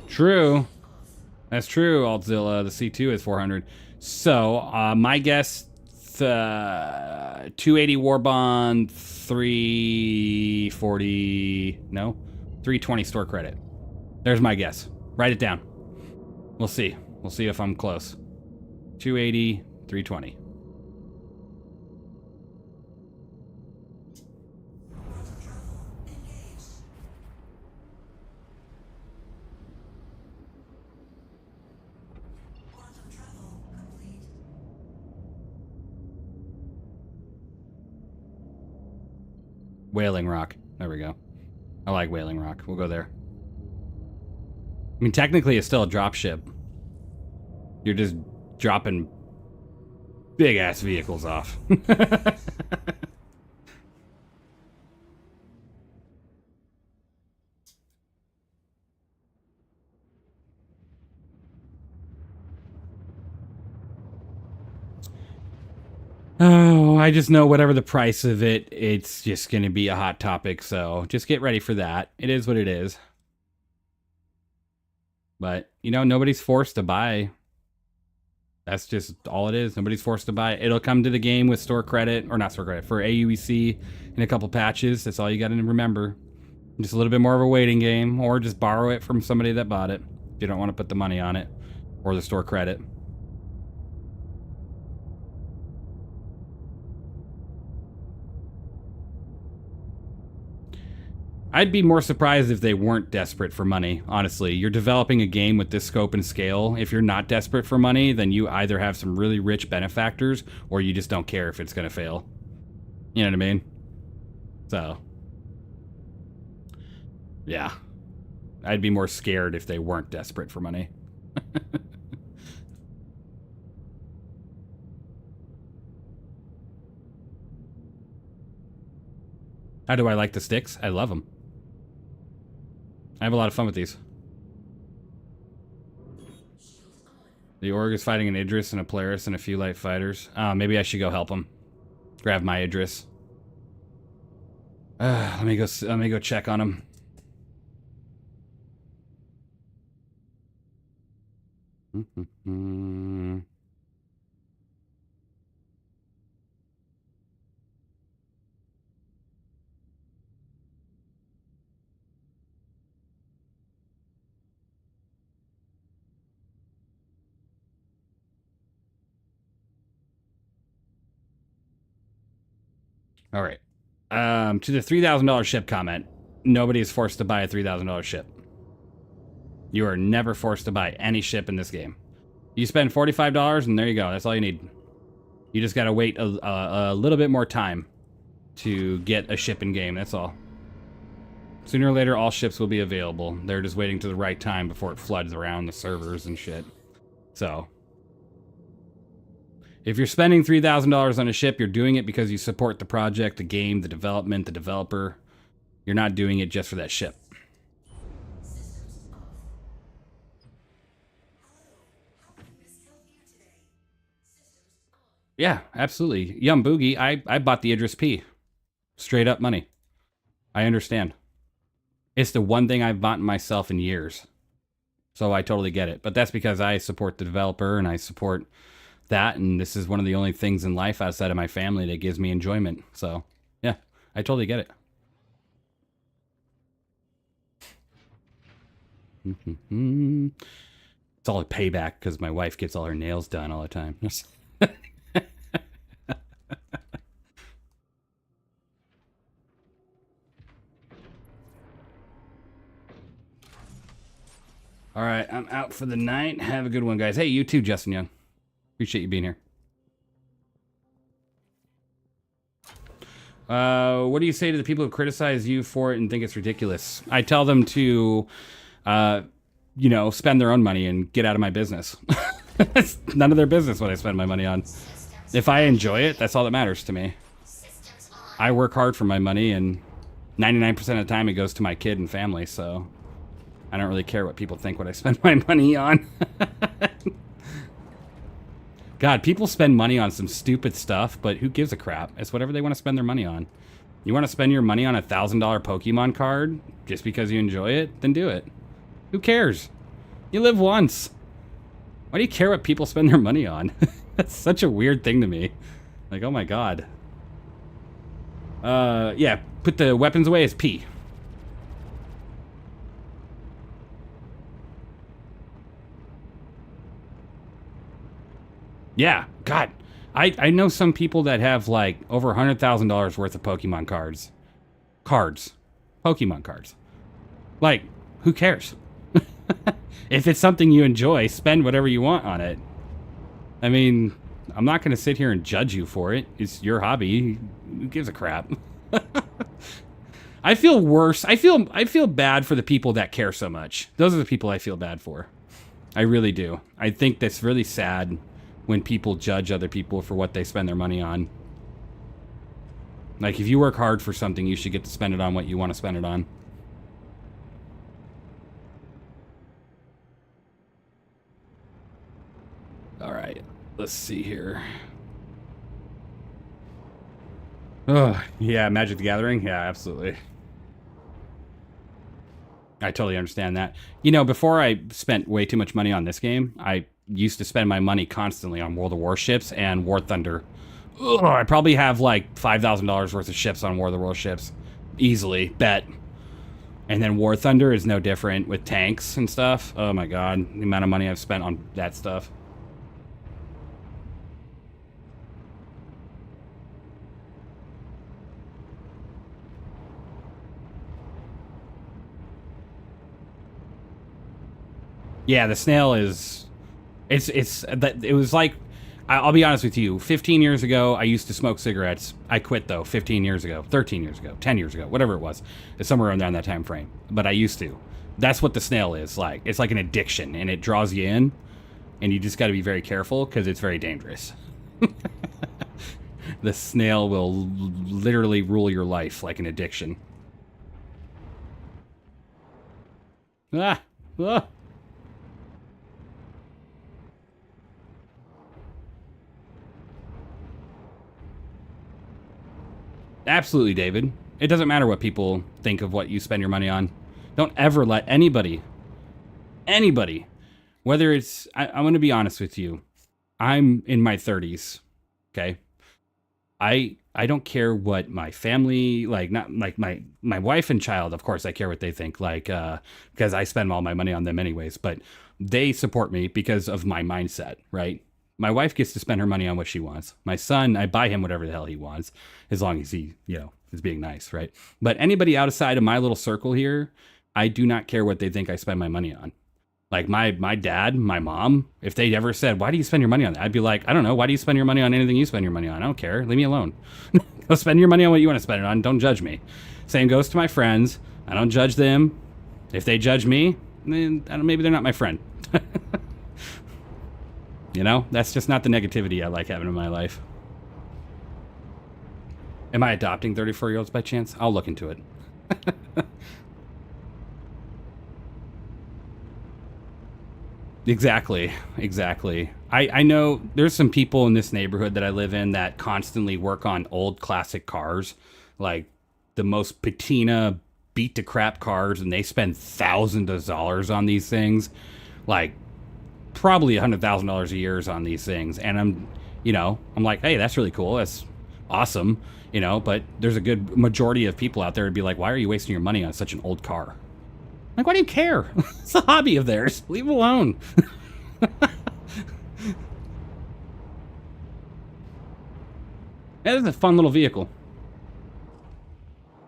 True. That's true, Altzilla. The C2 is 400. So, my guess, 280 war bond, 340, no? 320 store credit. There's my guess. Write it down. We'll see. We'll see if I'm close. 280, 320. Whaling Rock. There we go. I like Whaling Rock. We'll go there. I mean, technically, it's still a drop ship. You're just dropping big-ass vehicles off. Oh, I just know whatever the price of it, it's just going to be a hot topic, so just get ready for that. It is what it is. But, nobody's forced to buy. That's just all it is. Nobody's forced to buy. It'll come to the game with store credit, or not store credit, for AUEC in a couple patches. That's all you got to remember. Just a little bit more of a waiting game, or just borrow it from somebody that bought it. If you don't want to put the money on it, or the store credit. I'd be more surprised if they weren't desperate for money, honestly. You're developing a game with this scope and scale. If you're not desperate for money, then you either have some really rich benefactors, or you just don't care if it's going to fail. You know what I mean? So, yeah. I'd be more scared if they weren't desperate for money. How do I like the sticks? I love them. I have a lot of fun with these. The Org is fighting an Idris and a Polaris and a few light fighters. Maybe I should go help him. Grab my Idris. Let me go check on him. All right. To the $3,000 ship comment, nobody is forced to buy a $3,000 ship. You are never forced to buy any ship in this game. You spend $45 and there you go. That's all you need. You just got to wait a little bit more time to get a ship in game. That's all. Sooner or later, all ships will be available. They're just waiting to the right time before it floods around the servers and shit. So, if you're spending $3,000 on a ship, you're doing it because you support the project, the game, the development, the developer. You're not doing it just for that ship. Yeah, absolutely. Yum Boogie, I bought the Idris P. Straight up money. I understand. It's the one thing I've bought myself in years. So I totally get it. But that's because I support the developer and I support that, and this is one of the only things in life outside of my family that gives me enjoyment. So, yeah, I totally get it. It's all a payback because my wife gets all her nails done all the time. All right, I'm out for the night. Have a good one, guys. Hey, you too, Justin Young. Appreciate you being here. What do you say to the people who criticize you for it and think it's ridiculous? I tell them to, spend their own money and get out of my business. It's none of their business what I spend my money on. If I enjoy it, that's all that matters to me. I work hard for my money, and 99% of the time it goes to my kid and family, so I don't really care what people think what I spend my money on. God, people spend money on some stupid stuff, but who gives a crap? It's whatever they want to spend their money on. You want to spend your money on a $1,000 Pokemon card just because you enjoy it? Then do it. Who cares? You live once. Why do you care what people spend their money on? That's such a weird thing to me. Like, oh my god. Yeah, put the weapons away as P. Yeah, God. I know some people that have, like, over $100,000 worth of Pokemon cards. Pokemon cards. Like, who cares? If it's something you enjoy, spend whatever you want on it. I mean, I'm not going to sit here and judge you for it. It's your hobby. Who gives a crap? I feel worse. I feel bad for the people that care so much. Those are the people I feel bad for. I really do. I think that's really sad when people judge other people for what they spend their money on. Like, if you work hard for something, you should get to spend it on what you want to spend it on. All right, let's see here. Oh, yeah, Magic the Gathering? Yeah, absolutely. I totally understand that. You know, before I spent way too much money on this game, I used to spend my money constantly on World of Warships and War Thunder. Ugh, I probably have like $5,000 worth of ships on War of the Warships. Easily, bet. And then War Thunder is no different with tanks and stuff. Oh my god, the amount of money I've spent on that stuff. Yeah, the snail is... It was like... I'll be honest with you. 15 years ago, I used to smoke cigarettes. I quit, though, 15 years ago, 13 years ago, 10 years ago, whatever it was. It's somewhere around that time frame. But I used to. That's what the snail is like. It's like an addiction, and it draws you in, and you just got to be very careful, because it's very dangerous. The snail will literally rule your life like an addiction. Ah! Ah! Absolutely, David. It doesn't matter what people think of what you spend your money on. Don't ever let anybody, whether it's... I'm going to be honest with you. I'm in my 30s, okay? I don't care what my family, like, not like my wife and child, of course I care what they think, like, because I spend all my money on them anyways, but they support me because of my mindset, right? My wife gets to spend her money on what she wants. My son, I buy him whatever the hell he wants, as long as he, is being nice, right? But anybody outside of my little circle here, I do not care what they think I spend my money on. Like my dad, my mom, if they ever said, why do you spend your money on that? I'd be like, I don't know. Why do you spend your money on anything you spend your money on? I don't care. Leave me alone. Go spend your money on what you want to spend it on. Don't judge me. Same goes to my friends. I don't judge them. If they judge me, then maybe they're not my friend. You know, that's just not the negativity I like having in my life. Am I adopting 34-year-olds by chance? I'll look into it. Exactly. I know there's some people in this neighborhood that I live in that constantly work on old classic cars, like the most patina, beat to crap cars, and they spend thousands of dollars on these things. Like, probably $100,000 a year on these things, and I'm like, hey, that's really cool. That's awesome, But there's a good majority of people out there would be like, why are you wasting your money on such an old car? Like, why do you care? It's a hobby of theirs. Leave it alone. That is a fun little vehicle.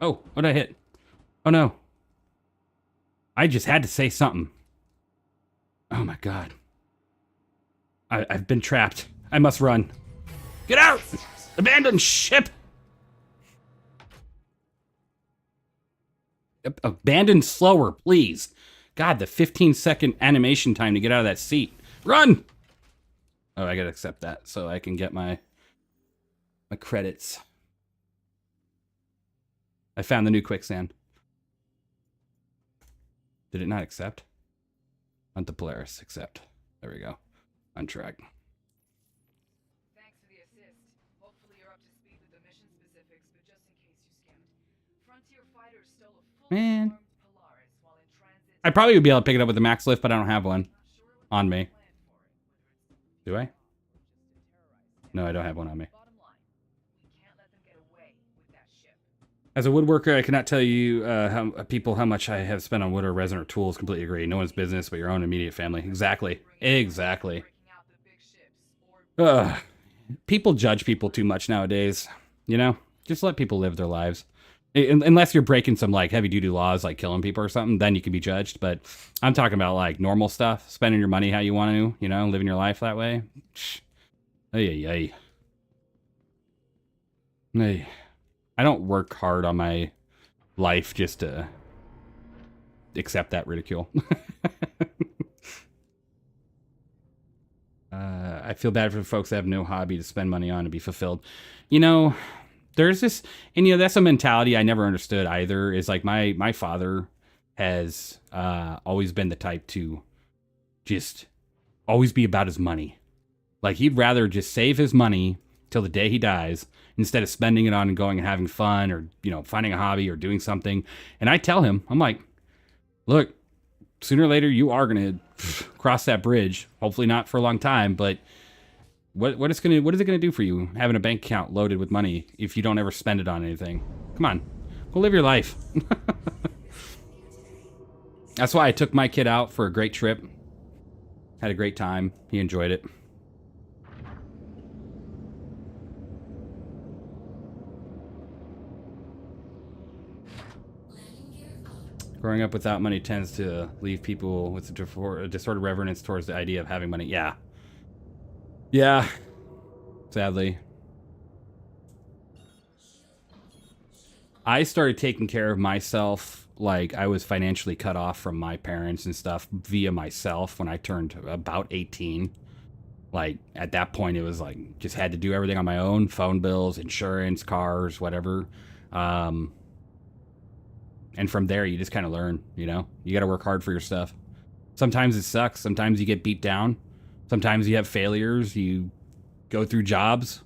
Oh, what did I hit? Oh no. I just had to say something. Oh my god. I've been trapped. I must run. Get out! Abandon ship! Abandon slower, please. God, the 15-second animation time to get out of that seat. Run! Oh, I gotta accept that so I can get my credits. I found the new quicksand. Did it not accept? Hunt the Polaris, accept. There we go. On track. Thanks for the assist. Hopefully you're up to speed with the mission specifics, but just in case you skimmed. Frontier fighters stole a Man. full Polaris while in transit. I probably would be able to pick it up with the max lift, but I don't have one on me. Do I? No, I don't have one on me. Bottom line, we can't let them get away with that ship. As a woodworker, I cannot tell you how much I have spent on wood or resin or tools. Completely agree. No one's business but your own immediate family. Exactly. Exactly. Breaking out the big ships or People judge people too much nowadays. Just let people live their lives. Unless you're breaking some like heavy duty laws, like killing people or something, then you can be judged. But I'm talking about like normal stuff, spending your money how you want to, living your life that way. Hey. I don't work hard on my life just to accept that ridicule. I feel bad for the folks that have no hobby to spend money on to be fulfilled. There's this, and that's a mentality I never understood either. Is like my father has always been the type to just always be about his money. Like he'd rather just save his money till the day he dies instead of spending it on and going and having fun or finding a hobby or doing something. And I tell him, I'm like, look, sooner or later you are gonna cross that bridge. Hopefully not for a long time, but what is it gonna do for you having a bank account loaded with money if you don't ever spend it on anything? Come on, go live your life. That's why I took my kid out for a great trip. Had a great time. He enjoyed it. Growing up without money tends to leave people with a disordered reverence towards the idea of having money. Yeah. Sadly. I started taking care of myself like I was financially cut off from my parents and stuff via myself when I turned about 18. Like at that point it was like just had to do everything on my own. Phone bills, insurance, cars, whatever. And from there, you just kind of learn, You got to work hard for your stuff. Sometimes it sucks. Sometimes you get beat down. Sometimes you have failures. You go through jobs.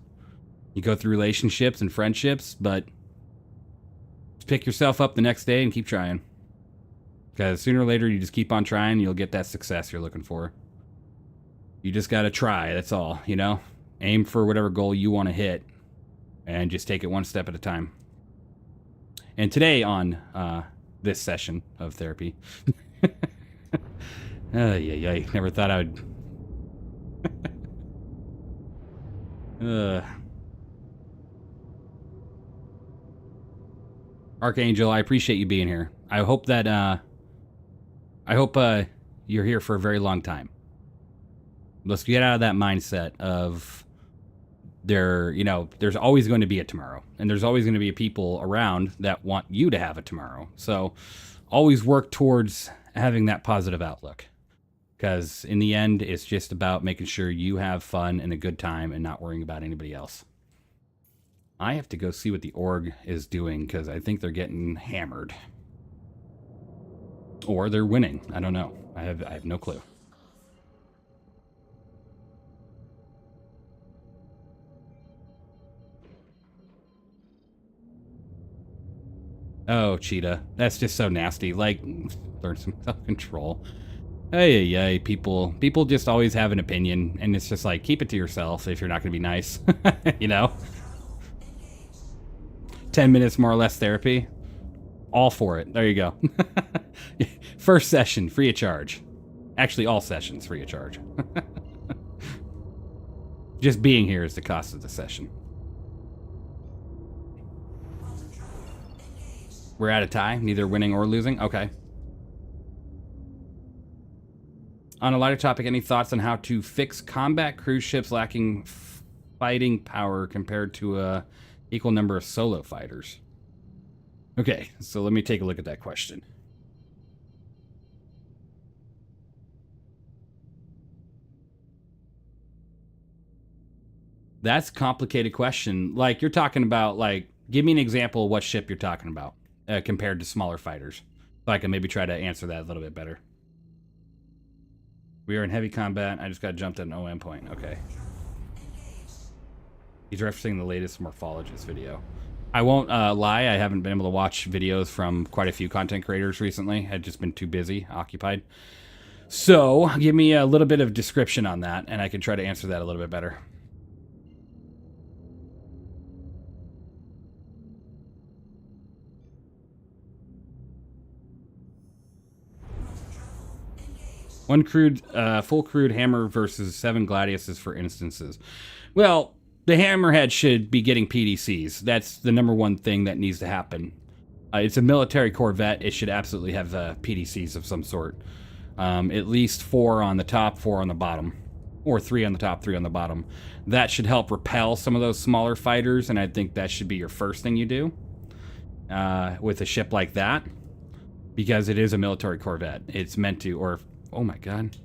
You go through relationships and friendships. But just pick yourself up the next day and keep trying. Because sooner or later, you just keep on trying. You'll get that success you're looking for. You just got to try. That's all, Aim for whatever goal you want to hit. And just take it one step at a time. And today on this session of therapy, never thought I would. Archangel, I appreciate you being here. I hope that you're here for a very long time. Let's get out of that mindset of there's always going to be a tomorrow, and there's always going to be people around that want you to have a tomorrow. So always work towards having that positive outlook, because in the end, it's just about making sure you have fun and a good time and not worrying about anybody else. I have to go see what the org is doing because I think they're getting hammered, or they're winning. I don't know. I have no clue. Oh, Cheetah. That's just so nasty. Like, learn some self-control. Hey, people just always have an opinion, and it's just like, keep it to yourself if you're not going to be nice, you know? 10 minutes more or less therapy. All for it. There you go. First session, free of charge. Actually, all sessions free of charge. Just being here is the cost of the session. We're at a tie, neither winning or losing. Okay. On a lighter topic, any thoughts on how to fix combat cruise ships lacking fighting power compared to a equal number of solo fighters? Okay, so let me take a look at that question. That's a complicated question. Like, you're talking about, like, give me an example of what ship you're talking about compared to smaller fighters. So I can maybe try to answer that a little bit better. We are in heavy combat. I just got jumped at an OM point. Okay. He's referencing the latest morphologist video. I won't lie, I haven't been able to watch videos from quite a few content creators recently. I've just been too busy, occupied. So, give me a little bit of description on that, and I can try to answer that a little bit better. One crude, full crude hammer versus 7 gladiuses for instances. Well, the hammerhead should be getting PDCs. That's the number one thing that needs to happen. It's a military corvette. It should absolutely have PDCs of some sort. At least 4 on the top, 4 on the bottom. Or 3 on the top, 3 on the bottom. That should help repel some of those smaller fighters, and I think that should be your first thing you do with a ship like that. Because it is a military corvette. It's meant to, or, oh my god.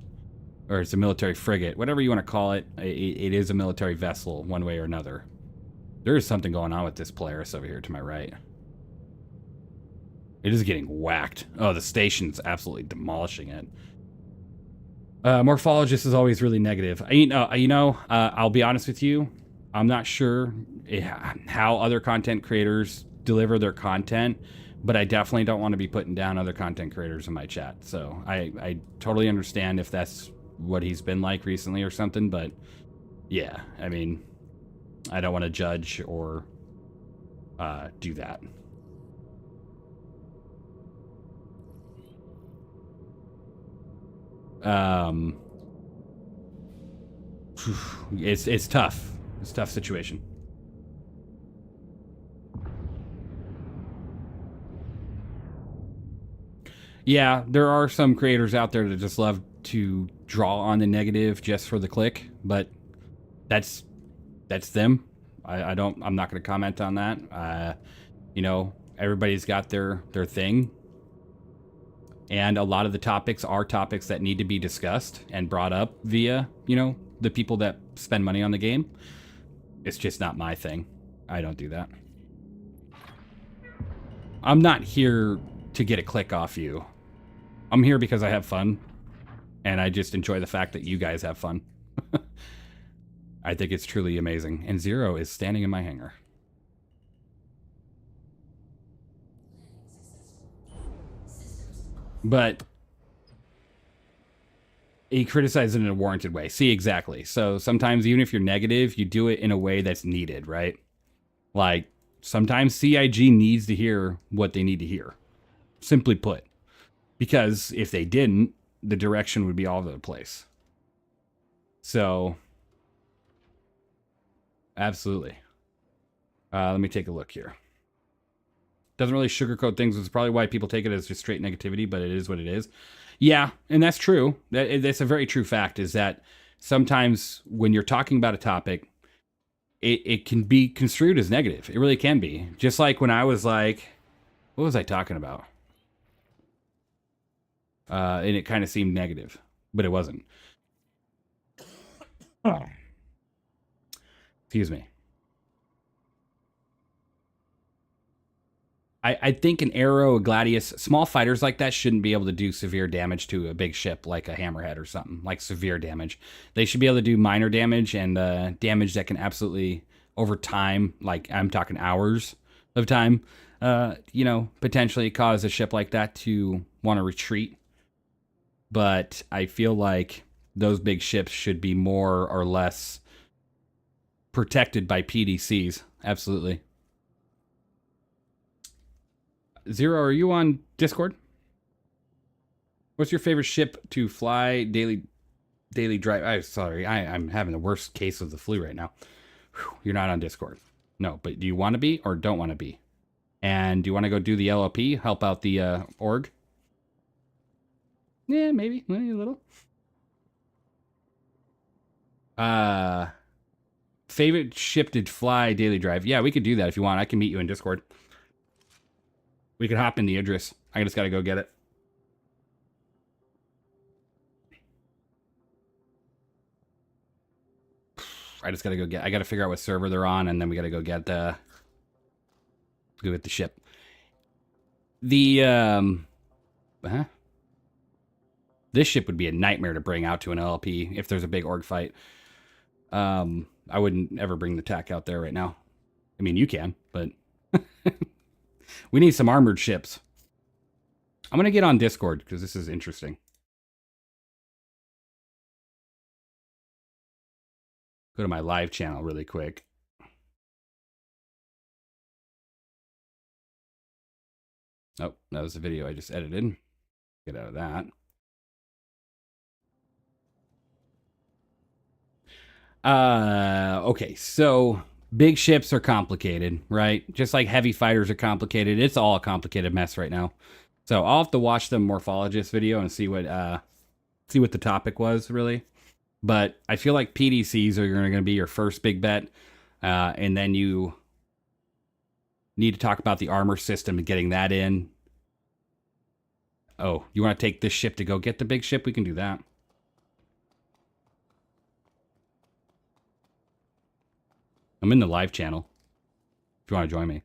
Or it's a military frigate. Whatever you want to call it, it is a military vessel, one way or another. There is something going on with this Polaris over here to my right. It is getting whacked. Oh, the station's absolutely demolishing it. Morphologist is always really negative. I'll be honest with you. I'm not sure how other content creators deliver their content, but I definitely don't want to be putting down other content creators in my chat. So I totally understand if that's what he's been like recently or something, but yeah, I mean, I don't want to judge or do that. It's tough. It's a tough situation. Yeah, there are some creators out there that just love to draw on the negative just for the click, but that's them. I'm not going to comment on that. Everybody's got their thing. And a lot of the topics are topics that need to be discussed and brought up via, the people that spend money on the game. It's just not my thing. I don't do that. I'm not here to get a click off you. I'm here because I have fun. And I just enjoy the fact that you guys have fun. I think it's truly amazing. And Zero is standing in my hangar. But he criticized it in a warranted way. See, exactly. So sometimes even if you're negative, you do it in a way that's needed, right? Like, sometimes CIG needs to hear what they need to hear. Simply put. Because if they didn't, the direction would be all over the place. So, absolutely. Let me take a look here. Doesn't really sugarcoat things. It's probably why people take it as just straight negativity, but it is what it is. Yeah, and that's true. That's a very true fact, is that sometimes when you're talking about a topic, it can be construed as negative. It really can be. Just like when I was like, what was I talking about? And it kind of seemed negative, but it wasn't. Excuse me. I think an arrow, a gladius, small fighters like that shouldn't be able to do severe damage to a big ship like a hammerhead or something, like severe damage. They should be able to do minor damage and damage that can absolutely, over time, like I'm talking hours of time, potentially cause a ship like that to want to retreat. but I feel like those big ships should be more or less protected by PDCs. Absolutely. Zero, are you on Discord? What's your favorite ship to fly daily drive? I'm having the worst case of the flu right now. Whew, you're not on Discord. No, but do you want to be or don't want to be? And do you want to go do the LLP, help out the org? Yeah, maybe a little. Favorite ship to fly daily drive? Yeah, we could do that if you want. I can meet you in Discord. We could hop in the Idris. I just gotta go get it. I just gotta go get. I gotta figure out what server they're on, and then we gotta go get the ship. The This ship would be a nightmare to bring out to an LLP if there's a big org fight. I wouldn't ever bring the TAC out there right now. I mean, you can, but we need some armored ships. I'm gonna get on Discord because this is interesting. Go to my live channel really quick. Oh, that was the video I just edited. Get out of that. Okay, so big ships are complicated, right? Just like heavy fighters are complicated. It's all a complicated mess right now. So I'll have to watch the morphologist video and see what the topic was really. But I feel like PDCs are going to be your first big bet, and then you need to talk about the armor system and getting that in. Oh, you want to take this ship to go get the big ship? We can do that. I'm in the live channel if you want to join me.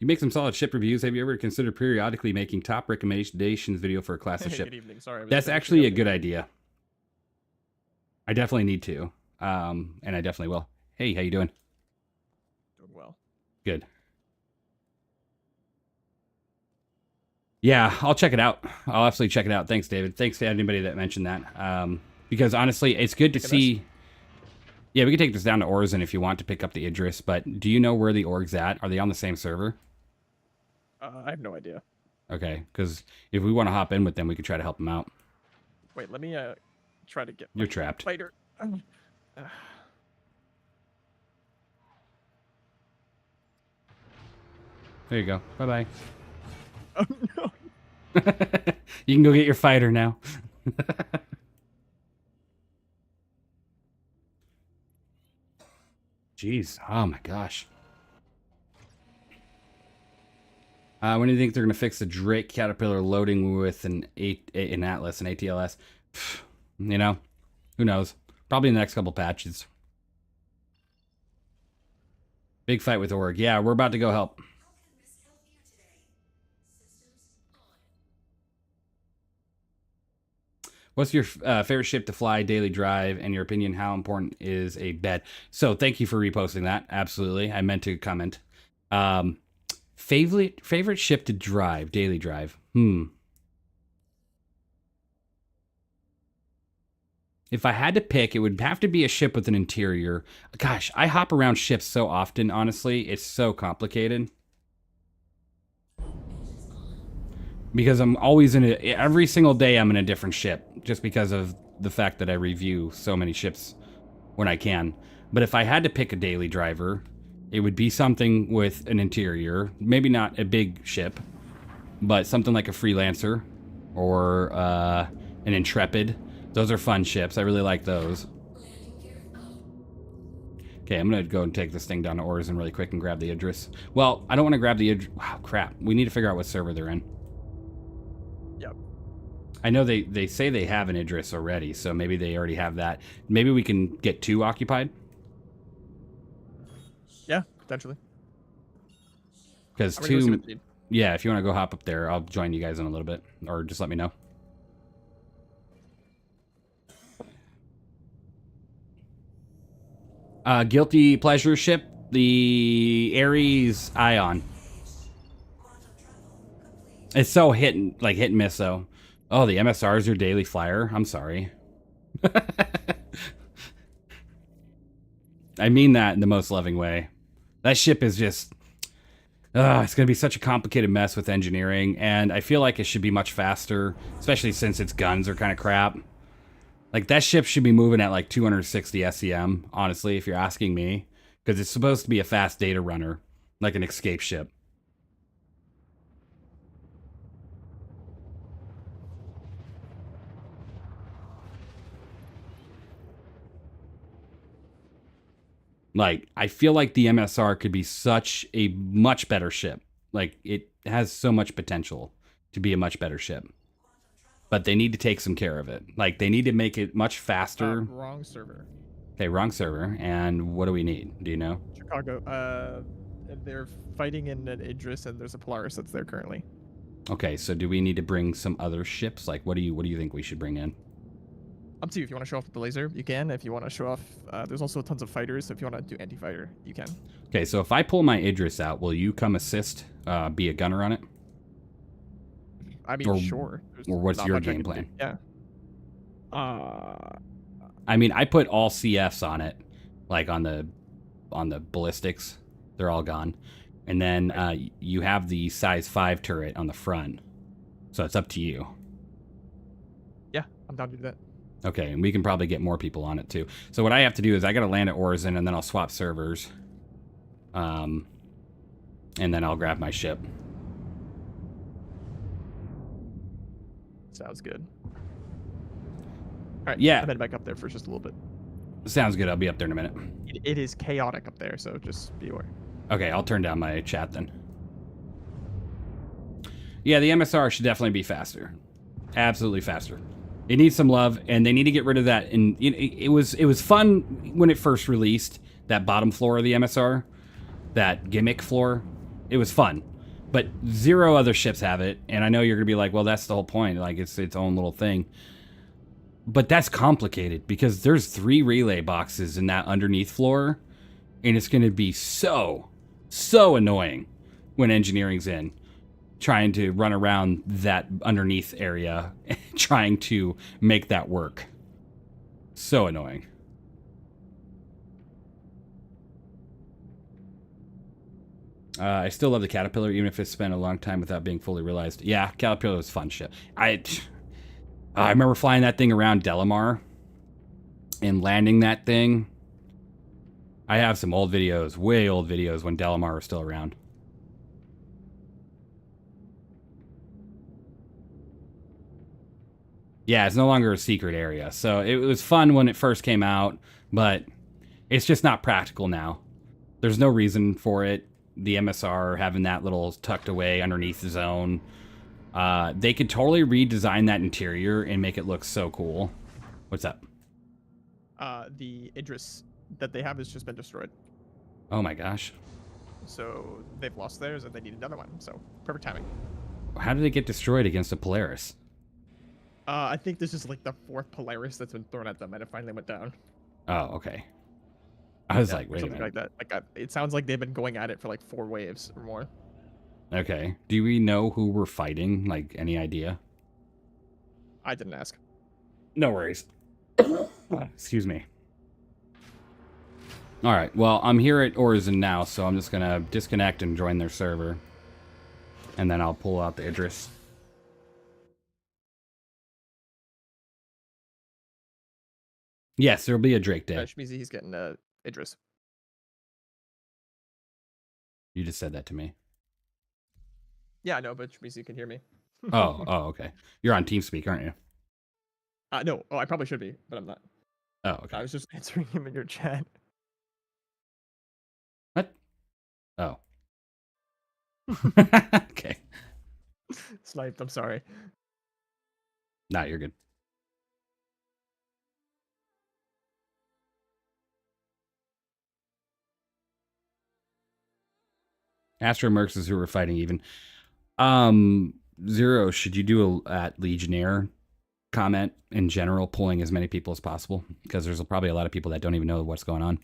You make some solid ship reviews. Have you ever considered periodically making top recommendations video for a class of ship? Good evening. Sorry. That's actually a good idea. I definitely need to, and I definitely will. Hey, how you doing? Doing well. Good. Yeah, I'll check it out. I'll absolutely check it out. Thanks, David. Thanks to anybody that mentioned that. Because honestly, it's good to see. Yeah, we can take this down to Orzen if you want to pick up the Idris, but do you know where the org's at? Are they on the same server? I have no idea. Okay, because if we want to hop in with them, we could try to help them out. Wait, let me try to get. You're trapped. Fighter. There you go. Bye-bye. Oh no. You can go get your fighter now. Jeez. Oh my gosh. When do you think they're going to fix the Drake Caterpillar loading with an Atlas, an ATLS? You know, who knows? Probably in the next couple patches. Big fight with Org. Yeah, we're about to go help. What's your favorite ship to fly daily drive? And your opinion, how important is a bed? So thank you for reposting that. Absolutely. I meant to comment. Favorite ship to drive, daily drive. If I had to pick, it would have to be a ship with an interior. Gosh, I hop around ships so often, honestly. It's so complicated. Because I'm always every single day I'm in a different ship, just because of the fact that I review so many ships when I can. But if I had to pick a daily driver, it would be something with an interior. Maybe not a big ship, but something like a Freelancer or an Intrepid. Those are fun ships. I really like those. Okay, I'm going to go and take this thing down to Orzen really quick and grab the Idris. Well, I don't want to grab the Idris. Wow, crap. We need to figure out what server they're in. Yep. I know they say they have an Idris already, so maybe they already have that. Maybe we can get 2 occupied? Yeah, potentially. Because 2... Yeah, if you want to go hop up there, I'll join you guys in a little bit. Or just let me know. Guilty pleasure ship. The Ares Ion. It's so hit and miss though. Oh, the MSR is your daily flyer. I'm sorry. I mean that in the most loving way. That ship is just... it's going to be such a complicated mess with engineering, and I feel like it should be much faster, especially since its guns are kind of crap. Like, that ship should be moving at like 260 SEM, honestly, if you're asking me, because it's supposed to be a fast data runner, like an escape ship. Like, I feel like the MSR could be such a much better ship. Like, it has so much potential to be a much better ship. But they need to take some care of it. Like, they need to make it much faster. Wrong server. Okay, wrong server. And what do we need? Do you know? Chicago. They're fighting in an Idris, and there's a Polaris that's there currently. Okay, so do we need to bring some other ships? Like, what do you think we should bring in? Up to you. If you want to show off the laser, you can. If you want to show off, there's also tons of fighters. So if you want to do anti-fighter, you can. Okay, so if I pull my Idris out, will you come assist, be a gunner on it? I mean, sure. Or what's not your much I game can do. plan? Yeah. I mean, I put all CFs on it, like on the ballistics. They're all gone. And then you have the size 5 turret on the front. So it's up to you. Yeah, I'm down to do that. Okay, and we can probably get more people on it too. So what I have to do is I got to land at Orison, and then I'll swap servers. And then I'll grab my ship. Sounds good. All right. Yeah. I'm heading back up there for just a little bit. Sounds good. I'll be up there in a minute. It is chaotic up there, so just be aware. Okay, I'll turn down my chat then. Yeah, the MSR should definitely be faster. Absolutely faster. It needs some love, and they need to get rid of that. And it was fun when it first released, that bottom floor of the MSR, that gimmick floor. It was fun, but 0 other ships have it. And I know you're gonna be like, well, that's the whole point. Like, it's its own little thing. But that's complicated because there's 3 relay boxes in that underneath floor, and it's gonna be so annoying when engineering's in, trying to run around that underneath area, trying to make that work. So annoying. I still love the Caterpillar, even if it's spent a long time without being fully realized. Yeah, Caterpillar was fun shit. I remember flying that thing around Delamar and landing that thing. I have some old videos, way old videos, when Delamar was still around. Yeah, it's no longer a secret area. So it was fun when it first came out, but it's just not practical now. There's no reason for it. The MSR having that little tucked away underneath the zone. They could totally redesign that interior and make it look so cool. What's up? The Idris that they have has just been destroyed. Oh my gosh. So they've lost theirs and they need another one. So perfect timing. How did it get destroyed against a Polaris? I think this is like the 4th Polaris that's been thrown at them, and it finally went down. Oh, okay. I was like, wait a Something minute. like that. Like it sounds like they've been going at it for like 4 waves or more. Okay. Do we know who we're fighting? Like, any idea? I didn't ask. No worries. Excuse me. All right. Well, I'm here at Orison now, so I'm just going to disconnect and join their server. And then I'll pull out the Idris. Yes, there'll be a Drake Day. Shmizy, he's getting Idris. You just said that to me. Yeah, I know, but Shmizy can hear me. Oh, okay. You're on TeamSpeak, aren't you? No. Oh, I probably should be, but I'm not. Oh, okay. I was just answering him in your chat. What? Oh. Okay. Sniped, I'm sorry. Nah, you're good. Astro Mercs is who we're fighting even. Zero, should you do at Legionnaire comment in general, pulling as many people as possible? Because there's probably a lot of people that don't even know what's going on.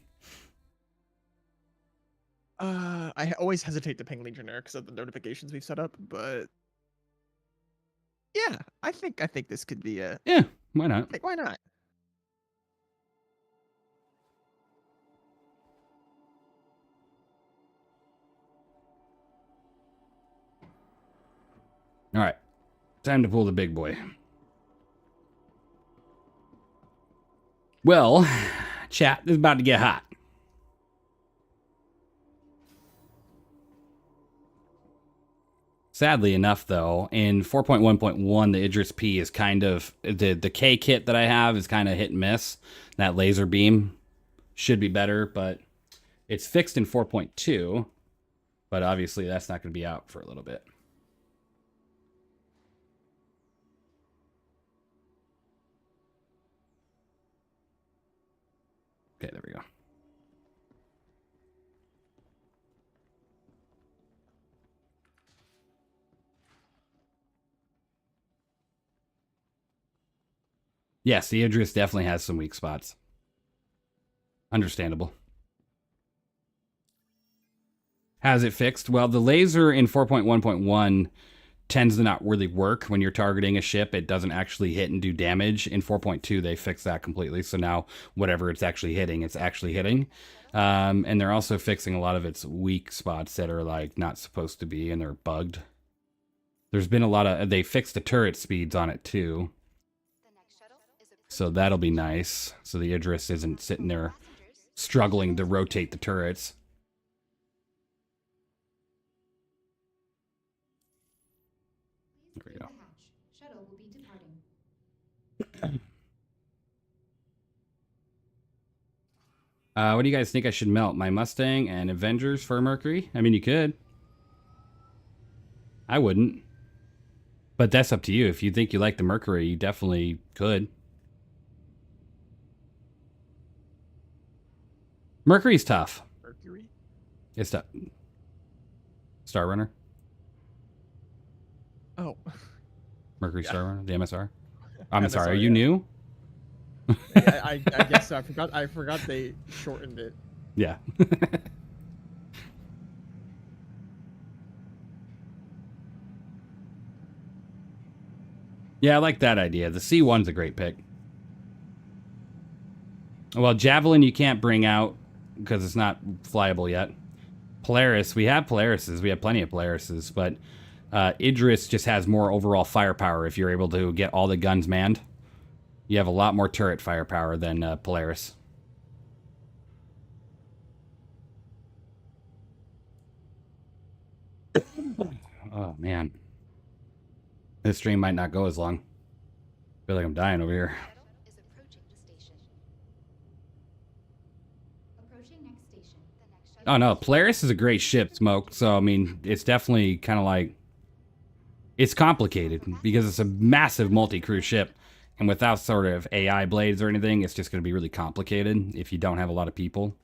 I always hesitate to ping Legionnaire because of the notifications we've set up, but yeah, I think this could be a. Yeah, why not? Like, why not? All right, time to pull the big boy. Well, chat, this is about to get hot. Sadly enough, though, in 4.1.1, the Idris P is kind of the K kit that I have is kind of hit and miss. That laser beam should be better, but it's fixed in 4.2. But obviously, that's not going to be out for a little bit. Okay, there we go. Yes, the Idris definitely has some weak spots. Understandable. Has it fixed? Well, the laser in 4.1.1 tends to not really work when you're targeting a ship. It doesn't actually hit and do damage. In 4.2, they fixed that completely. So now whatever it's actually hitting, it's actually hitting. And they're also fixing a lot of its weak spots that are like not supposed to be and they're bugged. There's been a lot of, they fixed the turret speeds on it too. So that'll be nice. So the Idris isn't sitting there struggling to rotate the turrets. There we go. Shuttle will be departing. What do you guys think I should melt? My Mustang and Avengers for Mercury? I mean, you could. I wouldn't. But that's up to you. If you think you like the Mercury, you definitely could. Mercury's tough. Mercury. It's tough. Star Runner? Oh. Mercury Yeah. Star Runner? The MSR? I'm MSR, sorry, are yeah. you new? I guess so. I forgot they shortened it. Yeah. Yeah, I like that idea. The C1's a great pick. Well, Javelin you can't bring out because it's not flyable yet. Polaris, we have Polarises. We have plenty of Polarises, but Idris just has more overall firepower if you're able to get all the guns manned. You have a lot more turret firepower than Polaris. Oh, man. This stream might not go as long. I feel like I'm dying over here. Is approaching the station. Approaching next station. The next shuttle. Oh, no. Polaris is a great ship, Smoke. So, I mean, it's definitely kind of like... It's complicated because it's a massive multi-crew ship. And without sort of AI blades or anything, it's just going to be really complicated if you don't have a lot of people.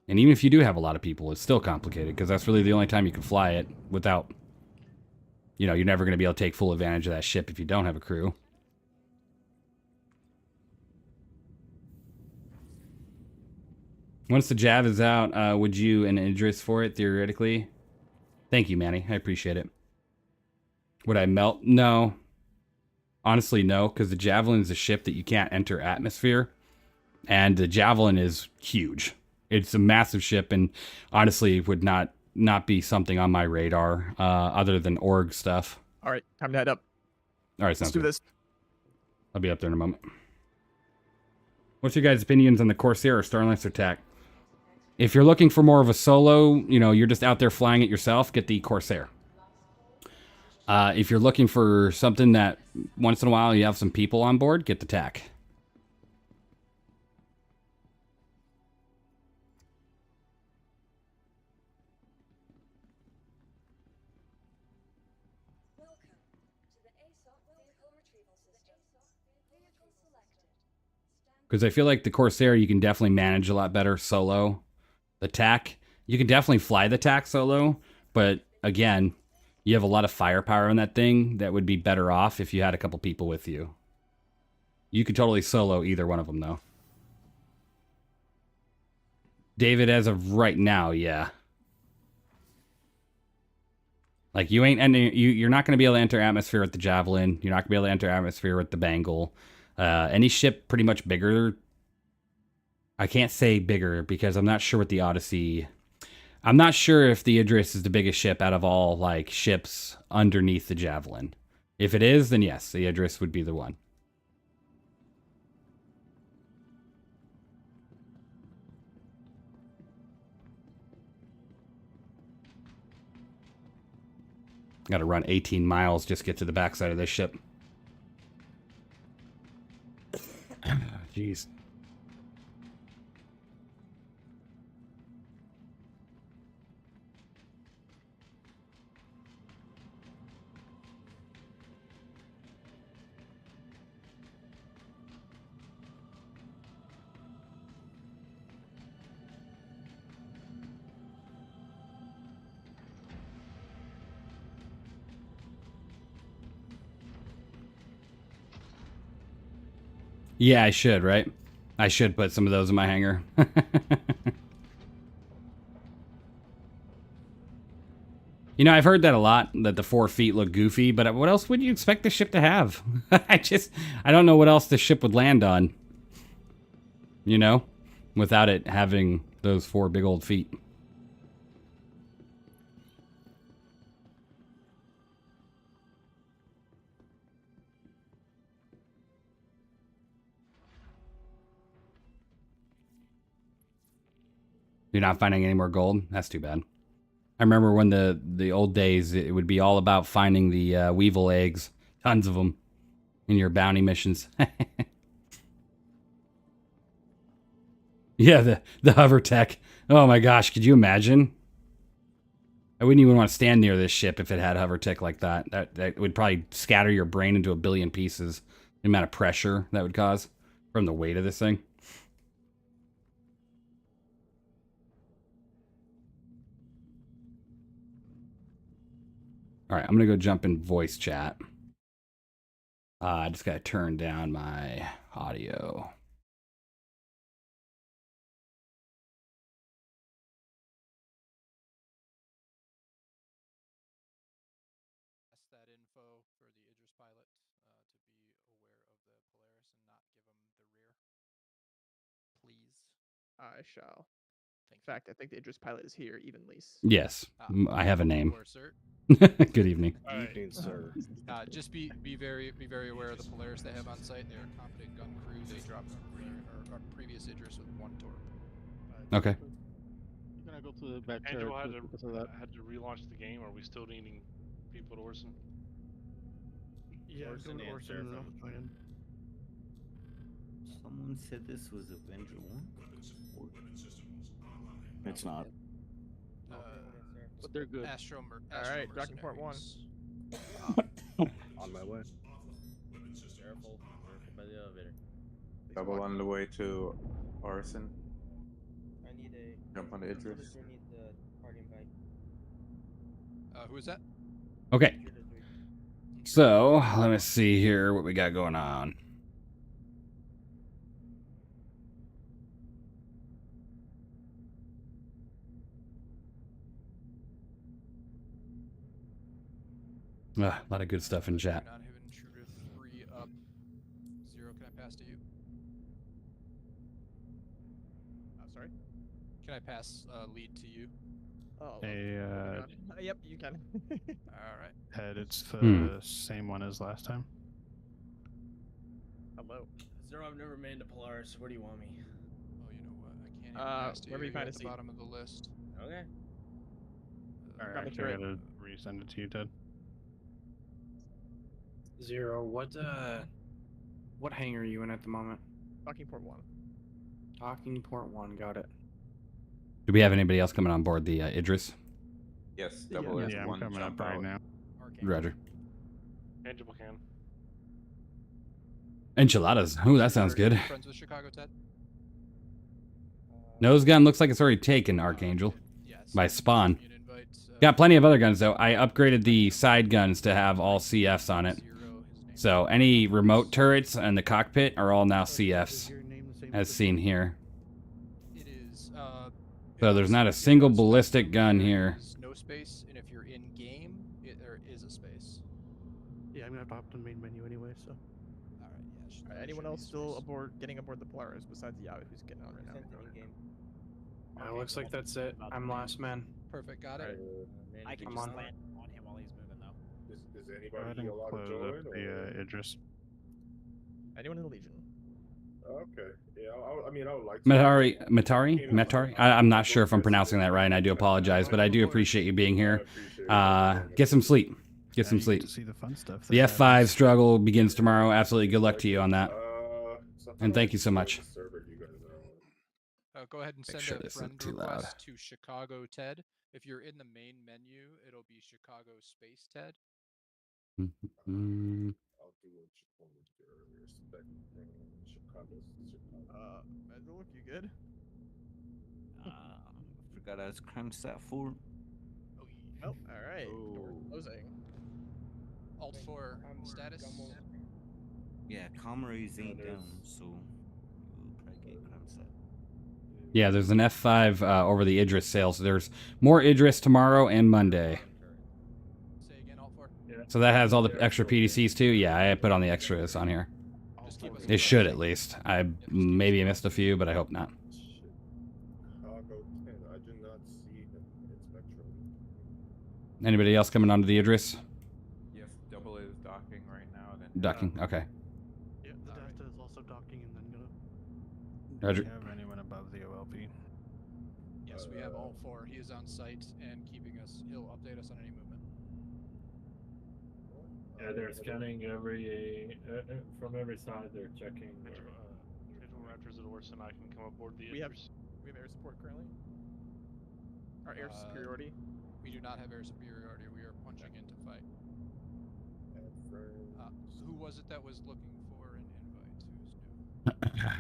And even if you do have a lot of people, it's still complicated because that's really the only time you can fly it without... You know, you're never going to be able to take full advantage of that ship if you don't have a crew. Once the Jav is out, would you and Idris for it, theoretically? Thank you, Manny. I appreciate it. Would I melt? No. Honestly, no, because the Javelin is a ship that you can't enter atmosphere. And the Javelin is huge. It's a massive ship, and honestly would not be something on my radar other than org stuff. All right, time to head up. All right, Let's sounds do good. this. I'll be up there in a moment. What's your guys' opinions on the Corsair or Starlancer attack? If you're looking for more of a solo, you know, you're just out there flying it yourself, get the Corsair. If you're looking for something that once in a while you have some people on board, get the TAC. Because I feel like the Corsair, you can definitely manage a lot better solo. The TAC, you can definitely fly the TAC solo, but again, you have a lot of firepower in that thing that would be better off if you had a couple people with you. You could totally solo either one of them, though. David, as of right now, yeah. Like you ain't you're not going to be able to enter atmosphere with the Javelin. You're not going to be able to enter atmosphere with the Bengal. Any ship pretty much bigger. I can't say bigger because I'm not sure what the Odyssey. I'm not sure if the Idris is the biggest ship out of all like ships underneath the Javelin. If it is, then yes, the Idris would be the one. Got to run 18 miles just to get to the backside of this ship. Jeez. Yeah, I should, right? I should put some of those in my hangar. You know, I've heard that a lot, that the 4 feet look goofy, but what else would you expect the ship to have? I don't know what else the ship would land on. You know? Without it having those 4 big old feet. You're not finding any more gold? That's too bad. I remember when the old days, it would be all about finding the weevil eggs. Tons of them in your bounty missions. Yeah, the hover tech. Oh my gosh, could you imagine? I wouldn't even want to stand near this ship if it had hover tech like that. That would probably scatter your brain into a billion pieces. The amount of pressure that would cause from the weight of this thing. All right, I'm going to go jump in voice chat. I just got to turn down my audio. That info for the Idris pilot to be aware of the Polaris and not give them the rear. Please. I shall. In Thank fact, I think the Idris pilot is here, Evenlease. Yes, I have a name. Or, sir. Good evening. Evening, sir. Just be very aware of the Polaris they have on site. They're a competent gun crew. They dropped our previous Idris with 1 torp. Okay. You're gonna go to the back Angelo had turret because of that. to relaunch the game. Are we still needing people at Orson? Yeah, Orson go to and Orson Sarah and from the plan. Someone said this was Avenger 1? It's not. But they're good. Alright, docking port 1. On my way. Careful by the elevator. Double on the way to Orson. I need a. Jump on the Idris. I need the party invite. Who is that? Okay. So, let me see here what we got going on. A lot of good stuff in chat. Not have intruder 3 up. 0, can I pass to you? Sorry? Can I pass lead to you? Oh. Hey, Yep, you can. Alright. Ed, it's the same one as last time. Hello. Zero, I've never made a Polaris. Where do you want me? Oh, you know what? I can't even pass to you. wherever you You're find at a the seat. bottom of the list. Okay. Alright, Grab the I turret. gotta resend it to you, Ted. Zero, what hangar are you in at the moment? Docking port 1. Docking port 1, got it. Do we have anybody else coming on board the Idris? Yes, double Yeah, is Yeah, I'm one coming jump up right out. now. Roger. Angelo can. Enchiladas. Ooh, that sounds good. Friends with Chicago, Ted? Nose gun looks like it's already taken, Archangel. Yes. By Spawn. Give me an invite, Got plenty of other guns, though. I upgraded the side guns to have all CFs on it. 0, his name So any remote turrets and the cockpit are all now CFs, as seen here. It is. So there's not a single ballistic gun here. No space, and if you're in game, I'm gonna have to hop to the main menu anyway, so. All right, yeah. Anyone else still getting aboard the Polaris besides Yawi, who's getting on right now? Sent an in-game. Looks like that's it. I'm last man. Perfect, got it. I can just land on him while he's moving though. Is Go ahead anybody and allowed to close join? up the Idris. Anyone in the Legion? Okay. Yeah, I mean, I would like to. Matari. I'm not sure if I'm pronouncing that right, and I do apologize, but I do appreciate you being here. Get some sleep. Get some You sleep. to see the fun stuff. The that F5 happens. struggle begins tomorrow. Absolutely good luck to you on that. And thank you so much. Go ahead and Make send sure a this friend isn't too loud. request to Chicago Ted. If you're in the main menu, it'll be Chicago Space Ted. Mm. I'll do what you told me to do earlier. Chicago. Medril, you good? Forgot I was crime stat 4. Oh, all right. Door closing. Alt 4 status. Yeah, Comrades ain't down, so we'll probably get crime stat. Yeah, there's an F5 over the Idris sale, so there's more Idris tomorrow and Monday. Say again, Alt 4. So that has all the extra PDCs too? Yeah, I put on the extras on here. Just keep us It should at least. I maybe missed a few, but I hope not. Chicago 10. I do not see him in Spectrum. Anybody else coming onto the Idris? Yes, double is docking right now. Then Docking, okay. Yeah, the Delta is also docking and then gonna. Roger. Do you have anyone above the OLP? Yes, we have Alt 4. He is on site and keeping us. He'll update us on any movement. Yeah, they're scanning every from every side. They're checking. Visual Raptors at Orson, I can come aboard the We have air support currently. Our air superiority. We do not have air superiority. We are punching into fight. Who was it that was looking for an invite?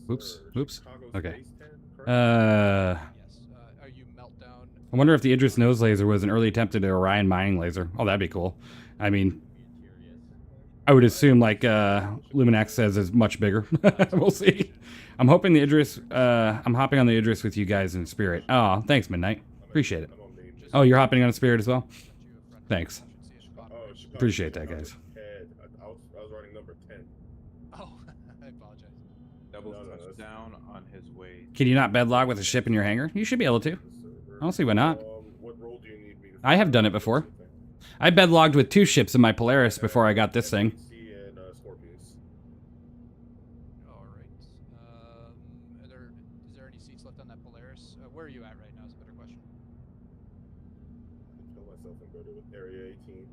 Who's new? Oops. Okay. Yes. Are you meltdown? I wonder if the Idris nose laser was an early attempt at an Orion mining laser. Oh, that'd be cool. I mean, I would assume like Luminax says is much bigger. We'll see. I'm hoping the Idris. I'm hopping on the Idris with you guys in spirit. Oh, thanks, Midnight. Appreciate it. Oh, you're hopping on spirit as well. Thanks. Appreciate that, guys. I was running number 10. Oh, I apologize. double touchdown on his way. Can you not bedlog with a ship in your hangar? You should be able to. I don't see why not. What role do you need me to I have done it before. I bedlogged with 2 ships in my Polaris before I got this thing. and Scorpius. All right. Is there any seats left on that Polaris? Where are you at right now? Is a better question. I kill myself and go to Area 18.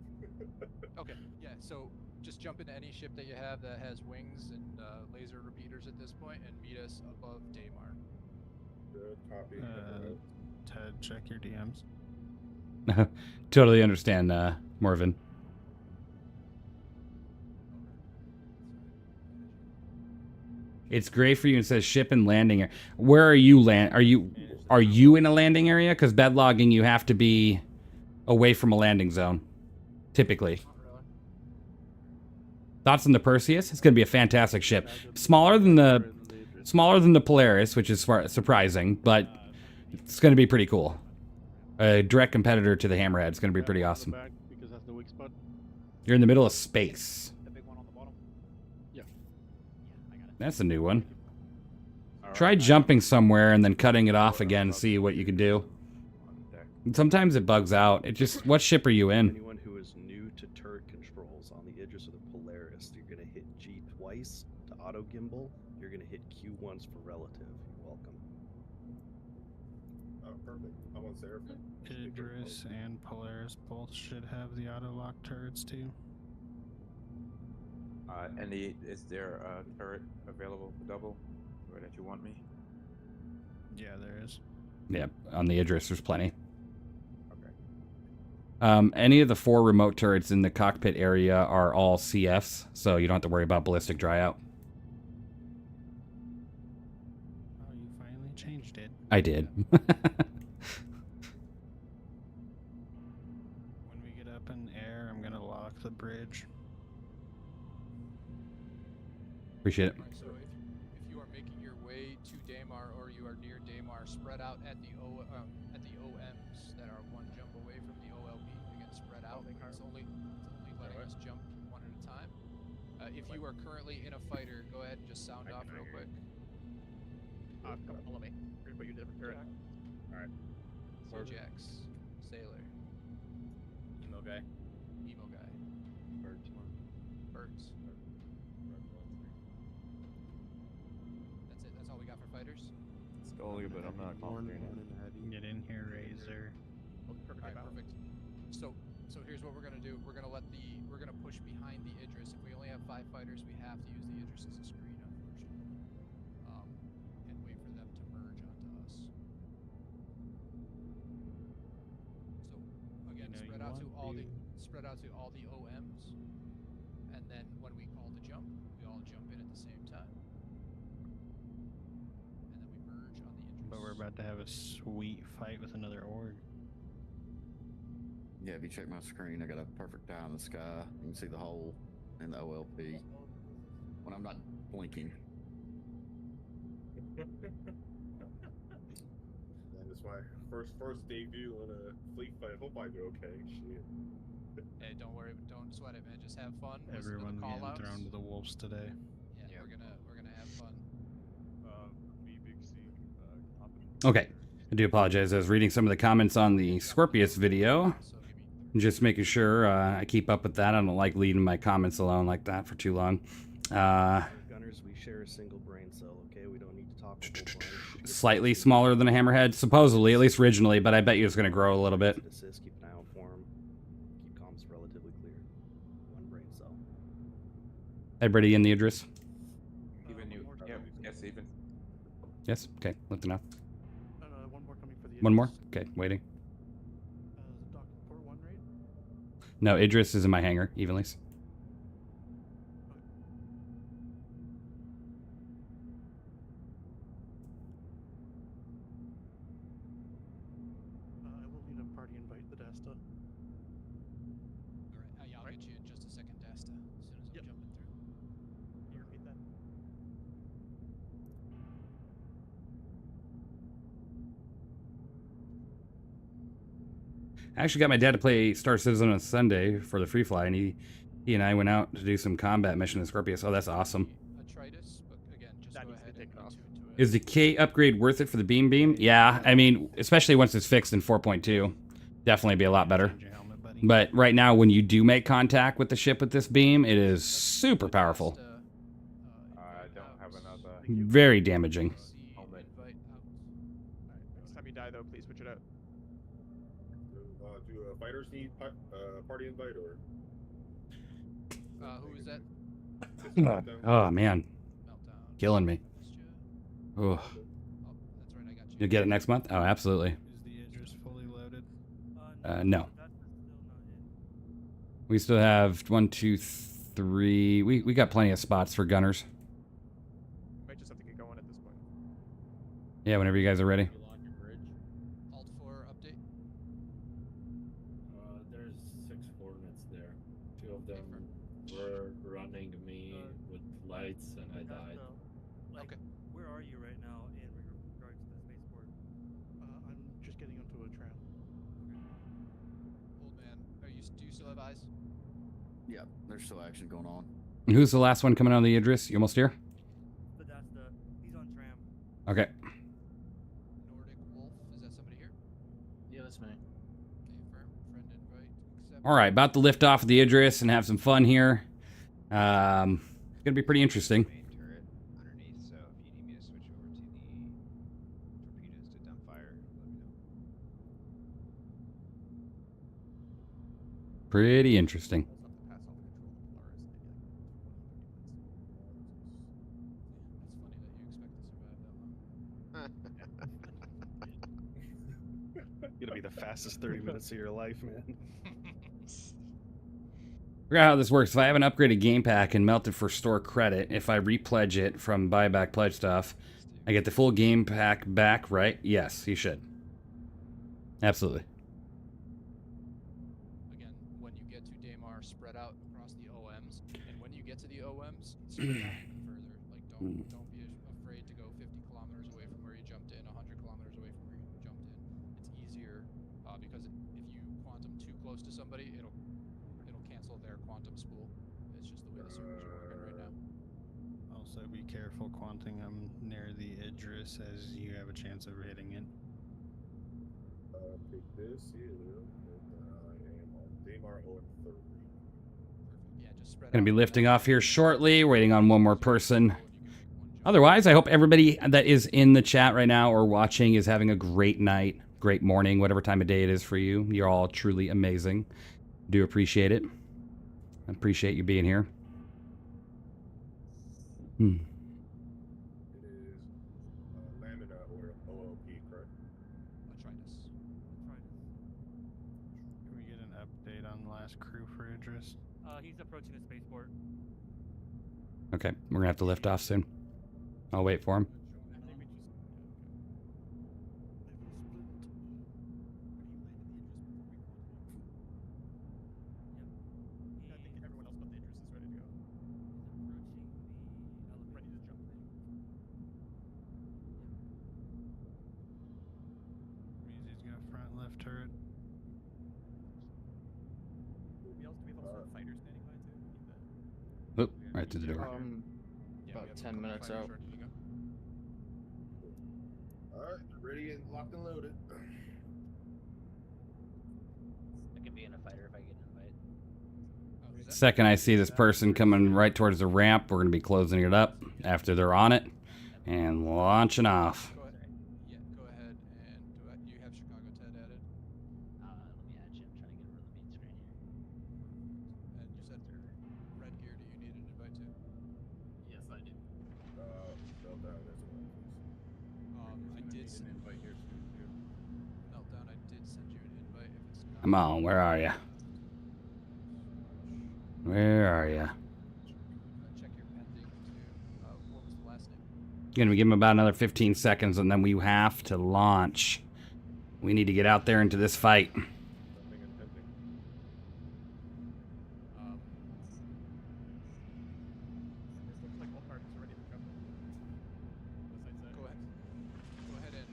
Okay. Yeah. So just jump into any ship that you have that has wings and laser repeaters at this point, and meet us above Daymar. Good copy. Ted, check your DMs. Totally understand, Morvin. It's great for you. It says ship and landing area. Where are you Are you in a landing area? Because bedlogging, you have to be away from a landing zone, typically. Thoughts on the Perseus? It's going to be a fantastic ship. Smaller than the Polaris, which is surprising, but it's going to be pretty cool. A direct competitor to the Hammerhead. It's going to be pretty awesome. Because that's the weak spot. You're in the middle of space. The big one on the bottom? Yeah. I got it. That's a new one. Try jumping somewhere and then cutting it off again. See what you can do. Sometimes it bugs out. It just. What ship are you in? Anyone who is new to turret controls on the Idris or the Polaris, you're gonna hit G twice to auto gimbal. You're gonna hit Q once for relative. You're welcome. Oh, perfect. I'm on Seraphim. Idris and Polaris both should have the auto lock turrets too. Is there a turret available for double? Where that you want me? Yeah, there is. Yeah, on the Idris, there's plenty. Okay. Any of the 4 remote turrets in the cockpit area are all CFs, so you don't have to worry about ballistic dryout. Oh, you finally changed it. I did. When we get up in air, I'm gonna lock the bridge. Appreciate it. Right, so if you are making your way to Daymar or you are near Daymar, spread out at the OMs that are one jump away from the OLP. Again, spread out. It's only letting us jump 1 time. If you are currently in a fighter, go ahead and just sound off real quick. Come follow me. We're gonna put you in a different turret. Alright. Jax, Sailor, Emo guy. Emo guy, Birds one. Birds. That's it. That's all we got for fighters. Scully, but I'm not confident. Get in here, Razor. All right, perfect. So here's what we're gonna do. We're gonna push behind the Idris. If we only have 5 fighters, we have to use the Idris as a screen, unfortunately, and wait for them to merge onto us. So again, spread out to all the OMs, and then when we call the jump, we all jump in at the same time, and then we merge on the Idris. But we're about to have a sweet fight with another org. Yeah, if you check my screen, I got a perfect eye in the sky. You can see the hole in the OLP when I'm not blinking. That is my first debut in a fleet fight. Hope I do okay. Shit. Hey, don't worry, don't sweat it, man. Just have fun. Everyone call getting thrown to the wolves today. Yeah, we're gonna have fun. Okay. I do apologize. I was reading some of the comments on the Scorpius video. Just making sure I keep up with that. I don't like leaving my comments alone like that for too long. Gunners, we share a single brain cell, okay? We don't need to talk the whole time. Slightly smaller than a hammerhead, supposedly, at least originally, but I bet you it's going to grow a little bit. Assist, keep an eye out for 'em. Keep comms relatively clear. One brain cell. Everybody in the Idris? Even you. Yep. Yes, even. Yes? Okay, let them know. One more coming for the One more? Okay, waiting. Dock port 1, right? No, Idris is in my hangar, Evenlease. I will need a party invite, the Dasta. Alright, yeah, I'll get you in just a second, Dasta, as soon as I'm jumping through. Can you repeat that? I actually got my dad to play Star Citizen on Sunday for the free fly, and he and I went out to do some combat mission in Scorpius. Oh, that's awesome. Atreides, but again, just That go needs to ahead be and taken off. attune to it. Is the K upgrade worth it for the beam? Yeah, I mean, especially once it's fixed in 4.2. Definitely be a lot better. Change your helmet, buddy. But right now, when you do make contact with the ship with this beam, it is super powerful. I don't have another. Very damaging. Helmet. Invite out. Alright, next time you die, though, please switch it out. Do fighters need party invite or? Who is that? Oh, man. Meltdown. Killing me. Oh, Oh, that's right, I got you. you'll get it next month? Oh, absolutely. Is the Idris fully loaded? No. We still have 1, 2, 3. We got plenty of spots for gunners. We might just have to get going at this point. Yeah, whenever you guys are ready. Alt 4 update. There's 6 coordinates there. 2 of them were running me with lights and I died. Okay. Where are you right now in regards to the spaceport? I'm just getting onto a tram. Old man, do you still have eyes? Yeah, there's still action going on. And who's the last one coming on the Idris? You almost here? But that's he's on tram. Okay. Nordic Wolf, is that somebody here? Yeah, that's me. Okay, friend invite, accept. All right, about to lift off of the Idris and have some fun here. It's gonna be pretty interesting. Main turret underneath, so if you need me to switch over to the torpedoes to dump fire, let me know. Pretty interesting. Also have to pass all the control to Polaris, maybe like 20, 30 minutes. That's funny that you expect to survive that long. Gonna be the fastest 30 minutes of your life, man. Forgot how this works. If I have an upgraded game pack and melt it for store credit, if I repledge it from buyback pledge stuff, I get the full game pack back, right? Yes, you should. Absolutely. Again, when you get to Daymar, spread out across the OMs, and when you get to the OMs, spread out even further. Like, don't be afraid to go 50 kilometers away from where you jumped in, 100 kilometers away from where you jumped in. It's easier because if you quantum too close to somebody, it'll cancel their quantum spool. It's just the way the servers are working right now. Also, be careful quanting them near the Idris as you have a chance of hitting it. Pick this here, and I am on Daymar 0 and 3. Perfect. Yeah, just spread Gonna out be and lifting out. off here shortly, waiting on one more person. Otherwise, I hope everybody that is in the chat right now or watching is having a great night, great morning, whatever time of day it is for you. You're all truly amazing. Do appreciate it. I appreciate you being here. It is Lamina or OLP, correct? Atreides. Can we get an update on the last crew for Idris? He's approaching the spaceport. Okay, we're gonna have to lift off soon. I'll wait for him. I think everyone else but the Idris is ready to go. Ready to jump. Easy's got front left turret. We also have a fighter standing by too. Oop, right to the door. About 10 minutes out. Alright, ready and locked and loaded. I can be in a fighter if I get an invite. Second I see this person coming right towards the ramp, we're gonna be closing it up after they're on it and launching off. Go ahead. Yeah, go ahead and do it. You have Chicago Ted added. Let me add you. I'm trying to get rid of the main screen here. And you said red gear. Do you need an invite too? Yes, I do. Meltdown as well, please. I did send an invite here too. Meltdown, I did send you an invite. If it's not Come on, where are you? Where are you? check your pending too. What was the last name? Gonna give him about another 15 seconds and then we have to launch. We need to get out there into this fight. Nothing impending. This looks like all parties are ready to jump in. Go ahead. Go ahead and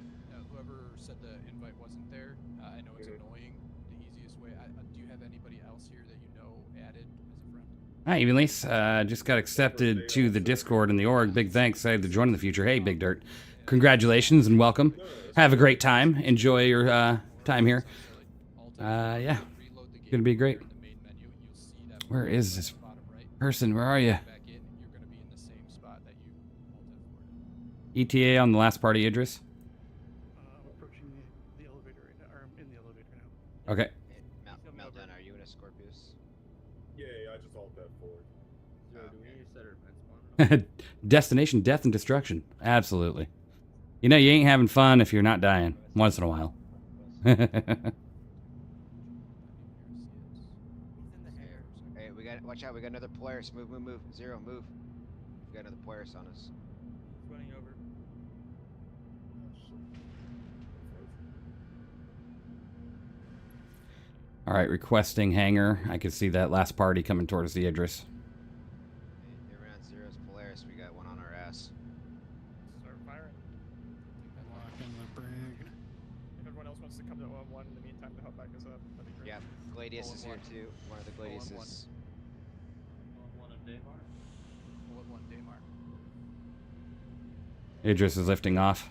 whoever said the invite wasn't there, I know it's annoying. The easiest way. Do you have anybody else here that you know added as a friend? Hi, Evenlease. Just got accepted to the Discord and the org. Big thanks. Excited to join in the future. Hey, Big Dirt. Congratulations and welcome. Have a great time. Enjoy your time here. Yeah. Gonna be great. Where is this person? Where are you? ETA on the last party, Idris? I'm approaching the elevator right now, or I'm in the elevator now. Okay. Meltdown, are you in a Scorpius? Yeah, I just alt that forward. Do we need to set our event spawn? Destination death and destruction. Absolutely. You know, you ain't having fun if you're not dying once in a while. Hey, we got, watch out, we got another Polaris. Move, move, move. Zero, move. We got another Polaris on us. It's running over. All right, requesting hangar. I can see that last party coming towards the Idris. Hey, we're on Zero's Polaris. We got one on our ass. Start firing. Locking the brig. If everyone else wants to come to OM1 in the meantime to help back us up, that'd be great. Yeah, Gladius is here too. One of the Gladius OM1. is. One of Daymar. Bullet 1 Daymar. Idris is lifting off.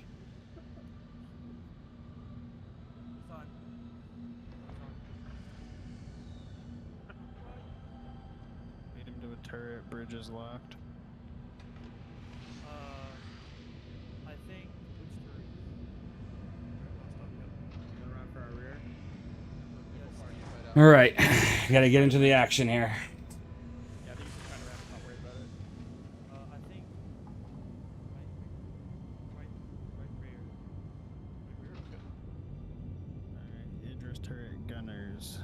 Lead him to a turret. Bridge is locked. I think which turret? Gonna run for our rear. All right, gotta get into the action here. Yeah, they usually kind of wrap. Not worried about it. I think right rear. Alright, Idris turret gunners.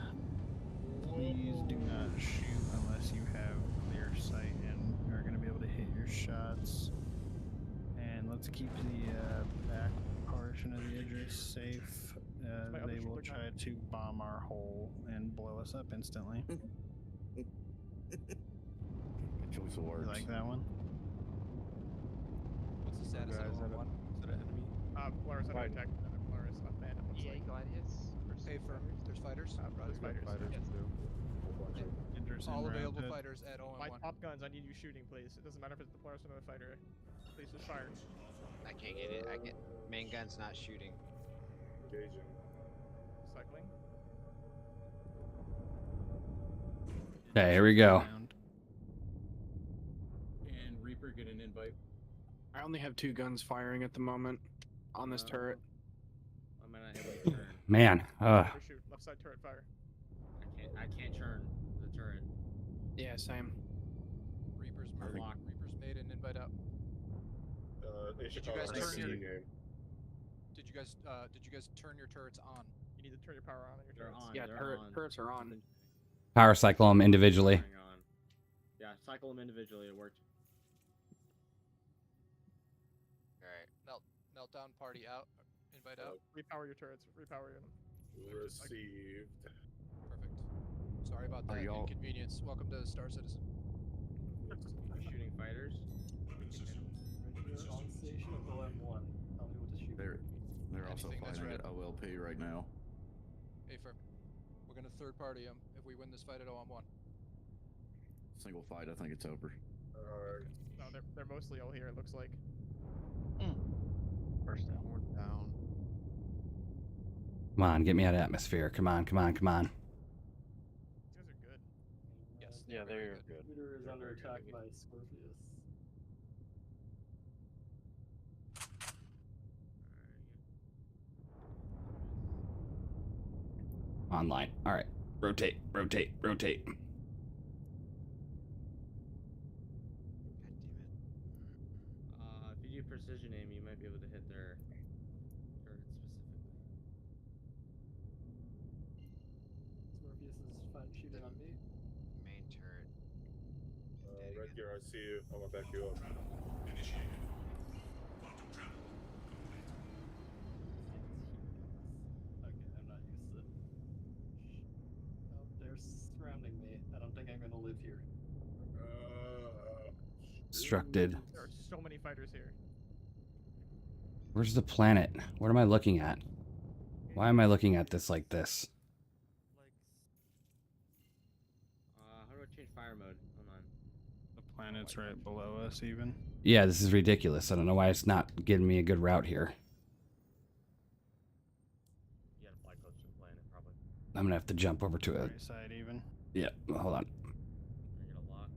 Please do not shoot unless you have clear sight and are going to be able to hit your shots. And let's keep the back portion of the Idris safe. They will try to bomb our hole and blow us up instantly. Good choice of words. You like that one? What's the status of OM1? Is it enemy? Polaris under attack. Another Polaris unmanned. Hey, firm. There's fighters. There's fighters. Yes. fighters All in available rapid. fighters at My OM1. top guns, I need you shooting, please. It doesn't matter if it's the Polaris or the fighter. Please just fire. I can't get it. I get main gun's not shooting. Engaging. Cycling. Okay, here we go. And Reaper, get an invite. I only have 2 guns firing at the moment on this turret. I might not have a turn. Man, Shoot. Left side turret fire. I can't turn the turret. Yeah, same. Reaper's Perfect. Reaper's made an invite out. They Did should you call guys it a turn your CD game. Did you guys turn your turrets on? You need to turn your power on your They're turrets. on. Yeah, they're on. turrets are on. power cycle them individually. Hang on. Yeah, cycle them individually. It worked. Alright. Meltdown party out. Invite out. Repower your turrets. Repower them. Received. Perfect. Sorry about Are that y'all- inconvenience. Welcome to Star Citizen. We're shooting fighters. On station of OM1. Tell me what to shoot. They're also Anything that's fighting red. at OLP right now. Hey, firm. We're gonna third party them if we win this fight at OM1. Single fight, I think it's over. Alright. No, they're mostly all here. It looks like. First down. We're down. Come on, get me out of atmosphere. Come on, come on, come on. These guys are good. Yes. Yeah, very they're good. Twitter is under attack by Scorpius. Online. All right. Rotate, rotate, rotate. If you do precision aim, you might be able to hit their turret specifically. Scorpius is shooting on me. Main turret. Red Gear, I see you. I'm gonna back you up. Okay, I'm not used to it. Oh, they're surrounding me. I don't think I'm gonna live here. Instructed. There are so many fighters here. Where's the planet? What am I looking at? Why am I looking at this like this? How do I change fire mode? Hold on. The planet's right below us, even. Yeah, this is ridiculous. I don't know why it's not giving me a good route here. You gotta fly close to the planet, probably. I'm gonna have to jump over to a. Right side, even. Yeah, hold on. I get a lock.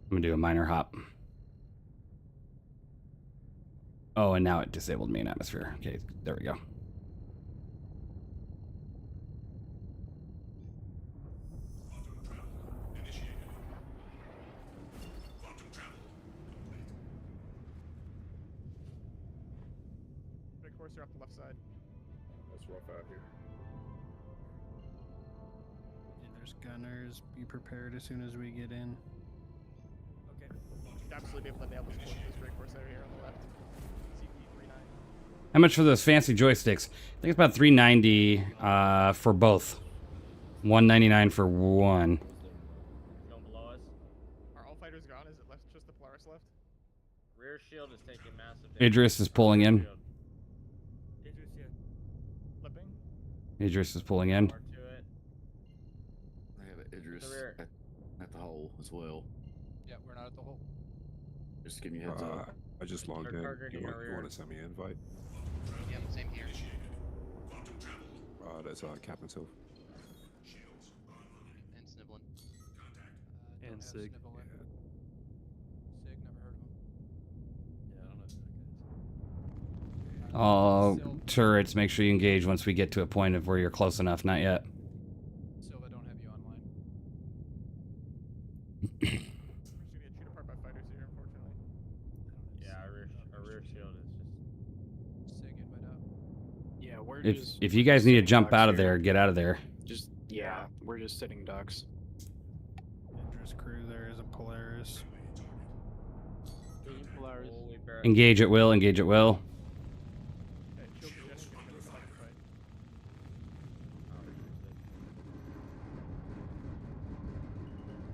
I'm gonna do a minor hop. Oh, and now it disabled me in atmosphere. Okay, there we go. Big horse, you're off the left side. That's rough out here. Yeah, there's gunners. Be prepared as soon as we get in. Okay. You should absolutely be able to nail this great corsair here on the left. CP39. How much for those fancy joysticks? I think it's about $390 for both. $199 for one. Going below us. Are all fighters gone? Is it left just the Polaris left? Rear shield is taking massive damage. Idris is pulling in. Idris, yeah. Flipping. Idris is pulling in. Power to it. I have an Idris The rear. at the hole as well. Yeah, we're not at the hole. Just give me a heads up. I just logged Third in. target You in want, our you rear. want to send me an invite? Yep, same here. That's Captain Silv. And sniveling. Don't have Sig. Snivel in. Sig, never heard of him. Yeah, I don't know who that guy is. All Silv, turrets, make sure you engage once we get to a point of where you're close enough. Not yet. Silva, don't have you online. We're just gonna get chewed apart by fighters here, unfortunately. Yeah, our rear shield is just. Sig, invite out. Yeah, we're If just. if we're you guys just need to sitting jump ducks out of here. there, get out of there. Just yeah, we're just sitting ducks. Idris cruiser is a Polaris. Polaris. Holy barrel. Engage at will. Engage at will. Okay, shield projection, get ready for left to fight.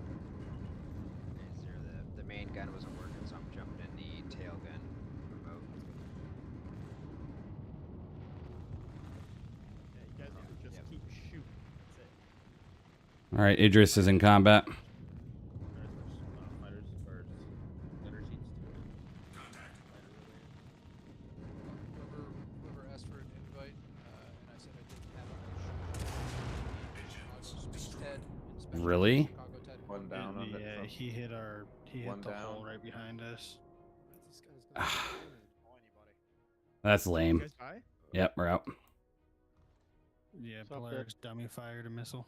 Okay, zero, the main gun wasn't working, so I'm jumping in the tail gun remote. Yeah, you guys need to just keep shooting. That's it. All right, Idris is in combat. Fighters or gunner seats too. Whoever asked for an invite, and I said I didn't have a Chicago Ted, Really? Chicago Ted. One down on the Yeah, from he hit our. He one hit the down. hole right behind us. That's lame. You guys die? Yep, we're out. Yeah, Stop Polaris dummy fired a missile.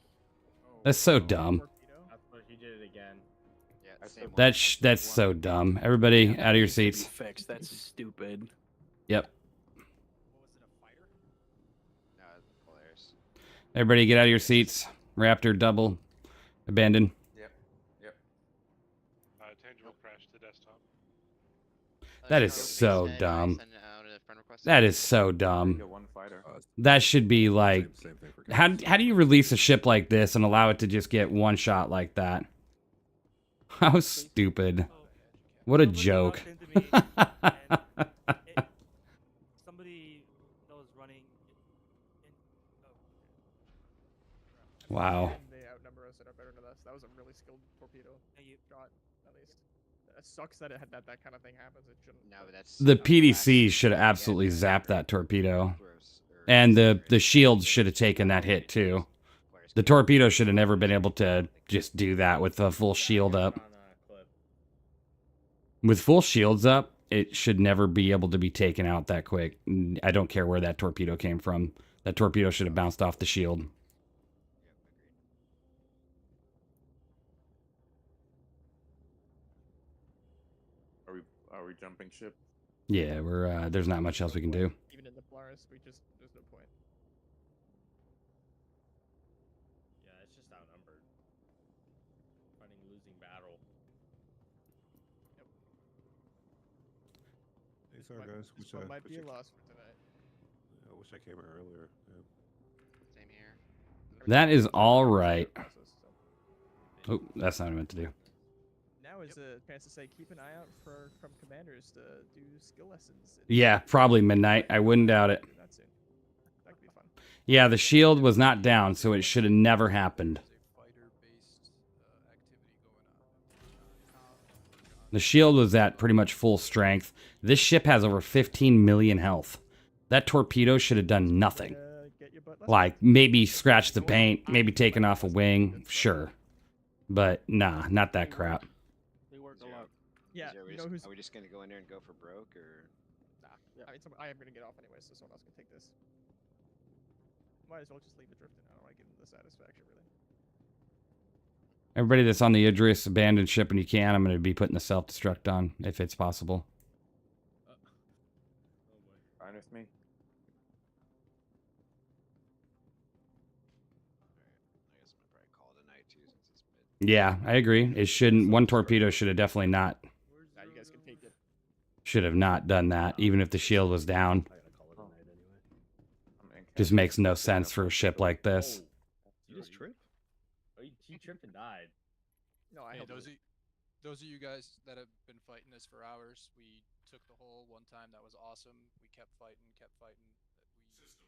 That's so dumb. That's what he did it again. Yeah, same one. That's so dumb. Everybody out of your seats. Fixed. That's stupid. Yep. No, Polaris. Everybody get out of your seats. Raptor double. Abandon. Yep. Yep. Tangible crash to desktop. That is so dumb. That is so dumb. Get one fighter. That should be like, how do you release a ship like this and allow it to just get one shot like that? How stupid. What a joke. Somebody that was running. Wow. They outnumber us and are better than us. That was a really skilled torpedo shot, at least. It sucks that it had that kind of thing happens. It shouldn't. No, but that's The PDC should have absolutely zapped that torpedo. And the shield should have taken that hit too. The torpedo should have never been able to just do that with a full shield up. With full shields up, it should never be able to be taken out that quick. I don't care where that torpedo came from. That torpedo should have bounced off the shield. Are we jumping ship? Yeah, we're there's not much else we can do. Even in the Polaris, there's no point. Yeah, it's just outnumbered. Fighting a losing battle. Hey, sorry guys. This one might be a loss for tonight. I wish I came here earlier. Yeah. Same here. That is all right. Oh, that's not what I meant to do. Now is a chance to say keep an eye out from commanders to do skill lessons. Yeah, probably midnight. I wouldn't doubt it. That soon. That could be fun. Yeah, the shield was not down, so it should have never happened. The shield was at pretty much full strength. This ship has over 15 million health. That torpedo should have done nothing. Like, maybe scratch the paint, maybe taken off a wing, sure. But, nah, not that crap. Yeah, Are we, you know who's... are we just gonna go in there and go for broke, or? Nah, I mean, I am gonna get off anyway, so someone else can take this. Might as well just leave it drifting. I don't want to give them the satisfaction, really. Everybody that's on the Idris abandoned ship and you can, I'm going to be putting the self-destruct on, if it's possible. Fine with me. Yeah, I agree. It shouldn't, one torpedo should have definitely not, Now you guys can take it. should have not done that, even if the shield was down. Just makes no sense for a ship like this. You just trip? Oh, he tripped and died. No, I Hey, helped those of you guys that have been fighting this for hours, we took the hole one time. That was awesome. We kept fighting.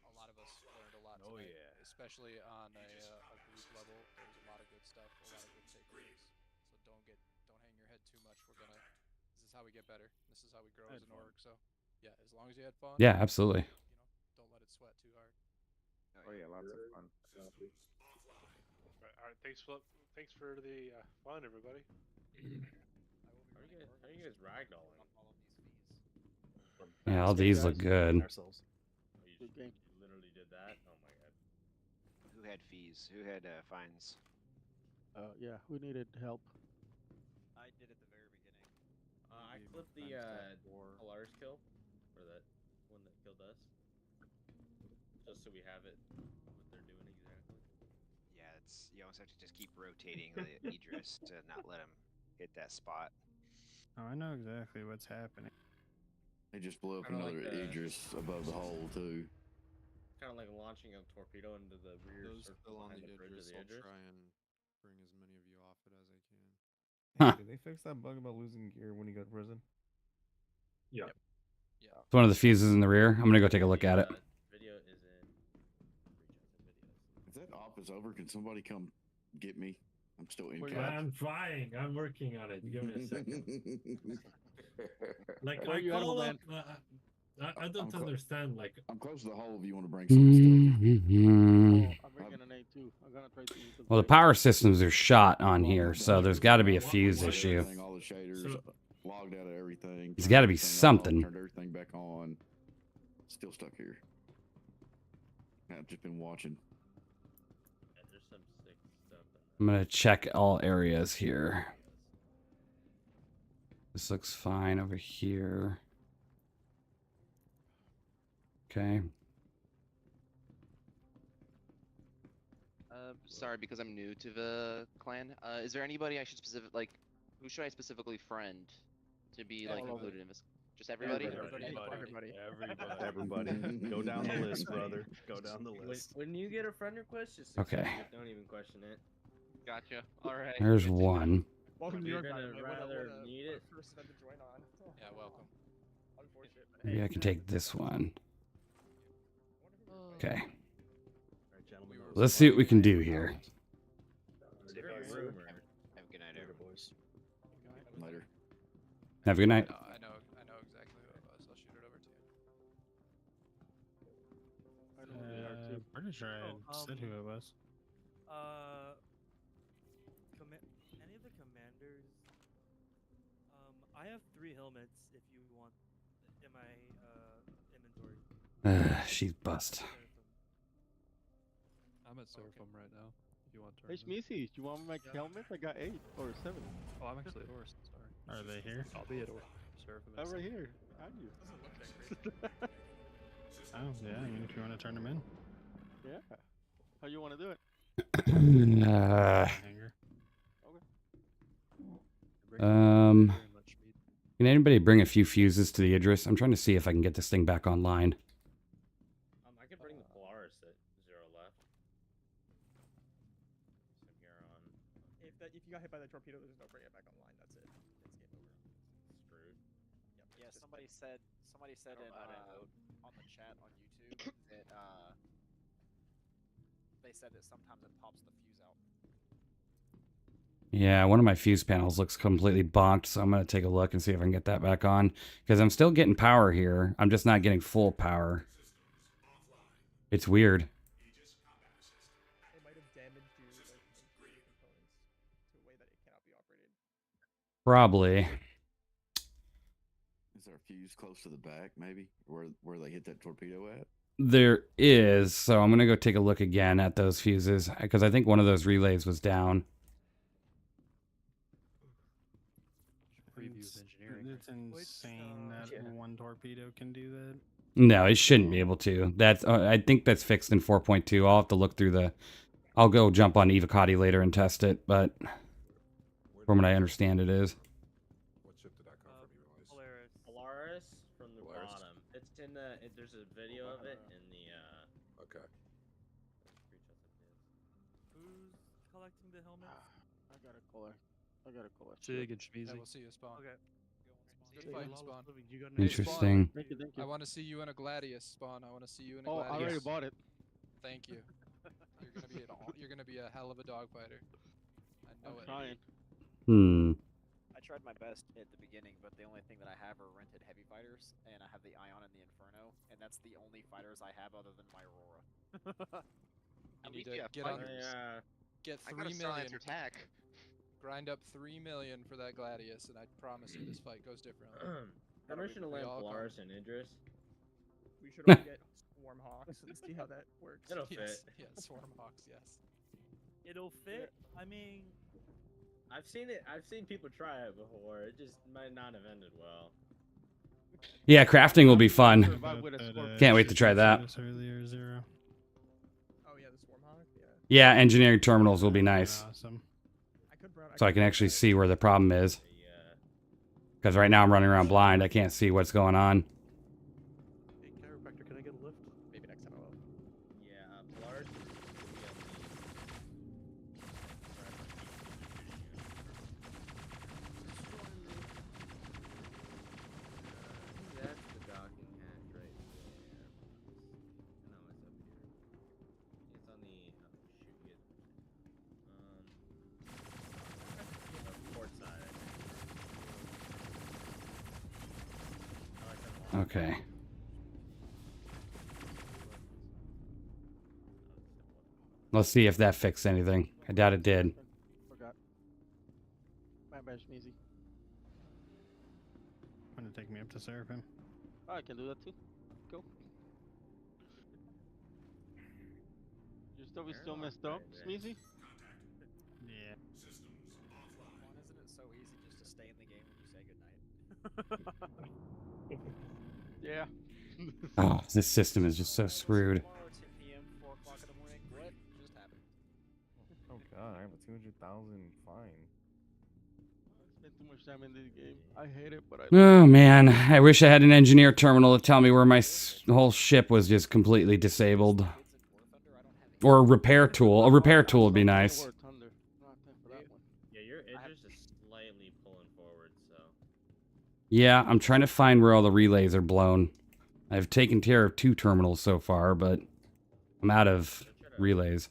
A lot of us learned a lot tonight. Oh, yeah. Especially on a group level. There's a lot of good stuff, a lot of good takeaways. So don't hang your head too much. This is how we get better. This is how we grow as an org. So yeah, as long as you had fun. Yeah, absolutely. Don't let it sweat too hard. Oh yeah, lots of fun. All right, thanks for the fun, everybody. How are you guys ragdolling? Yeah, all these look good. You literally did that? Oh my god. Who had fees? Who had fines? Yeah, who needed help? I did at the very beginning. I clipped the Polaris kill, or that one that killed us, just so we have it. What they're doing exactly. Yeah, you almost have to just keep rotating the Idris to not let him hit that spot. Oh, I know exactly what's happening. They just blew up Kinda another like Idris above the hole too. Kind of like launching a torpedo into the rear Those circle still on behind the the bridge of Idris, the I'll Idris. try and bring as many of you off it as I can. Huh. Did they fix that bug about losing gear when you go to prison? Yeah. It's one of the fuses in the rear. I'm going to go take a look at it. Video is in. If that op is over, can somebody come get me. I'm still in. I'm trying. I'm working on it. Give me a second. Like Where I you at, call up. man? I don't understand. Like I'm close to the hole. If you want to bring some stuff. Oh, I'm bringing an A2. I'm gonna try to use the Well, the power systems are shot on here, so there's got to be a fuse issue. Everything, all the shaders, logged out of everything. There's turned got to be everything off, something. Turned everything back on. Still stuck here. I've just been watching. Yeah, there's some sick stuff. I'm going to check all areas here. This looks fine over here. Okay. Sorry, because I'm new to the clan. Is there anybody I should who should I specifically friend to be like included in this? Just everybody? Everybody. Go down the list, brother. Go down the list. When you get a friend request, just Okay. accept it. Don't even question it. Gotcha. All right. There's one. Welcome to You're your gonna guy. rather need it. First event to join on. Yeah, welcome. Unfortunate. Maybe I can take this one. Okay. Let's see what we can do here. Have a good night, boys. Later. Have a good night. I know exactly who it was. I'll shoot it over to you. Pretty sure I said who it was. Any of the commanders? I have 3 helmets if you want in my inventory. She's bust. I'm at Seraphim right now. If you want to. Hey, Schmeezy, do you want my helmet? I got 8 or 7. Oh, I'm actually at Horst. Sorry. Are they here? I'll be at Seraphim. I'm right here. Are you? Oh, yeah. I mean, if you want to turn them in. Yeah. How you want to do it? Can anybody bring a few fuses to the Idris? I'm trying to see if I can get this thing back online. I could bring the Polaris at 0 left. So here on. If you got hit by the torpedo, there's no bringing it back online. That's it. It's game over. Screwed. Yep. Yeah, somebody said on the chat on YouTube that they said that sometimes it pops the fuse out. Yeah, one of my fuse panels looks completely bonked, so I'm going to take a look and see if I can get that back on. Because I'm still getting power here. I'm just not getting full power. It's weird. It might have damaged your components to a way that it cannot be operated. Probably. Is there a fuse close to the back, maybe? Where they hit that torpedo at? There is, so I'm going to go take a look again at those fuses. Because I think one of those relays was down. It's insane that one torpedo can do that. No, it shouldn't be able to. That's I think that's fixed in 4.2. I'll have to look through the... I'll go jump on Evacati later and test it, but from what I understand it is. What ship did that come from? Polaris from the bottom. It's in the... there's a video of it in the... Okay. Who's collecting the helmets? I gotta collect. Jig and Schmeezy. Yeah, we'll see you, Spawn. Okay. Good fighting, Spawn. Interesting. Thank you. I want to see you in a Gladius, Spawn. I want to see you in a Oh, Gladius. I already bought it. Thank you. You're gonna be a hell of a dogfighter. I know it. Trying. I tried my best at the beginning, but the only thing that I have are rented heavy fighters, and I have the Ion and the Inferno, and that's the only fighters I have other than my Aurora. You need to get on. Get 3 million. Attack. Grind up 3 million for that Gladius, and I promise you this fight goes differently. I'm just gonna land Polaris and Idris. We should all get Swarm Hawks and see how that works. It'll fit. Yeah, Swarm Hawks, yes. It'll fit. I mean, I've seen it. I've seen people try it before. It just might not have ended well. Yeah, crafting will be fun. Can't wait to try that. Earlier, 0. Oh yeah, the Swarm Hawk. Yeah. Yeah, engineering terminals will be nice. Awesome. So I can actually see where the problem is. Because right now I'm running around blind. I can't see what's going on. Hey, chiropractor, can I get a lift? Maybe next time I will. Yeah, Polaris. That's the docking hatch right there. No, it's up here. It's on the... oh, shoot, Okay. Let's see if that fixed anything. I doubt it did. Forgot. My bad, Sneezy. Want to take me up to serve him? Oh, I can do that too. Go. Your stuff is still messed up, Sneezy? Yeah. Why isn't it so easy just to stay in the game when you say goodnight? Yeah. Oh, this system is just so screwed. Tomorrow, 10 p.m., 4 o'clock in the morning. What just happened? Oh god, I have a 200,000 fine. I spent too much time in this game. I hate it, but I love Oh it. man, I wish I had an engineer terminal to tell me where my whole ship was just completely disabled. Or a repair tool. A repair tool would be nice. War Thunder. No, I have time for that one. Yeah, your Idris is slightly pulling forward, so. Yeah, I'm trying to find where all the relays are blown. I've taken care of 2 terminals so far, but I'm out of relays.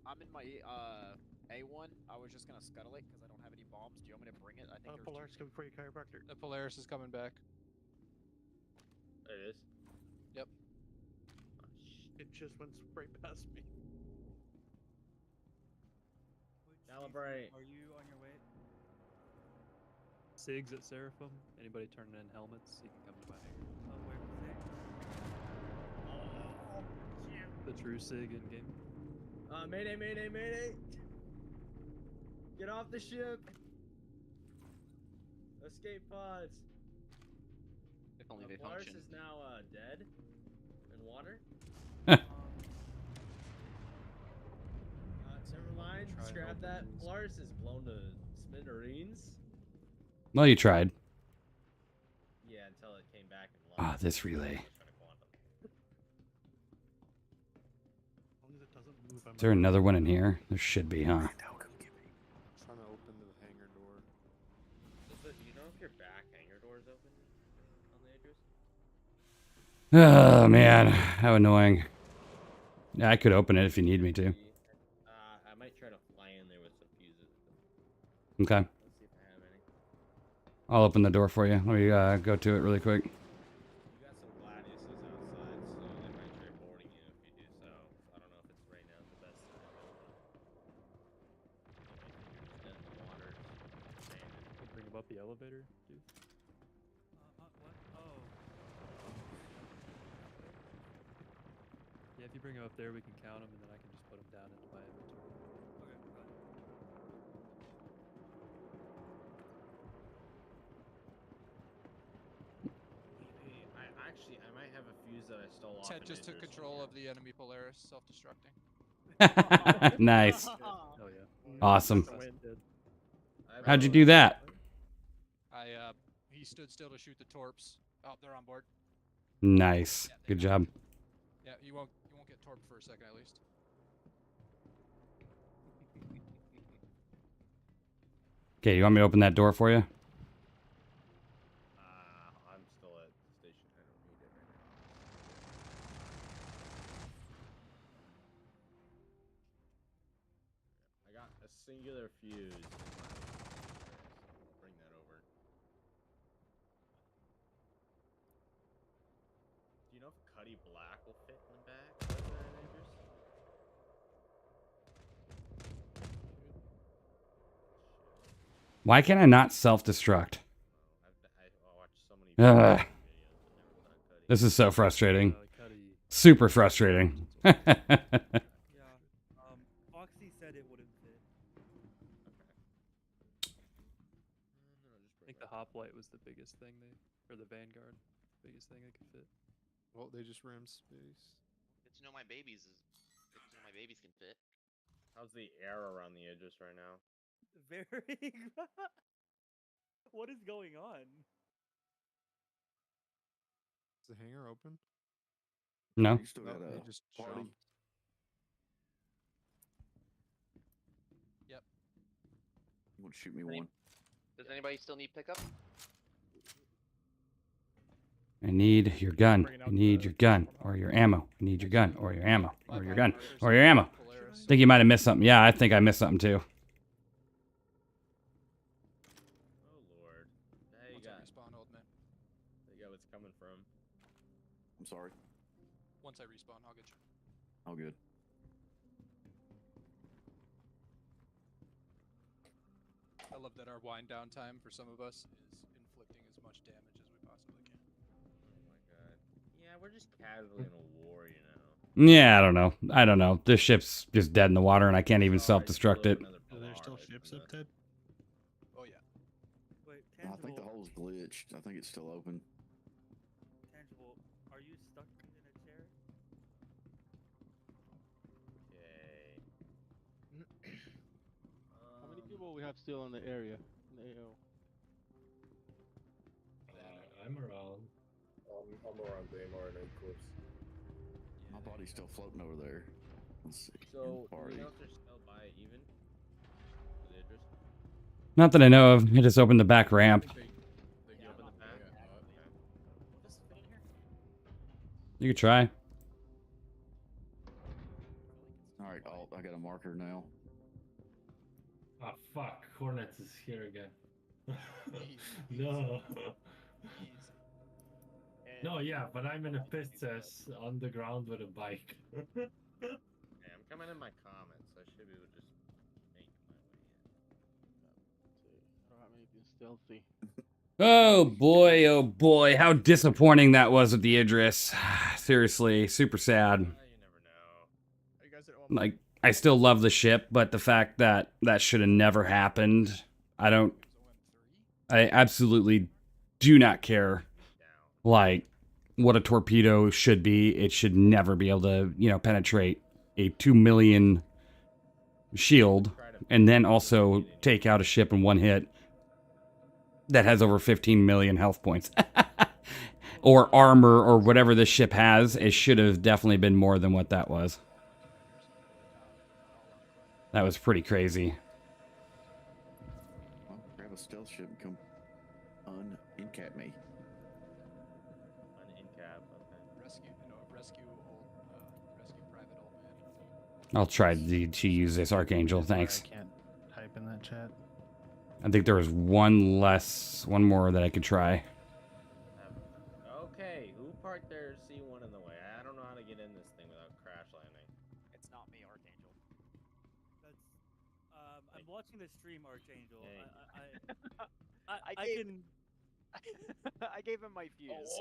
I'm in my A1. I was just gonna scuttle it because I don't have any bombs. Do you want me to bring it? I think there's Polaris coming for you, chiropractor. The Polaris is coming back. There it is. Yep. It just went right past me. Calibrate. Are you on your way? SIGs at Seraphim. Anybody turning in helmets, you can come to my hangar. Oh, where was it? The true SIG in game. Mayday, mayday, mayday! Get off the ship! Escape pods! If only they Polaris function. is now dead in water. Never mind. Try and Scrap open that. these. Polaris is blown to smithereens. Well, you tried. Yeah, until it came back and Ah, this relay. Is there another one in here? There should be, huh? I'm trying to open the hangar door. Do you know if your back hangar door is open on the Idris? Oh, man. How annoying. Yeah, I could open it if you need me to. I might try to fly in there with some fuses. Okay. Let's see if I have any. I'll open the door for you. Let me go to it really quick. You got some Gladiuses outside, so they might try boarding you if you do so. I don't know if it's right now the best time. You're just in the water, sand. Can you bring them up the elevator, dude? What? Oh. Yeah, if you bring them up there, we can count them, and then I can just put them down into my inventory. Okay, got it. I might have a fuse that I stole off. Ted just took control of the enemy Polaris, self-destructing. Nice. Hell yeah. Awesome. I How'd you do that? He stood still to shoot the torps. Oh, they're on board. Nice. Good job. Yeah, you won't get torped for a second at least. Okay, you want me to open that door for you? I'm still at the station. I don't need it right now. I got a singular fuse in my so I'll bring that over. Do you know if Cuddy Black will fit in the back of the Avengers? Why can I not self-destruct? I watched so many Ugh. videos, but never put on Cuddy. This is so frustrating. Cuddy. Super frustrating. Yeah. Foxy said it wouldn't fit. I think the hoplite was the biggest thing or the Vanguard, biggest thing they could fit. Well, they just rammed space. Good to know my babies can fit. How's the air around the edges right now? Very. What is going on? Is the hangar open? No. You still got they a just party. jumped. Yep. You want to shoot me one? Does anybody still need pickup? I need your gun. I need your gun or your ammo. I need your gun or your ammo or your gun or your ammo. I think you might have missed something. Yeah, I think I missed something too. Oh lord. Hey, you got Respawn, old man. I'm sorry. Once I respawn, I'll get you. All good. I love that our wind down time for some of us is inflicting as much damage as we possibly can. Oh my god. Yeah, we're just casually in a war, you know. Yeah, I don't know. I don't know. This ship's just dead in the water, and I can't even self-destruct it. Are there still ships up, Ted? Oh yeah. Wait, I think the tangible. hole's glitched. I think it's still open. Tangible. Are you stuck in a chair? Okay. How many people we have still in the area? In the AO? I'm around. I'm around Daymar and A course. My body's still floating over there. Let's see. So, do party. we know if they're still by even? Is it just... Not that I know of. I just opened the back ramp. They open the back? Will this fit in here? You could try. All right, I got a marker now. Ah, fuck. Hornets is here again. No. No, yeah, but I'm in a pizzas on the ground with a bike. Okay, I'm coming in my comments, so I should be able to just make my way in. I don't have anything stealthy. Oh boy, how disappointing that was with the Idris. Seriously, super sad. Are you guys at OM? Like, I still love the ship, but the fact that that should have never happened, I absolutely do not care, like, what a torpedo should be. It should never be able to, you know, penetrate a 2 million shield and then also take out a ship in one hit that has over 15 million health points. Or armor, or whatever this ship has. It should have definitely been more than what that was. That was pretty crazy. Well, grab a stealth ship and come un-incap me. Unin-cap, okay. Rescue private old man. I'll try to use this Archangel, thanks. I can't type in that chat. I think there was one more that I could try. Okay, who parked their C1 in the way? I don't know how to get in this thing without crash landing. It's not me, Archangel. That's. I'm watching the stream, Archangel. I I gave- can. I gave him my fuse.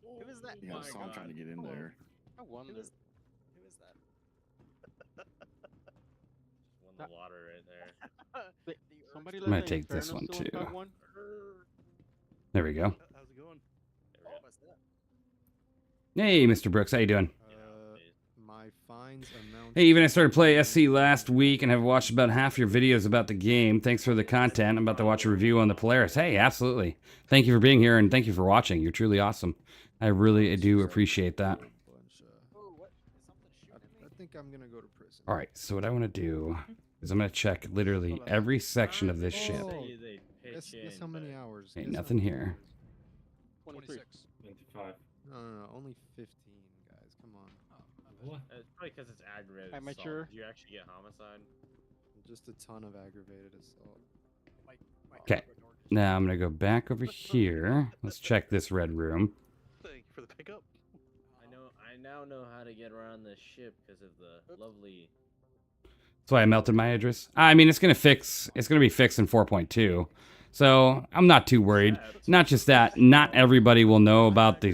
Who is that? Yeah, so I'm trying to get in there. I wonder. Who is that? Just won the lottery right there. Somebody I'm let gonna the take this Inferno one still in too. Cog One? There we go. How's it going? What's that? Hey, Mr. Brooks, how you doing? My fines amount. Hey, even I started playing SC last week and have watched about half your videos about the game. Thanks for the content. I'm about to watch a review on the Polaris. Hey, absolutely. Thank you for being here and thank you for watching. You're truly awesome. I really do appreciate that. Oh, what? Is something shooting at me? I think I'm gonna go to prison. All right, so what I want to do is I'm going to check literally every section of this ship. Guess how many hours? Ain't Guess how nothing many here. hours? 26. 25. No, only 15, guys. Come on. What? It's probably because it's aggravated Am I assault. sure? Did you actually get homicide? Just a ton of aggravated assault. Okay, now I'm going to go back over here. Let's check this red room. Thank you for the pickup. I now know how to get around this ship because of the lovely. That's why I melted my address. I mean, it's going to be fixed in 4.2. So I'm not too worried. Not just that, not everybody will know about the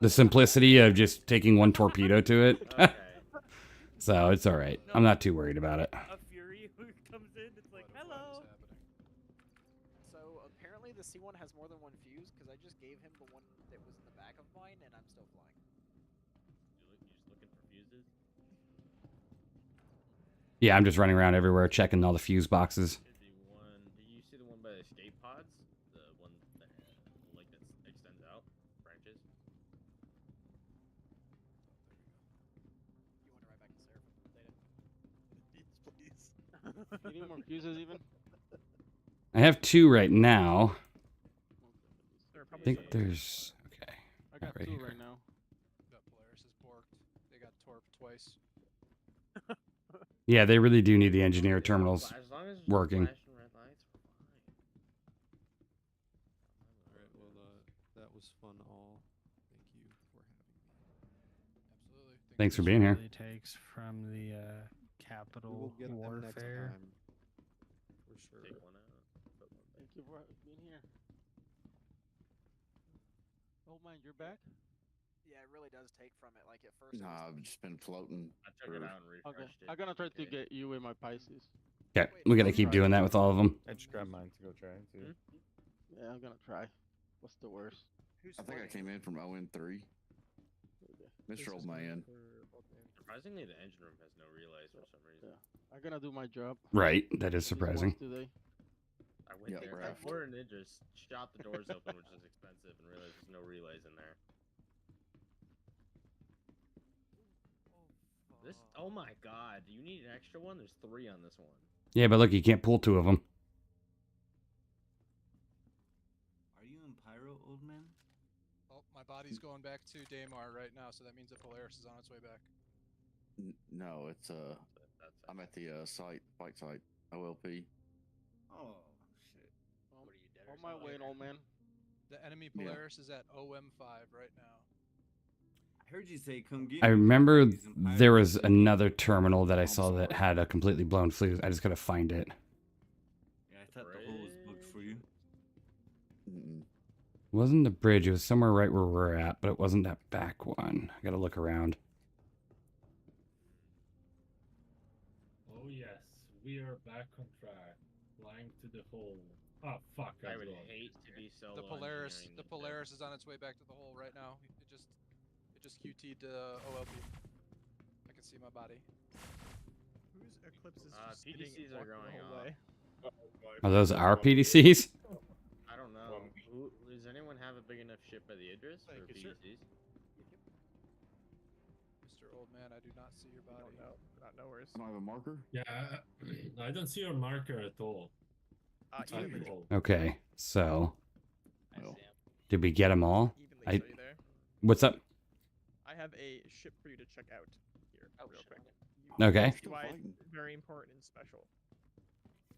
simplicity of just taking one torpedo to it. So it's all right. I'm not too worried about it. A Fury who comes in, it's like, hello. So apparently the C1 has more than one fuse because I just gave him the one that was in the back of mine, and I'm still flying. You just looking for fuses? Yeah, I'm just running around everywhere checking all the fuse boxes. Should be one. Did you see the one by the escape pods? The one that like that extends out branches. You want to ride back to Seraphim, Data? Yes, please. You need more fuses even? I have 2 right now. I think there's... Okay. I got right 2 here. right now. That Polaris is borked. They got torped twice. Yeah, they really do need the engineer terminals As long as there's working. flashing red lights, we're fine. Alright, well, that was fun all. Thank you for having me. Absolutely. Thanks for This being here. really takes from the capital Get them next warfare. time. For sure. Take one out. Put one Thank you for being here. Oh man, you're back. Yeah, it really does take from it. Like at first. Nah, I've just been floating. I took it out and Okay, refreshed it. I'm gonna try to get you in my Pisces. Okay, we gotta keep doing that with all of them. I just grabbed mine to go try it too. Yeah, I'm gonna try. What's the worst? I think I came in from 0-3. Mr. Old Man. Surprisingly, the engine room has no relays for some reason. Yeah, I'm gonna do my job. Right, that is Just surprising. once today. I went Yeah, there, Raph. ordered and just shot the doors open, which is expensive, and realized there's no relays in there. This, oh my god, do you need an extra one? There's 3 on this one. Yeah, but look, you can't pull 2 of them. Are you in Pyro, old man? Oh, my body's going back to Daymar right now, so that means the Polaris is on its way back. No, it's I'm at the fight site, OLP. Oh shit. What are you, dead On or my something? way, old man. The enemy Yeah. Polaris is at OM5 right now. I heard you say come get I me. remember He's in Pyro. there was another terminal that I saw that had a completely blown fuse. I just gotta find it. Yeah, I thought the hole was booked for you. Mm-mm. It wasn't the bridge, it was somewhere right where we're at, but it wasn't that back one. I gotta look around. Oh yes, we are back on track. Flying to the hole. Oh fuck! I would hate to be solo. The Polaris, engineering the this Polaris is on its way back to the hole right now. It just QT'd OLP. I can see my body. Whose Eclipse is just PDCs sitting and are walking going the whole off. way? Are those our PDCs? I don't know. Does anyone have a big enough ship by the Idris for Thank you, sir. PDCs? Mr. Old Man, I do not see your body. No worries. I don't have a marker. Yeah, I don't see your marker at all. Okay, so Well, did we get them all? Evenlease, are you there? What's up? I have a ship for you to check out here, real quick. Okay. UI is very important and special.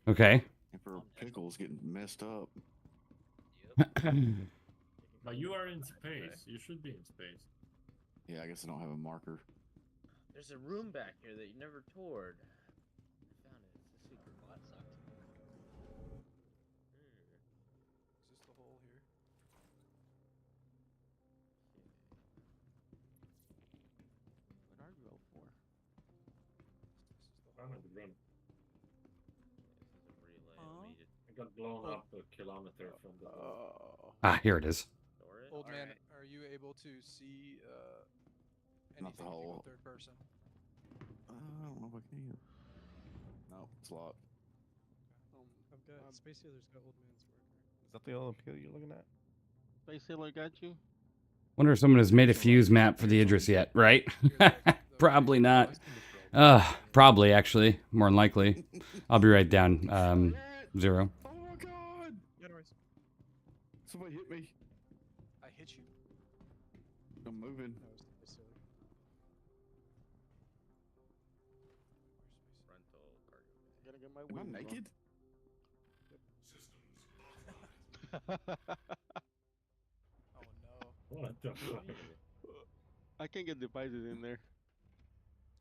Okay. Emperor Pickle's getting messed up. But you are in space. You should be in space. Yeah, I guess I don't have a marker. There's a room back here that you never toured. I found it. It's a secret. Well, that sucked. Is this the hole here? What are you out for? I'm on the run. This is a relay. I got blown up a kilometer from the hole. Ah, here it is. Old man, are you able to see Not the anything hole. from third person? I don't know if I can. No, it's locked. I've got Space Sailor's got Old Man's marker. Is that the OLP you're looking at? Space Sailor got you. Wonder if someone has made a fuse map for the Idris yet, right? Probably not. Probably, actually. More than likely. I'll be right down. 0. Oh my god! Yeah, no worries. Somebody hit me. I hit you. I'm moving. That was Space Sailor. Rental cargo. Gotta get my Am I wings on. naked? Oh no. What the fuck? I can't get devices in there.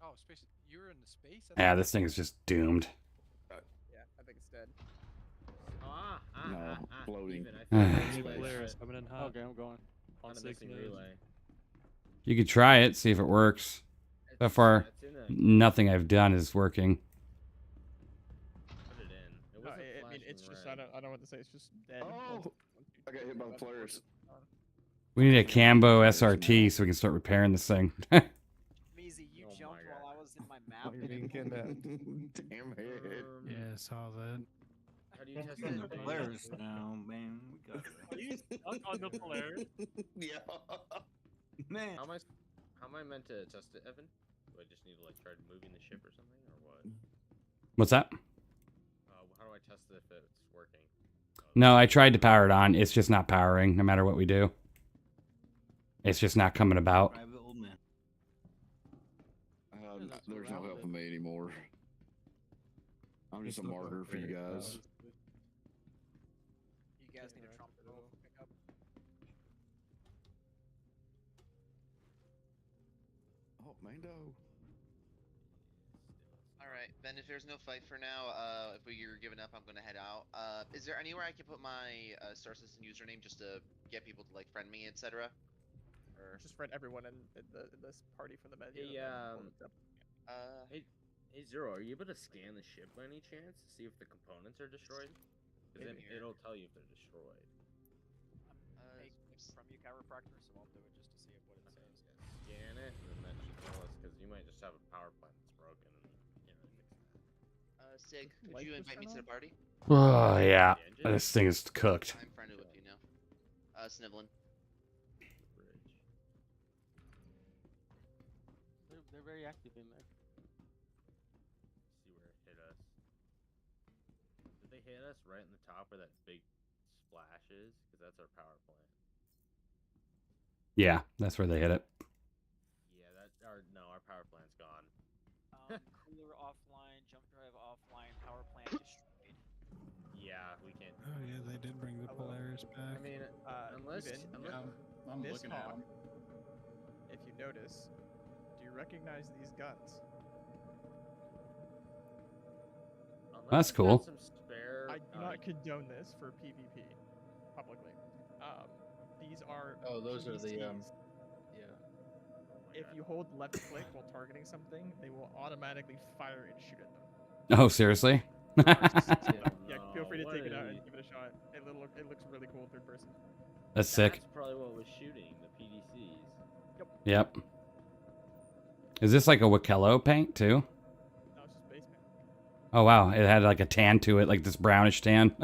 Oh, space. You're in the space? Yeah, this thing is just doomed. Yeah, I think it's dead. No, floating. Polaris coming in hot. Okay, I'm going. On On a 6 missing nodes. relay. You could try it, see if it works. So far, It's in a, nothing I've done is working. put it in. It No, wasn't I mean, flashing it's just, red. I don't know what to say, it's just dead. Oh! I got hit by the Polaris. We need a Cambo SRT so we can start repairing this thing. Measy, you Oh my jumped God. while I was in my map. Why are you being kidnapped? Damn it. Yeah, saw that. How do you test Putting the it? Polaris down, man. We got Are you stuck on the Polaris? Yeah. man. How am I meant to test it, Evan? Do I just need to like try moving the ship or something, or what? What's that? How do I test it if it's working? No, I tried to power it on. It's just not powering, no matter what we do. It's just not coming about. Private old man. There's no helping me anymore. I'm just a marker for you guys. You guys need a trump pickup. Mando. All right, Ben. If there's no fight for now, if you're giving up, I'm gonna head out. Is there anywhere I can put my Star Citizen username just to get people to like friend me, etc.? Or Just friend everyone in this party from the menu. Hey, and then pull it up. hey, Zero, are you able to scan the ship by any chance to see if the components are destroyed? Because then it'll tell you if they're destroyed. Hey, from you, chiropractor, so I'll do it just to see if what it says. Scan it, and then that should tell us, because you might just have a power plant that's broken and you can't really fix that. Sig, could you invite me to the party? Oh yeah, this thing is cooked. I'm friendly with you now. Sniveling. They're very active in there. See where it hit us. Did they hit us right in the top where that big splash is? Because that's our power plant. Yeah, that's where they hit it. Yeah, our power plant's gone. Cooler offline, jump drive offline, power plant destroyed. Yeah, we can't. Oh yeah, they did bring the Polaris back. I mean, unless I'm this looking at them. If you notice, do you recognize these guns? That's cool. I do not condone this for PvP publicly. These are those are the PVCs. yeah. If you hold left click while targeting something, they will automatically fire and shoot at them. Oh, seriously? Yeah, feel free to take it out and give it a shot. It looks really cool in third person. That's sick. That's probably what was shooting the PDCs. Yep. Is this like a Wakello paint too? No, it's just base paint. Oh wow, it had like a tan to it, like this brownish tan.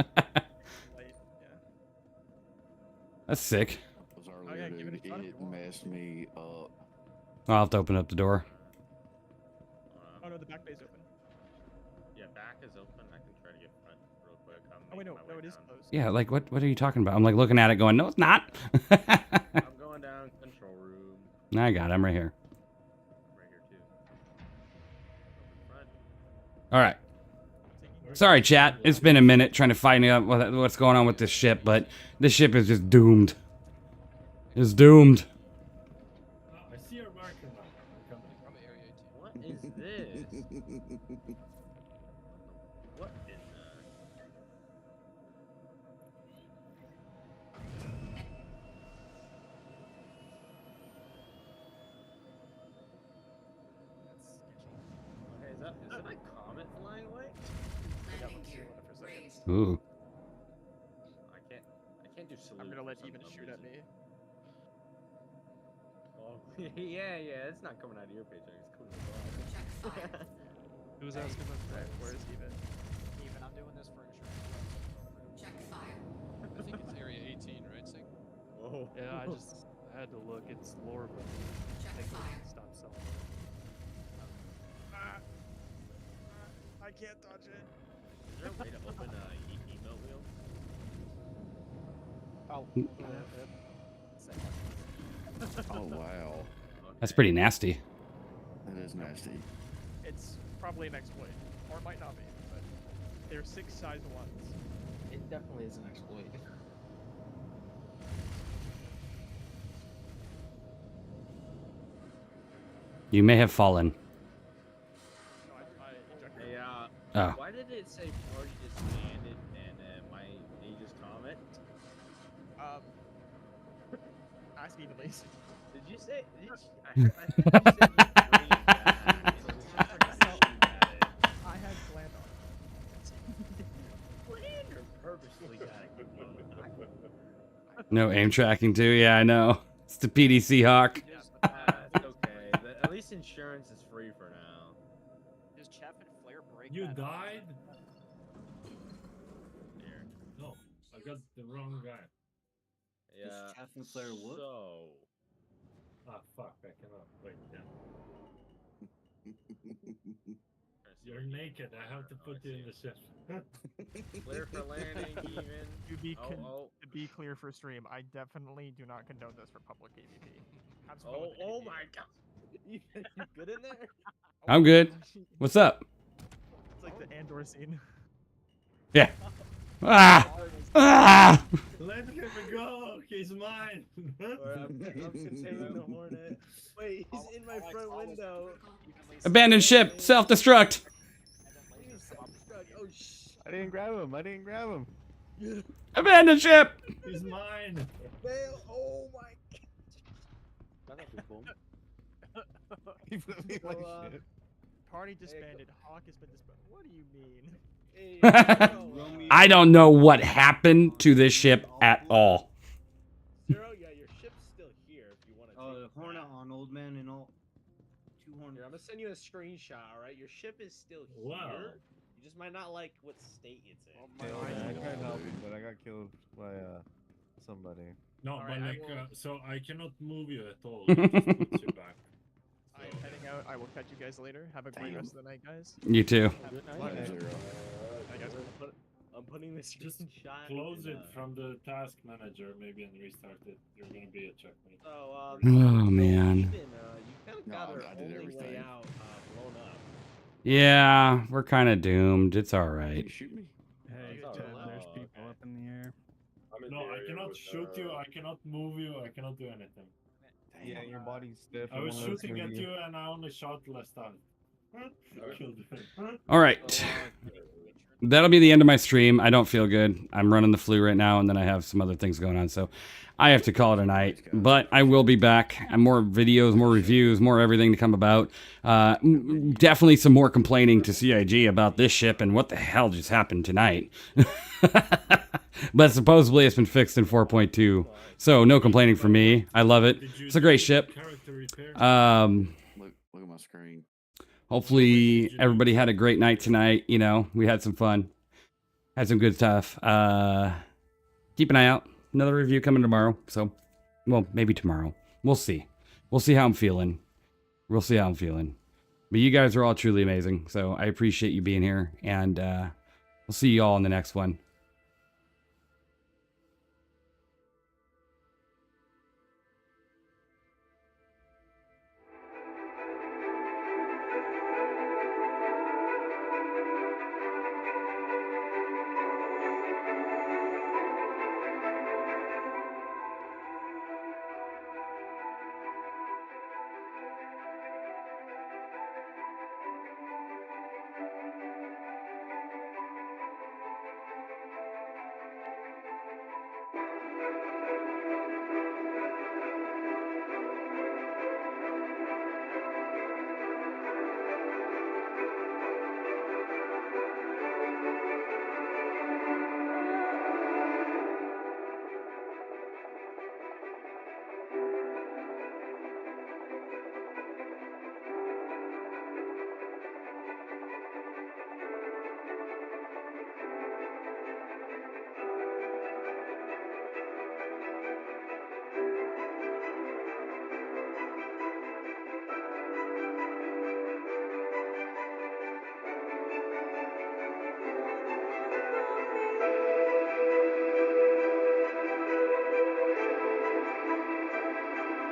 That's sick. It messed me up. I'll have to open up the door. Oh no, the back bay is open. Yeah, back is open. I can try to get front real quick. Oh wait, no, it is closed. Yeah, like what are you talking about? I'm like looking at it going, no, it's not. I'm going down control room. I got it. I'm right here. Right here too. All right. Sorry, chat. It's been a minute trying to find out what's going on with this ship, but this ship is just doomed. It's doomed. I see your marker now. I'm coming. From area 18. What is this? What in the... Okay, is that a comet flying away? Ooh. I can't do salute. I'm gonna let for some Even dumb shoot at me. reason. Oh, yeah, it's not coming out of your paycheck. It's coming out of mine. Who was asking about that? Where's Even? Even, I'm doing this for insurance. Check fire. I think it's area 18, right, Sig? Oh. Yeah, I had to look. It's lower, but I think we stop selling it. I can't touch it. Is there a way to open a emote wheel? Oh. Oh wow. That's pretty nasty. That is nasty. It's probably an exploit, or it might not be, but they're 6 size ones. It definitely is an exploit. You may have fallen. Hey, Oh. why did it say party disbanded and my Aegis Comet? Ask Evenlease. Did you say? I heard you say bring it back, so I had planned on it. planned or purposely got it. No aim tracking too. Yeah, I know. It's the PDC Hawk. It's okay. At least insurance is free for now. Does Chef and Flare break You that? died? No, I got the wrong guy. Yeah. Chaff and Flare what? So. Ah, fuck, I cannot. Wait, yeah. You're naked. I have to put you in the ship. Clear for landing, even. To be clear for stream, I definitely do not condone this for public PvP. Have some fun with the Oh PvP. my god. You good in there? I'm good. What's up? It's like the Andor scene. Yeah. Ah! Ah! Let him go. He's mine. I'm containing the Hornet. Wait, he's in my front window. Abandoned ship. Self-destruct. Oh shh. I didn't grab him. I didn't grab him. Abandoned ship. He's mine. Fail. Oh my. He put me in my shit. Party disbanded. Hawk has been disbanded. What do you mean? I don't know what happened to this ship at all. Zero, yeah, your ship's still here if you want to. Oh, Hornet on old man and all. 2 Hornets. Here, I'm gonna send you a screenshot. All right, your ship is still Wow. here. You just might not like what state it's in. Yeah, I tried helping, but I got killed by somebody. No, All but right, I like, will- so I cannot move you at all. It just puts you back. I'm heading out. I will catch you guys later. Have a great rest of the night, guys. You too. Have a good night. What? Bye, guys. I'm putting this Just screenshot. close in, it from the task manager, maybe, and restart it. You're gonna be a checkmate. So, Oh, man. Even, you kind of No, got our I did only way everything. out blown up. Yeah, we're kind of doomed. It's all right. You shoot me. Hey, Oh, there's oh, people okay. up in the air. I'm in No, the I area cannot with, shoot you. I cannot move you. I cannot do anything. Yeah, your body's stiff. I was it won't let us shooting move at you, and I only shot last time. Killed him. All right. That'll be the end of my stream. I don't feel good. I'm running the flu right now, and then I have some other things going on, so I have to call it a night. But I will be back. And more videos, more reviews, more everything to come about. Definitely some more complaining to CIG about this ship and what the hell just happened tonight. But supposedly it's been fixed in 4.2, so no complaining from me. I love it. It's a great ship. Look at my screen. Hopefully everybody had a great night tonight. You know, we had some fun. Had some good stuff. Keep an eye out. Another review coming tomorrow. So, well, maybe tomorrow. We'll see. We'll see how I'm feeling. We'll see how I'm feeling. But you guys are all truly amazing. So I appreciate you being here. And we'll see you all in the next one.